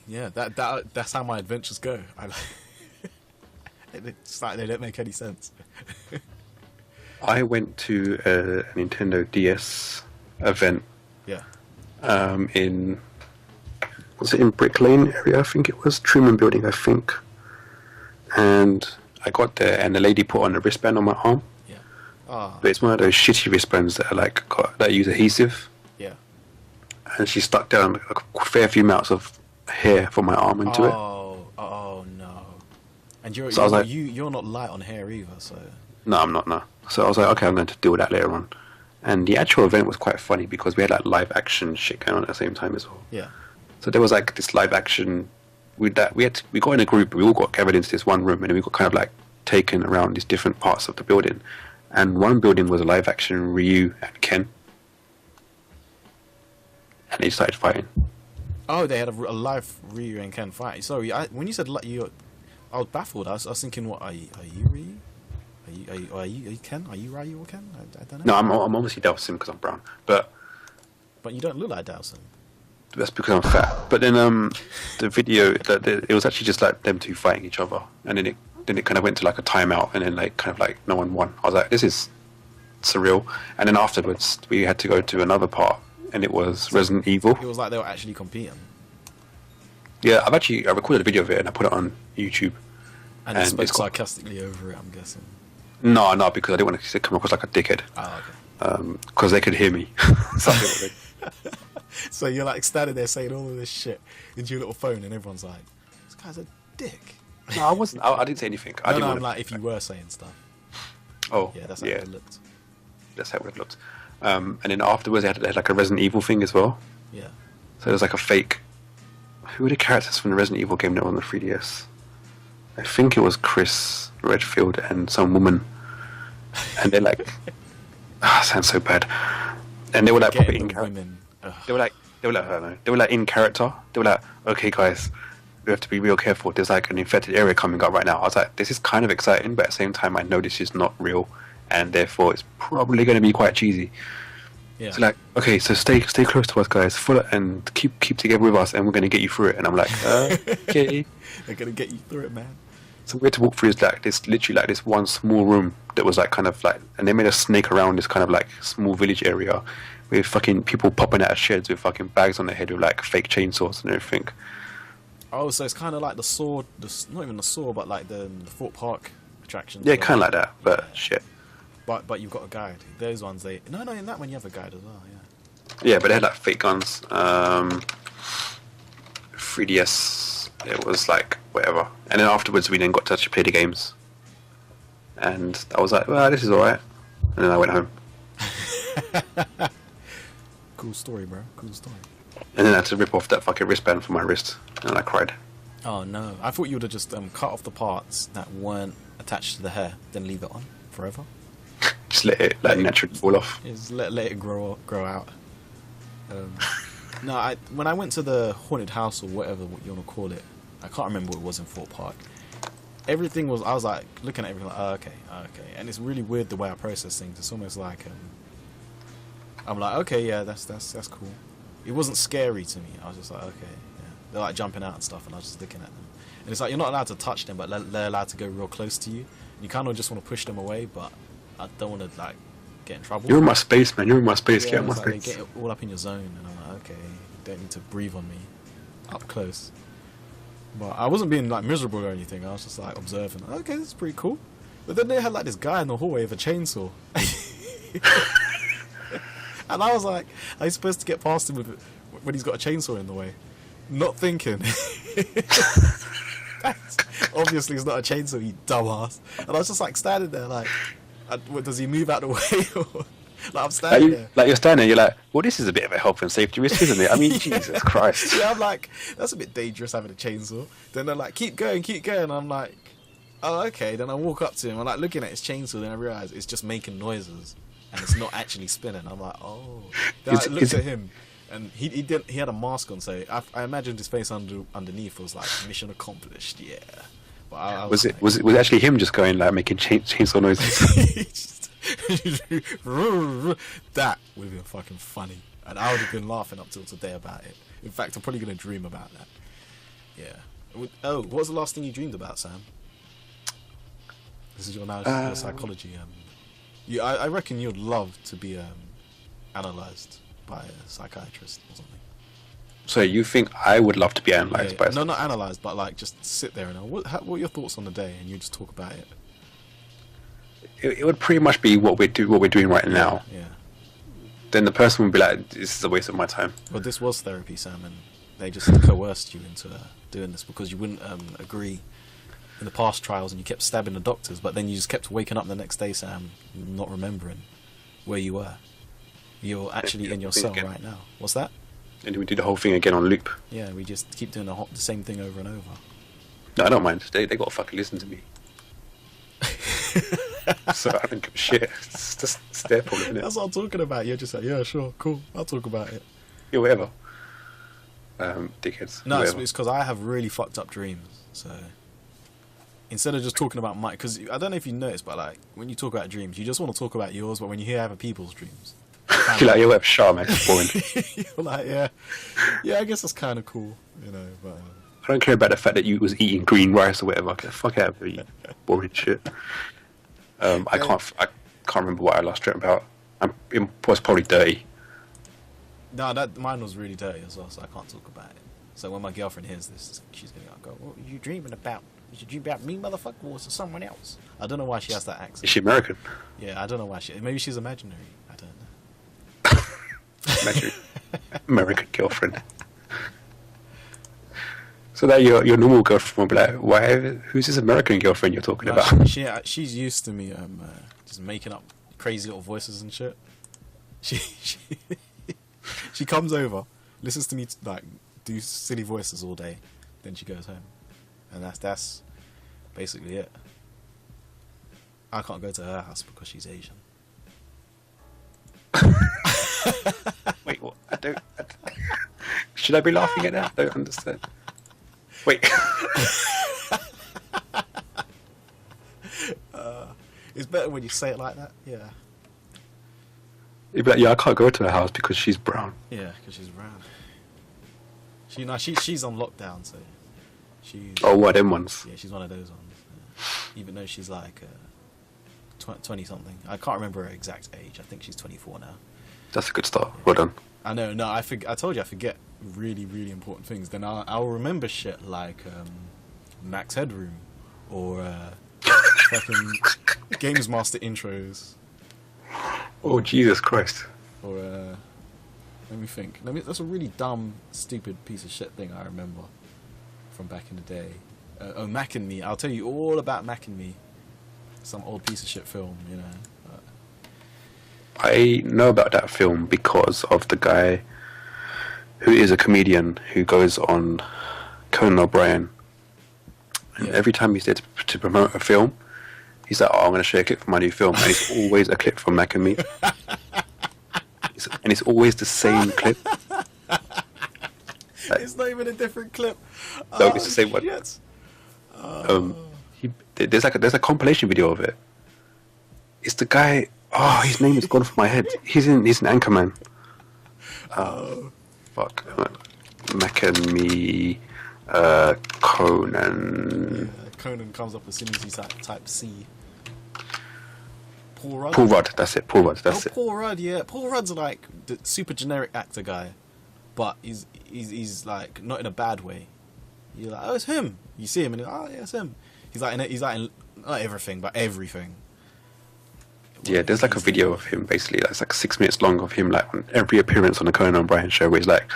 Yeah, that's how my adventures go. It's like they don't make any sense. I went to a Nintendo DS event. Yeah. Was it in Brick Lane area? I think it was Truman Building, I think. And I got there, and the lady put on a wristband on my arm. Yeah. Ah. But it's one of those shitty wristbands that are like that use adhesive. Yeah. And she stuck down a fair few amounts of hair from my arm into it. Oh no! And you're not light on hair either, so. No, I'm not. No. So I was like, okay, I'm going to deal with that later on. And the actual event was quite funny because we had like live action shit going on at the same time as well. Yeah. So there was like this live action. With that, we got in a group. We all got gathered into this one room, and we got kind of like taken around these different parts of the building. And one building was a live action Ryu and Ken, and they started fighting. Oh, they had a live Ryu and Ken fight. Sorry, when you said I was baffled. I was thinking, what are you Ryu? Are you Ken? Are you Ryu or Ken? I don't know. No, I'm obviously Dawson because I'm brown, but you don't look like Dawson. That's because I'm fat. But then the video, it was actually just like them two fighting each other, and then it kind of went to like a timeout, and then like kind of like no one won. I was like, this is surreal. And then afterwards, we had to go to another part, and it was Resident Evil. It was like they were actually competing. Yeah, I recorded a video of it and I put it on YouTube. And you spoke sarcastically over it, I'm guessing. No, because I didn't want to come across like a dickhead. Oh, okay. Because they could hear me. So you're like standing there saying all of this shit into your little phone, and everyone's like, "This guy's a dick." No, I wasn't. I didn't say anything. I'm like, if you were saying stuff. Oh, yeah, that's how it looked. That's how it looked. And then afterwards, they had like a Resident Evil thing as well. Yeah. So there was like a fake. Who were the characters from the Resident Evil game that were on the 3DS? I think it was Chris Redfield and some woman. And they're like, sounds so bad. And they were like proper in character. They were like, I don't know. They were like in character. They were like, okay, guys, we have to be real careful. There's like an infected area coming up right now. I was like, this is kind of exciting, but at the same time, I know this is not real, and therefore it's probably going to be quite cheesy. Yeah. So like, okay, so stay close to us, guys, and keep together with us, and we're going to get you through it. And I'm like, okay. They're going to get you through it, man. So we had to walk through this one small room that was like kind of like, and they made us snake around this kind of like small village area with fucking people popping out of sheds with fucking bags on their head with like fake chainsaws and everything. Oh, so it's kind of like the Saw, not even the Saw, but like the Fort Park attractions. Yeah, kind of like that, but shit. But you've got a guide. Those ones, in that one you have a guide as well, yeah. Yeah, but they had like fake guns. 3DS, it was like whatever. And then afterwards we then got to actually play the games. and I was like, well, this is all right, and then I went home. Cool story, bro. Cool story. And then I had to rip off that fucking wristband from my wrist, and I cried. Oh no! I thought you would have just cut off the parts that weren't attached to the hair, then leave it on forever. Just let it naturally fall off. Just let it grow out. No, when I went to the haunted house or whatever you want to call it, I can't remember what it was in Fort Park. Everything was, I was like looking at everything like, oh, okay, and it's really weird the way I process things. It's almost like I'm like, okay, yeah, that's cool. It wasn't scary to me. I was just like, okay, yeah. They're like jumping out and stuff, and I was just looking at them. And it's like you're not allowed to touch them, but they're allowed to go real close to you. And you kind of just want to push them away, but I don't want to like get in trouble. You're in my space, man. You're in my space. Yeah, Get out my like, space. they get all up in your zone, and I'm like, okay, you don't need to breathe on me up close. But I wasn't being like miserable or anything. I was just like observing. Okay, this is pretty cool. But then they had like this guy in the hallway with a chainsaw. And I was like, are you supposed to get past him when he's got a chainsaw in the way? Not thinking. Obviously, it's not a chainsaw, you dumbass. And I was just like standing there, like, does he move out the way? Or, like, I'm standing there. Like, you're standing there, you're like, well, this is a bit of a health and safety risk, isn't it? I mean, Jesus Christ. Yeah, I'm like, that's a bit dangerous having a chainsaw. Then they're like, keep going. I'm like, oh, okay. Then I walk up to him, I'm like looking at his chainsaw, then I realise it's just making noises. And it's not actually spinning. I'm like, oh. Then I looked at him, and he had a mask on, so I imagined his face underneath was like mission accomplished, yeah. But I was it actually him just going like making chainsaw noises? That would have been fucking funny, and I would have been laughing up till today about it. In fact, I'm probably gonna dream about that. Yeah. Oh, what was the last thing you dreamed about, Sam? This is your psychology. Yeah, I reckon you'd love to be analysed by a psychiatrist or something. So you think I would love to be analysed by a... No, not analysed, but like just sit there and what are your thoughts on the day, and you just talk about it. It would pretty much be what we're doing right now. Yeah. Then the person would be like, this is a waste of my time. Well, this was therapy, Sam, and they just coerced you into doing this because you wouldn't agree in the past trials, and you kept stabbing the doctors, but then you just kept waking up the next day, Sam, not remembering where you were. You're actually in your cell right now. What's that? And we do the whole thing again on loop. Yeah, we just keep doing the same thing over and over. No, I don't mind. They got to fucking listen to me. So I don't give a shit. It's their problem, isn't it? That's what I'm talking about. You're just like, yeah, sure, cool. I'll talk about it. Yeah, whatever. Dickheads. No, it's because I have really fucked up dreams, so... Instead of just talking about mine, because I don't know if you noticed, but like when you talk about dreams, you just want to talk about yours. But when you hear other people's dreams, you're like, yeah, whatever, sure, man, it's boring. You're like, yeah, I guess that's kind of cool, you know. But I don't care about the fact that you was eating green rice or whatever. Get the fuck out of here, boring shit. I can't remember what I last dreamt about. It was probably dirty. No, mine was really dirty as well, so I can't talk about it. So when my girlfriend hears this, she's gonna go, "What are you dreaming about? Did you dream about me, motherfucker, or was it someone else?" I don't know why she has that accent. Is she American? Yeah, I don't know why maybe she's imaginary. I don't know. Imaginary American girlfriend. So that your normal girlfriend will be like, who's this American girlfriend you're talking about? She's used to me just making up crazy little voices and shit. She comes over, listens to me like do silly voices all day, then she goes home. And that's basically it. I can't go to her house because she's Asian. Wait, what? I don't... Should I be laughing at that? I don't understand. Wait. It's better when you say it like that. Yeah. You'd be like, yeah, I can't go to her house because she's brown. Yeah, because she's brown. She's on lockdown, so... what, them ones? Yeah, she's one of those ones. Even though she's like 20-something. I can't remember her exact age. I think she's 24 now. That's a good start. Well done. I know. No, I told you I forget really, really important things. Then I'll remember shit like Max Headroom or fucking Games Master intros. Oh, Jesus Christ. Or let me think. That's a really dumb, stupid piece of shit thing I remember from back in the day. Mac and Me. I'll tell you all about Mac and Me. some old piece of shit film, you know. I know about that film because of the guy who is a comedian who goes on Conan O'Brien. And every time he's there to promote a film, he's like, "Oh, I'm going to share a clip from my new film," and it's always a clip from Mac and Me, and it's always the same clip. It's not even a different clip. No, it's the same one. There's a compilation video of it. It's the guy. Oh, his name is gone from my head. He's an Anchorman. Fuck. Mac and Me. Conan. Yeah, Conan comes up as soon as he's type C. Paul Rudd. Paul Rudd. That's it. Paul Rudd. That's it. Paul Rudd. Yeah, Paul Rudd's like the super generic actor guy, but he's like not in a bad way. You're like, oh, it's him. You see him and you're like, oh yeah, it's him. He's like in not everything, but everything. Yeah, there's like a video of him basically. That's like 6 minutes long of him like on every appearance on the Conan O'Brien show, where he's like,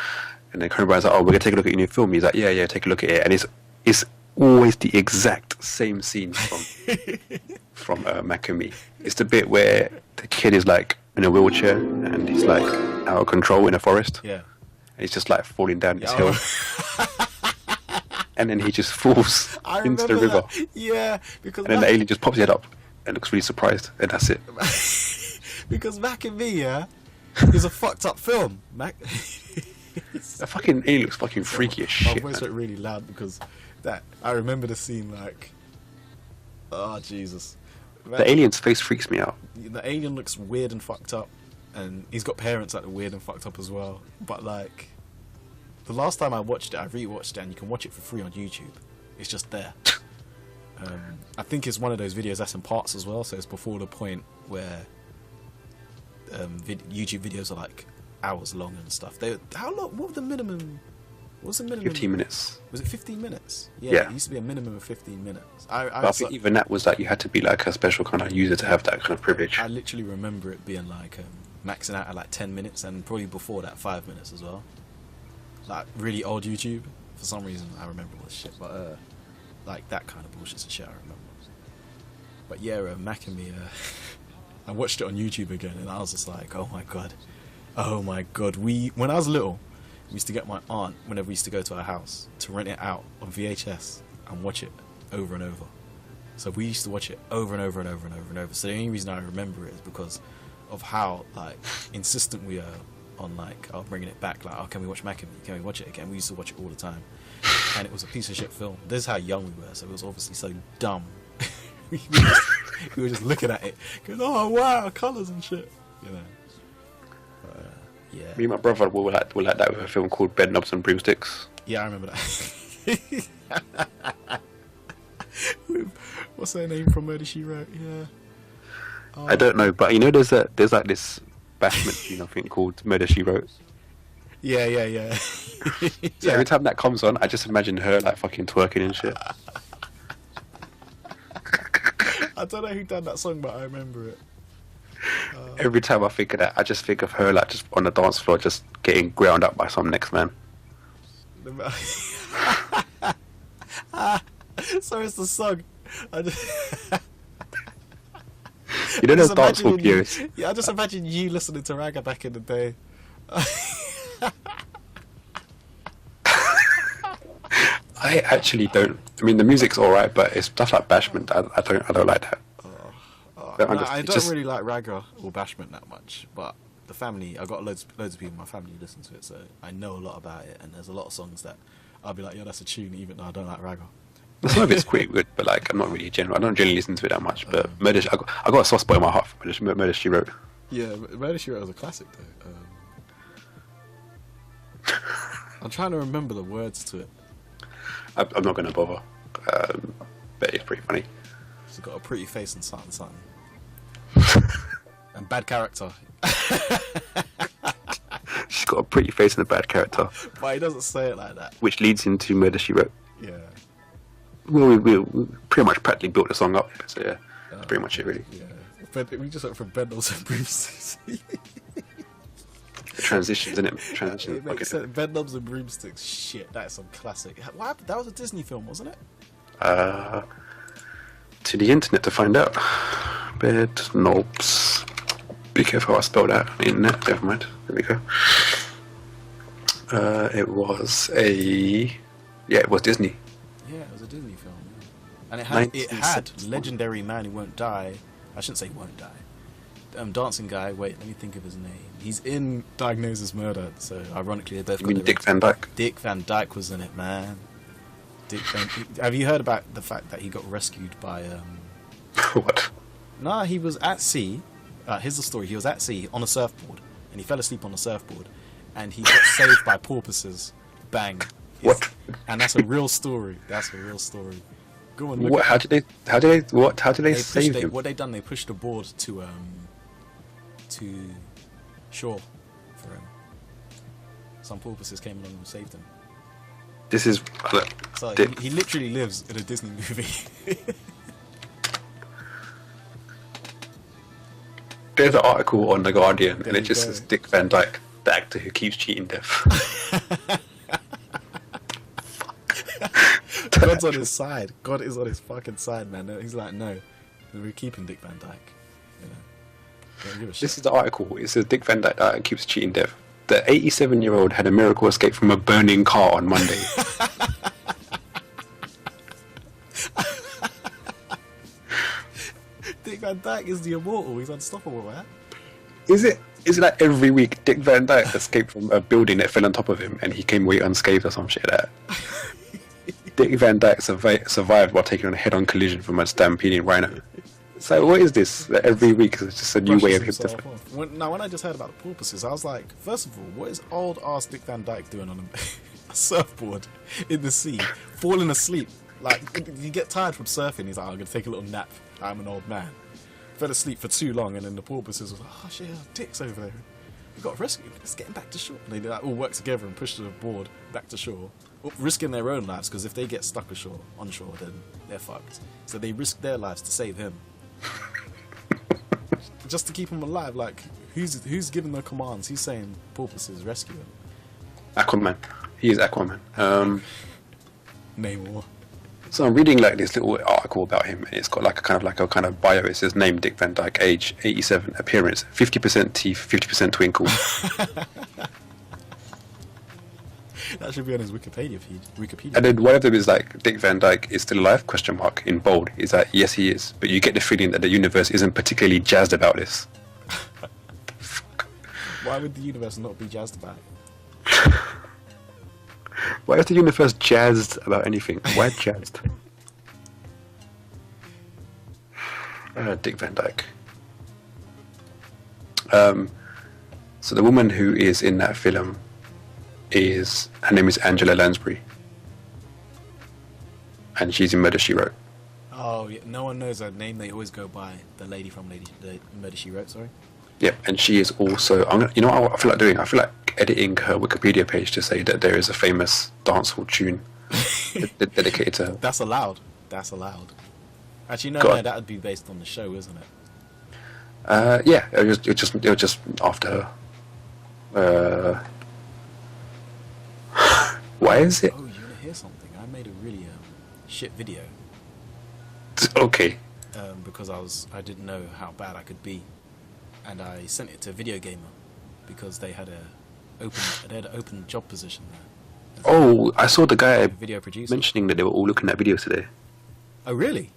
and then Conan O'Brien's like, "Oh, we're gonna take a look at your new film." He's like, "Yeah, take a look at it," and it's always the exact same scene from Mac and Me. It's the bit where the kid is like in a wheelchair and he's like out of control in a forest. Yeah, and he's just like falling down this hill. And then he just falls into the river. That. Yeah, because and then the alien just pops his head up and looks really surprised, and that's it. Because Mac and Me, yeah, is a fucked up film. Mac. That fucking alien looks fucking freaky as shit. My voice went really loud because I remember the scene like, oh Jesus. The alien's face freaks me out. The alien looks weird and fucked up, and he's got parents that are weird and fucked up as well. But like, the last time I watched it, I rewatched it, and you can watch it for free on YouTube. It's just there. I think it's one of those videos that's in parts as well, so it's before the point where YouTube videos are like hours long and stuff. How long? What was the minimum? What's the minimum? 15 minutes. Was it 15 minutes? Yeah. It used to be a minimum of 15 minutes. I think even that was like you had to be like a special kind of user to have that kind of privilege. I literally remember it being like maxing out at like 10 minutes, and probably before that 5 minutes as well. Like really old YouTube. For some reason I remember all this shit, but like that kind of bullshit's and shit I remember. But yeah, Mac and Me, I watched it on YouTube again, and I was just like, oh my god. When I was little, we used to get my aunt, whenever we used to go to our house, to rent it out on VHS and watch it over and over. So we used to watch it over and over and over and over and over. So the only reason I remember it is because of how like insistent we are on like bringing it back. Like, oh, can we watch Mac and Me? Can we watch it again? We used to watch it all the time, and it was a piece of shit film. This is how young we were, so it was obviously so dumb. we were just looking at it, going, "Oh wow, colours and shit," you know. Yeah. Me and my brother were like that with a film called Bed Knobs and Broomsticks. Yeah, I remember that. What's her name from Murder, She Wrote? Yeah. I don't know, but you know, there's like this Bashment tune I think called Murder, She Wrote. Yeah. So every time that comes on, I just imagine her like fucking twerking and shit. I don't know who done that song, but I remember it. Every time I think of that, I just think of her like just on the dance floor, just getting ground up by some next man. So it's the song. You know those dance floor videos? Yeah, I just imagine you listening to Ragga back in the day. I actually don't. I mean, the music's alright, but it's stuff like Bashment. I don't like that. I don't really like Ragga or Bashment that much, but the family, I got loads of people in my family who listen to it, so I know a lot about it, and there's a lot of songs that I'll be like, yeah, that's a tune, even though I don't like Ragga. Some of it's quite good, but like I'm not really general. I don't generally listen to it that much. But I got a soft spot in my heart for Murder, She Wrote. Yeah, Murder, She Wrote was a classic though. I'm trying to remember the words to it. I'm not going to bother, but it's pretty funny. She's got a pretty face and something. And bad character. She's got a pretty face and a bad character. But he doesn't say it like that. Which leads into Murder, She Wrote. Yeah. Well, we pretty much practically built the song up, so yeah, that's pretty much it, really. Yeah. We just went from Bedknobs and Broomsticks. Transitions, isn't it? Transitions. It makes sense. Bedknobs and Broomsticks. Shit, that's some classic. What happened? That was a Disney film, wasn't it? to the internet to find out. Bed knobs. Be careful how I spell that on the internet. Never mind. There we go. It was Disney. Yeah, it was a Disney film. And it had Legendary Man Who Won't Die. I shouldn't say won't die. Dancing guy. Wait, let me think of his name. He's in Diagnosis Murder. So ironically, they both. You mean Dick Van Dyke? Dick Van Dyke was in it, man. Have you heard about the fact that he got rescued by? What? Nah, he was at sea. Here's the story. He was at sea on a surfboard, and he fell asleep on the surfboard, and he got saved by porpoises. Bang. What? And that's a real story. That's a real story. Go on. What? How did they save him? What they done? They pushed the board to shore for him. Some porpoises came along and saved him. This is. So he literally lives in a Disney movie. There's an article on The Guardian, and it just says Dick Van Dyke, the actor who keeps cheating death. God's on his side. God is on his fucking side, man. He's like, no, we're keeping Dick Van Dyke. Don't give a shit. This is the article. It says Dick Van Dyke keeps cheating death. The 87-year-old had a miracle escape from a burning car on Monday. Dick Van Dyke is the immortal. He's unstoppable, man. Is it like every week Dick Van Dyke escaped from a building that fell on top of him and he came away unscathed or some shit like that? Dick Van Dyke survived while taking on a head-on collision from a stampeding rhino. So what is this? Every week is just a new way of him to... When I just heard about the porpoises, I was like, first of all, what is old-ass Dick Van Dyke doing on a surfboard in the sea, falling asleep? Like, you get tired from surfing, he's like, I'm going to take a little nap. I'm an old man. Fell asleep for too long, and then the porpoises was like, oh shit, Dick's over there. We got rescued. Let's get him back to shore. And they like, all work together and push the board back to shore, risking their own lives, because if they get stuck on shore, then they're fucked. So they risk their lives to save him. Just to keep him alive. Like, who's giving the commands? Who's saying porpoises rescue him? Aquaman. He is Aquaman. Namor. So I'm reading like this little article about him, and it's got like a kind of bio. It says name Dick Van Dyke, age 87, appearance 50% teeth, 50% twinkle. That should be on his Wikipedia feed. And then one of them is like, Dick Van Dyke is still alive? Question mark in bold. Is that yes, he is. But you get the feeling that the universe isn't particularly jazzed about this. Why would the universe not be jazzed about it? Why is the universe jazzed about anything? Why jazzed? Dick Van Dyke. So the woman who is in that film her name is Angela Lansbury, and she's in Murder, She Wrote. Oh, yeah. No one knows her name. They always go by the lady from Murder, She Wrote. Sorry. Yep, and she is also. You know what I feel like doing? I feel like editing her Wikipedia page to say that there is a famous dancehall tune dedicated to her. That's allowed. Actually, no, that would be based on the show, isn't it? Yeah, it was just after her. Why is it? Oh, you want to hear something? I made a really shit video. Okay. Because I didn't know how bad I could be, and I sent it to Video Gamer because they had an open job position there. Oh, I saw the guy video producer mentioning that they were all looking at videos today. Oh, really?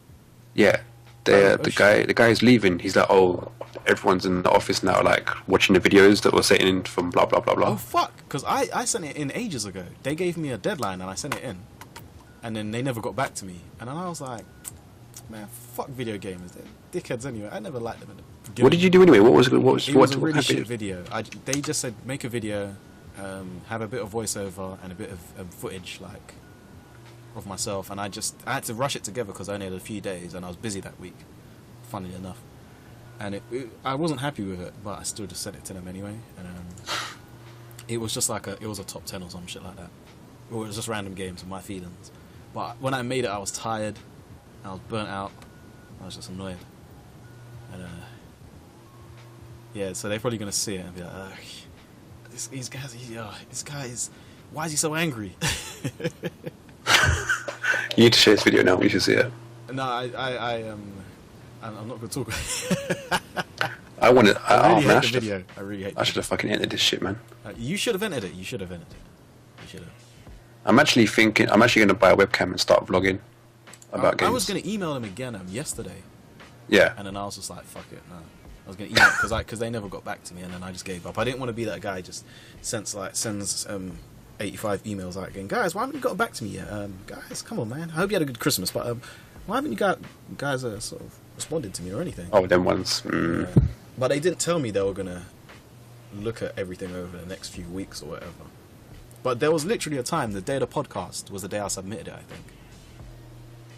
Yeah. The guy is leaving. He's like, oh, everyone's in the office now, like watching the videos that were sent in from blah blah blah blah. Oh fuck! Because I sent it in ages ago. They gave me a deadline and I sent it in, and then they never got back to me. And then I was like, man, fuck video gamers. They're dickheads anyway. I never liked them in the beginning. What did you do anyway? It was a really shit video. They just said make a video, have a bit of voiceover and a bit of footage like of myself, and I had to rush it together because I only had a few days and I was busy that week, funnily enough, and I wasn't happy with it, but I still just sent it to them anyway, and it was just like it was a top 10 or some shit like that, or it was just random games of my feelings. But when I made it, I was tired, I was burnt out, I was just annoyed, and yeah, so they're probably gonna see it and be like, this guy is, why is he so angry? You need to share this video now. You should see it. No, I'm not going to talk. I wanted. I really hate man, the video. I really hate. I should have fucking entered this shit, man. You should have entered it. You should have. I'm actually going to buy a webcam and start vlogging about games. I was going to email them again yesterday. Yeah. And then I was just like, fuck it, no. I was going to email because they never got back to me, and then I just gave up. I didn't want to be that guy just sends 85 emails out again. Guys, why haven't you gotten back to me yet? Guys, come on, man. I hope you had a good Christmas, but why haven't you guys sort of responded to me or anything? Oh, them ones. But they didn't tell me they were going to look at everything over the next few weeks or whatever. But there was literally a time, the day of the podcast was the day I submitted it, I think.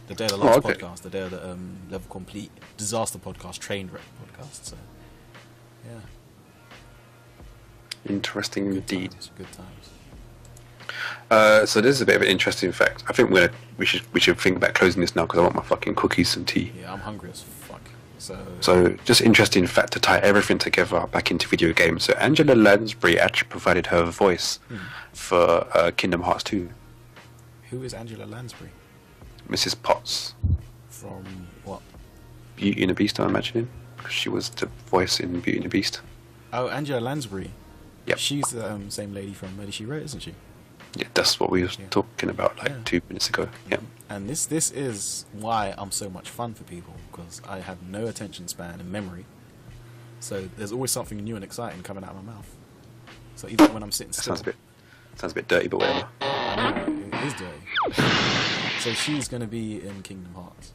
The day of the last podcast, the day of the Level Complete Disaster podcast, Train Wreck podcast. So, yeah. Interesting indeed. Good times. So this is a bit of an interesting fact. I think we should think about closing this now because I want my fucking cookies and tea. Yeah, I'm hungry as fuck. So just interesting fact to tie everything together back into video games. So Angela Lansbury actually provided her voice for Kingdom Hearts 2. Who is Angela Lansbury? Mrs. Potts. From what? Beauty and the Beast, I'm imagining. Because she was the voice in Beauty and the Beast. Oh, Angela Lansbury. Yep. She's the same lady from Murder, She Wrote, isn't she? Yeah, that's what we were talking about 2 minutes ago. Yeah. And this is why I'm so much fun for people, because I have no attention span and memory. So there's always something new and exciting coming out of my mouth. So even when I'm sitting still... Sounds a bit dirty, but whatever. I know, it is dirty. So she's going to be in Kingdom Hearts.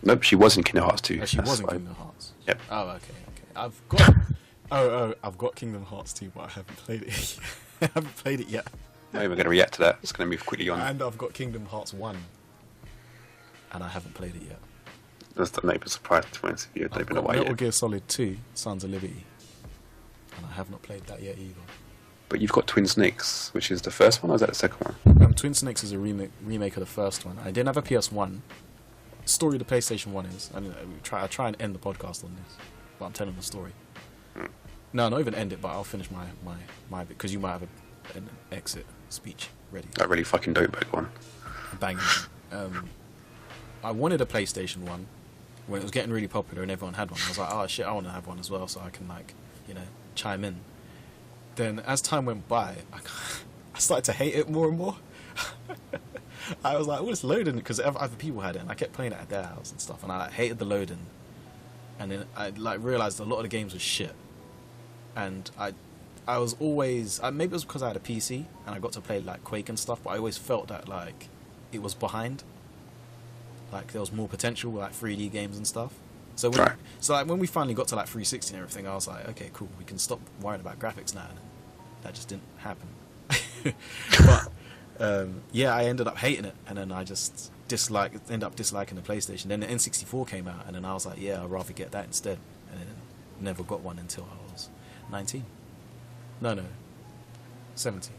Nope, she was in Kingdom Hearts 2. Oh, she was in Kingdom Hearts. Yep. Oh, okay. I've got Kingdom Hearts 2, but I haven't played it. I haven't played it yet. I'm not even going to react to that. It's going to move quickly on. And I've got Kingdom Hearts 1, and I haven't played it yet. That's the neighbour surprise, to be honest with you. I don't even know why Metal Gear Solid 2, Sons of Liberty, and I have not played that yet either. But you've got Twin Snakes, which is the first one, or is that the second one? Twin Snakes is a remake of the first one. I didn't have a PS1. Story of the PlayStation 1 is... I try and end the podcast on this, but I'm telling the story. No, not even end it, but I'll finish my bit, because you might have an exit speech ready. I really fucking don't, but go on. Banging. I wanted a PlayStation 1 when it was getting really popular and everyone had one. I was like, oh shit, I want to have one as well, so I can chime in. Then as time went by, I started to hate it more and more. I was like, oh, it's loading, because other people had it, and I kept playing it at their house and stuff, and I hated the loading. And then I realized a lot of the games were shit. And I was always... maybe it was because I had a PC, and I got to play Quake and stuff, but I always felt that it was behind. There was more potential with 3D games and stuff. So when we finally got to 360 and everything, I was like, okay, cool, we can stop worrying about graphics now. And that just didn't happen. But I ended up hating it, and then I just ended up disliking the PlayStation. Then the N64 came out, and then I was like, yeah, I'd rather get that instead. And then never got one until I was 19. No, 17.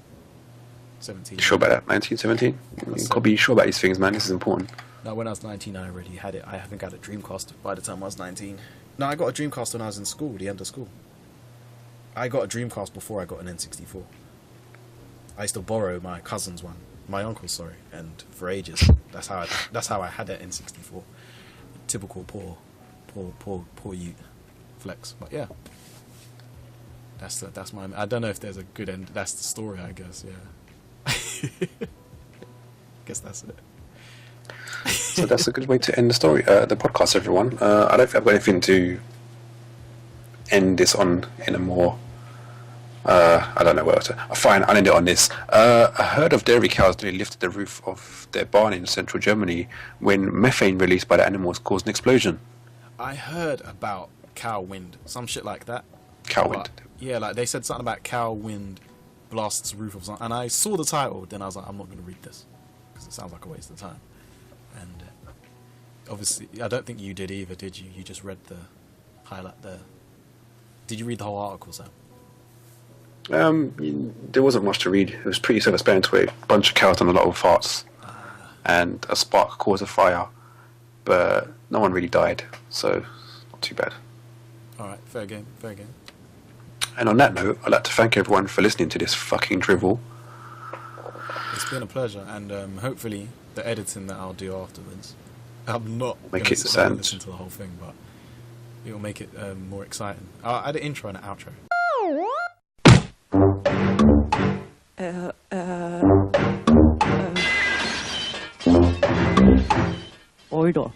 17. You sure about that? 19, 17? You can't be sure about these things, man. This is important. No, when I was 19, I already had it. I think I had a Dreamcast by the time I was 19. No, I got a Dreamcast when I was in school, the end of school. I got a Dreamcast before I got an N64. I used to borrow my cousin's one, my uncle's, sorry, and for ages, that's how I had an N64. Typical poor youth flex, but yeah. That's my... I don't know if there's a good end. That's the story, I guess, yeah. Guess that's it. So that's a good way to end the story, the podcast, everyone. I don't think I've got anything to end this on in a more... I don't know where to... Fine, I'll end it on this. A herd of dairy cows nearly lifted the roof of their barn in central Germany when methane released by the animals caused an explosion. I heard about cow wind, some shit like that. Cow wind? Yeah, they said something about cow wind blasts roof of something. And I saw the title, then I was like, I'm not going to read this, because it sounds like a waste of time. And obviously, I don't think you did either, did you? You just read the highlight there. Did you read the whole article, Sam? There wasn't much to read. It was pretty self-explanatory. A bunch of cows done a lot of farts, and a spark caused a fire, but no one really died, so not too bad. Alright, fair game. And on that note, I'd like to thank everyone for listening to this fucking drivel. It's been a pleasure, and hopefully the editing that I'll do afterwards I'm not Make gonna it sit down and sound. listen to the whole thing, but it will make it more exciting. I'll add an intro and an outro. Order.